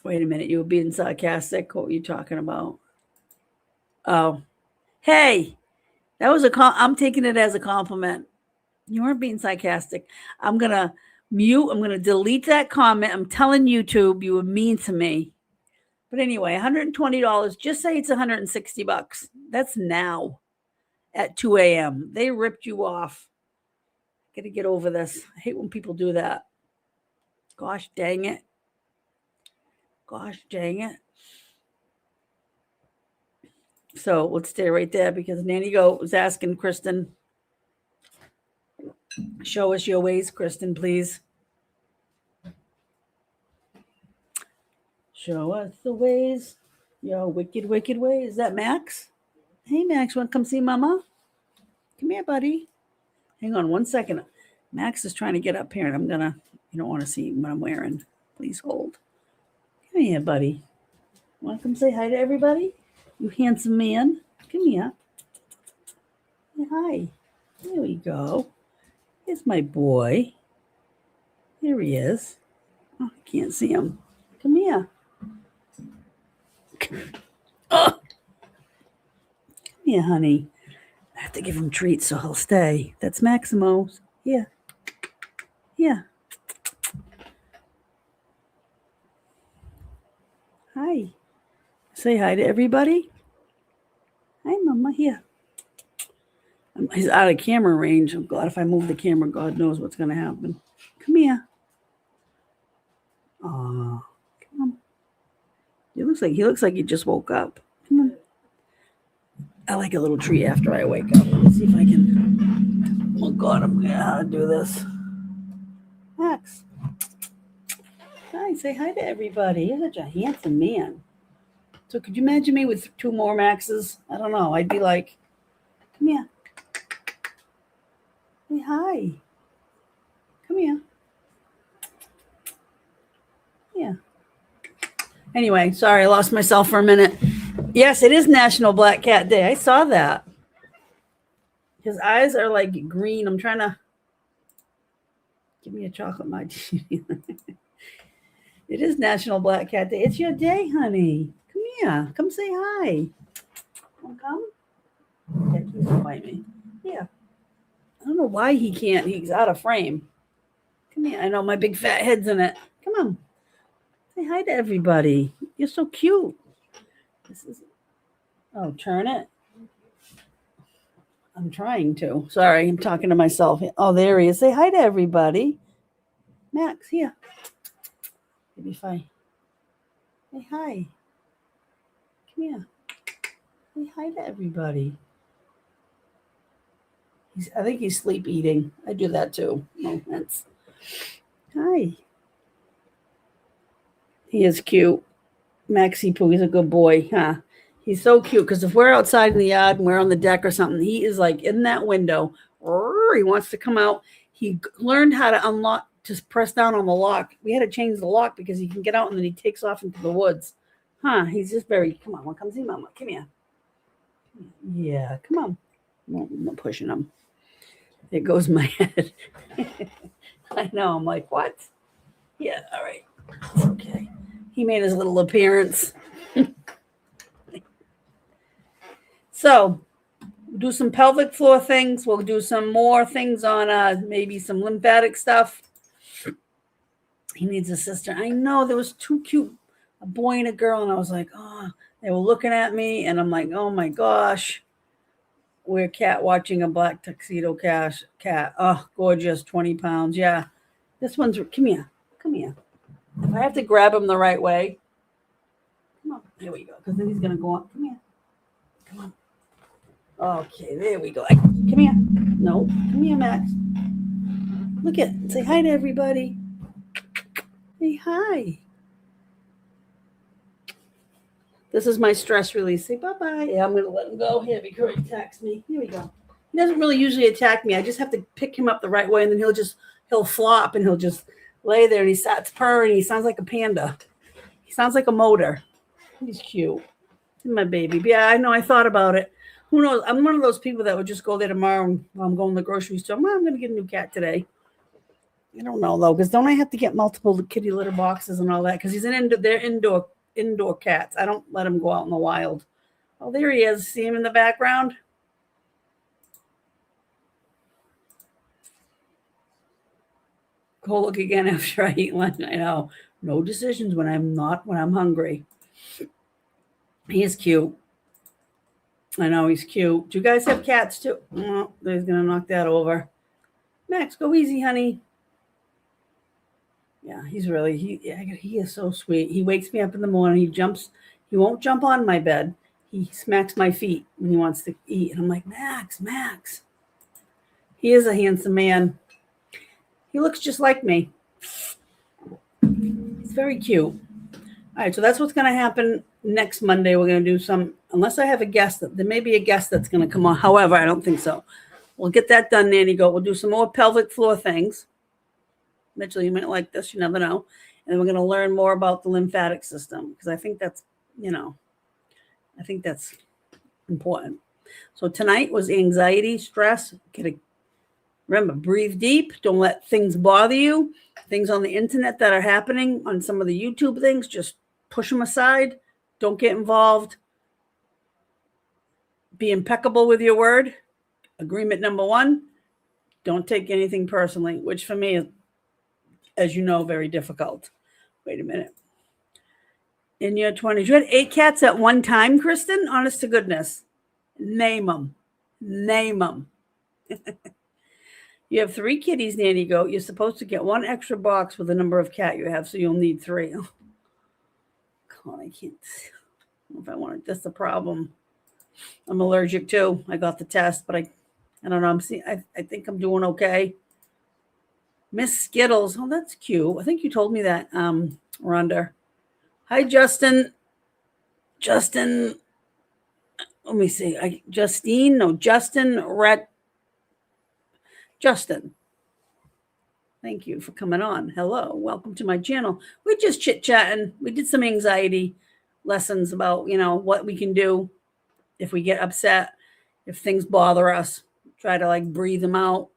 Wait a minute. You were being sarcastic. What were you talking about? Oh. Hey, that was I'm taking it as a compliment. You weren't being sarcastic. I'm going to mute. I'm going to delete that comment. I'm telling YouTube you were mean to me. But anyway, $120. Just say it's $160. That's now at 2 a.m. They ripped you off. Got to get over this. I hate when people do that. Gosh dang it. Gosh dang it. So let's stay right there because Nanny Goat was asking Kristen, show us your ways, Kristen, please. Show us the ways, your wicked, wicked ways. Is that Max? Hey, Max, want to come see Mama? Come here, buddy. Hang on 1 second. Max is trying to get up here, and you don't want to see what I'm wearing. Please hold. Come here, buddy. Want to come say hi to everybody? You handsome man. Come here. Say hi. There we go. Here's my boy. Here he is. Oh, I can't see him. Come here. Oh. Come here, honey. I have to give him treats so he'll stay. That's Maximo. Yeah. Yeah. Hi. Say hi to everybody. Hi, Mama. Here. He's out of camera range. I'm glad if I move the camera, God knows what's going to happen. Come here. Oh, come on. He looks like he just woke up. Come on. I like a little treat after I wake up. Let's see if I can. Oh God, I'm gonna how to do this. Max. Hi, say hi to everybody. You're such a handsome man. So could you imagine me with 2 more Maxes? I don't know. I'd be like, come here. Say hi. Come here. Yeah. Anyway, sorry, I lost myself for a minute. Yes, it is National Black Cat Day. I saw that. His eyes are like green. I'm trying to give me a chocolate martini. It is National Black Cat Day. It's your day, honey. Come here. Come say hi. Want to come? Yeah, please don't bite me. Yeah. I don't know why he can't. He's out of frame. Come here. I know my big fat head's in it. Come on. Say hi to everybody. You're so cute. Turn it. I'm trying to. Sorry, I'm talking to myself. Oh, there he is. Say hi to everybody. Max, here. Maybe if I say hi. Come here. Say hi to everybody. I think he's sleep eating. I do that too. Moments. Hi. He is cute. Maxie Poo, he's a good boy, huh? He's so cute because if we're outside in the yard and we're on the deck or something, he is like in that window. He wants to come out. He learned how to unlock, just press down on the lock. We had to change the lock because he can get out and then he takes off into the woods. Huh? He's just come on, come see Mama. Come here. Yeah, come on. No, I'm not pushing him. There goes my head. I know. I'm like, what? Yeah, all right. It's okay. He made his little appearance. So, we'll do some pelvic floor things. We'll do some more things on maybe some lymphatic stuff. He needs a sister. I know there was 2 cute, a boy and a girl, and I was like, oh, they were looking at me, and I'm like, oh my gosh. We're cat watching a black tuxedo cat. Oh, gorgeous, 20 pounds. Yeah. This one's, come here. Come here. If I have to grab him the right way. Come on. There we go. Because then he's going to go up. Come here. Come on. Okay, there we go. Come here. No. Come here, Max. Look at, say hi to everybody. Say hi. This is my stress release. Say bye-bye. Yeah, I'm going to let him go. Here, before he attacks me. Here we go. He doesn't really usually attack me. I just have to pick him up the right way, and then he'll flop, and he'll just lay there, and he starts purring. He sounds like a panda. He sounds like a motor. He's cute. He's my baby. But yeah, I know. I thought about it. Who knows? I'm one of those people that would just go there tomorrow while I'm going to the grocery store. I'm going to get a new cat today. I don't know, though, because don't I have to get multiple kitty litter boxes and all that? Because they're indoor cats. I don't let him go out in the wild. Oh, there he is. See him in the background? Go look again after I eat lunch. I know. No decisions when I'm hungry. He is cute. I know he's cute. Do you guys have cats too? Oh, he's gonna knock that over. Max, go easy, honey. Yeah, he's really he is so sweet. He wakes me up in the morning. He jumps. He won't jump on my bed. He smacks my feet when he wants to eat, and I'm like, Max, Max. He is a handsome man. He looks just like me. He's very cute. All right, so that's what's going to happen next Monday. We're going to do some, unless I have a guest, there may be a guest that's going to come on. However, I don't think so. We'll get that done, Nanny Goat. We'll do some more pelvic floor things. Mitchell, you might like this. You never know. And then we're going to learn more about the lymphatic system because I think that's, I think that's important. So tonight was anxiety, stress. Remember, breathe deep. Don't let things bother you. Things on the internet that are happening on some of the YouTube things, just push them aside. Don't get involved. Be impeccable with your word. Agreement number 1, don't take anything personally, which for me is, as you know, very difficult. Wait a minute. In your 20s, you had 8 cats at one time, Kristen? Honest to goodness. Name them. Name them. You have 3 kitties, Nanny Goat. You're supposed to get 1 extra box with the number of cat you have, so you'll need 3. Oh, God, I can't. I don't know if I want it. That's the problem. I'm allergic too. I got the test, but I don't know. I think I'm doing okay. Miss Skittles. Oh, that's cute. I think you told me that, Rhonda. Hi, Justin. Justin. Let me see. Justin. Justin. Thank you for coming on. Hello. Welcome to my channel. We're just chit-chatting. We did some anxiety lessons about, what we can do if we get upset, if things bother us. Try to breathe them out,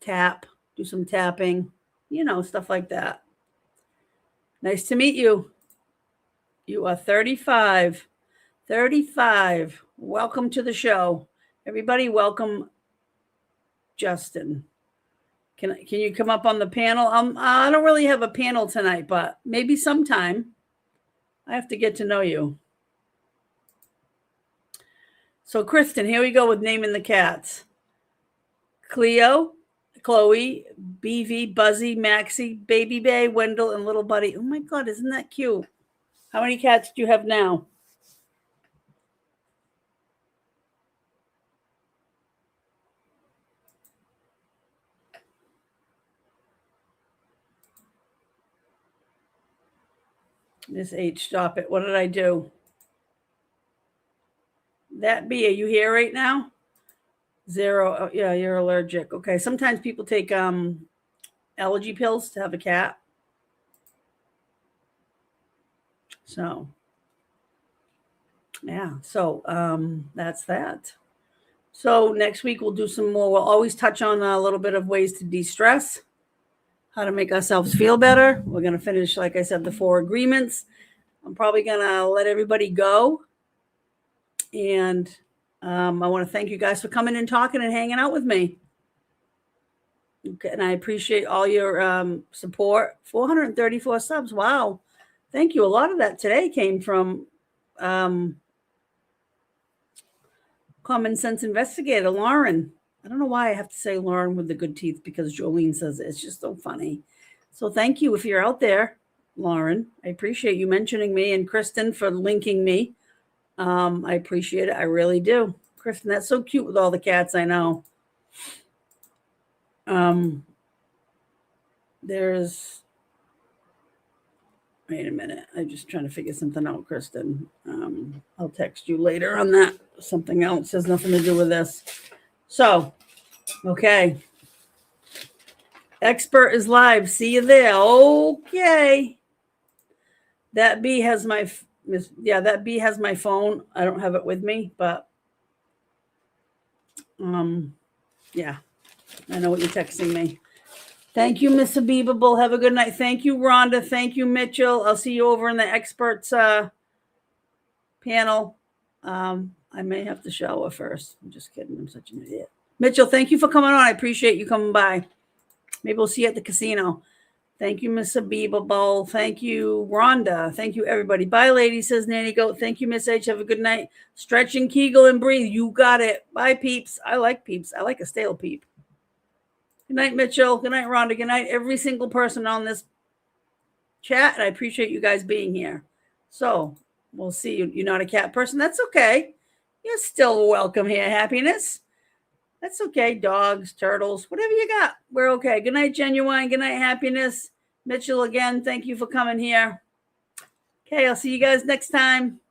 tap, do some tapping, stuff like that. Nice to meet you. You are 35. 35. Welcome to the show. Everybody, welcome Justin. Can you come up on the panel? I don't really have a panel tonight, but maybe sometime. I have to get to know you. So, Kristen, here we go with naming the cats. Cleo, Chloe, BV, Buzzy, Maxie, Baby Bay, Wendell, and Little Buddy. Oh my God, isn't that cute? How many cats do you have now? Miss H, stop it. What did I do? That B, are you here right now? 0. Oh, yeah, you're allergic. Okay. Sometimes people take allergy pills to have a cat. So, yeah. So that's that. So next week we'll do some more. We'll always touch on a little bit of ways to de-stress, how to make ourselves feel better. We're going to finish, like I said, the 4 agreements. I'm probably going to let everybody go. And I want to thank you guys for coming and talking and hanging out with me. Okay, and I appreciate all your support. 434 subs. Wow. Thank you. A lot of that today came from Common Sense Investigator, Lauren. I don't know why I have to say Lauren with the good teeth because Jolene says it. It's just so funny. So thank you if you're out there, Lauren. I appreciate you mentioning me, and Kristen for linking me. I appreciate it. I really do. Kristen, that's so cute with all the cats I know. Wait a minute. I'm just trying to figure something out, Kristen. I'll text you later on that. Something else has nothing to do with this. So, okay. Expert is live. See you there. Okay. That B has my phone. I don't have it with me, but yeah. I know what you're texting me. Thank you, Miss Habib-able. Have a good night. Thank you, Rhonda. Thank you, Mitchell. I'll see you over in the experts panel. I may have to shower first. I'm just kidding. I'm such an idiot. Mitchell, thank you for coming on. I appreciate you coming by. Maybe we'll see you at the casino. Thank you, Miss habib-able. Thank you, Rhonda. Thank you, everybody. Bye, lady, says Nanny Goat. Thank you, Miss H. Have a good night. Stretch and Kegel and breathe. You got it. Bye, peeps. I like peeps. I like a stale peep. Good night, Mitchell. Good night, Rhonda. Good night, every single person on this chat. And I appreciate you guys being here. So we'll see you. You're not a cat person. That's okay. You're still welcome here, happiness. That's okay. Dogs, turtles, whatever you got. We're okay. Good night, Genuine. Good night, happiness. Mitchell, again, thank you for coming here. Okay, I'll see you guys next time.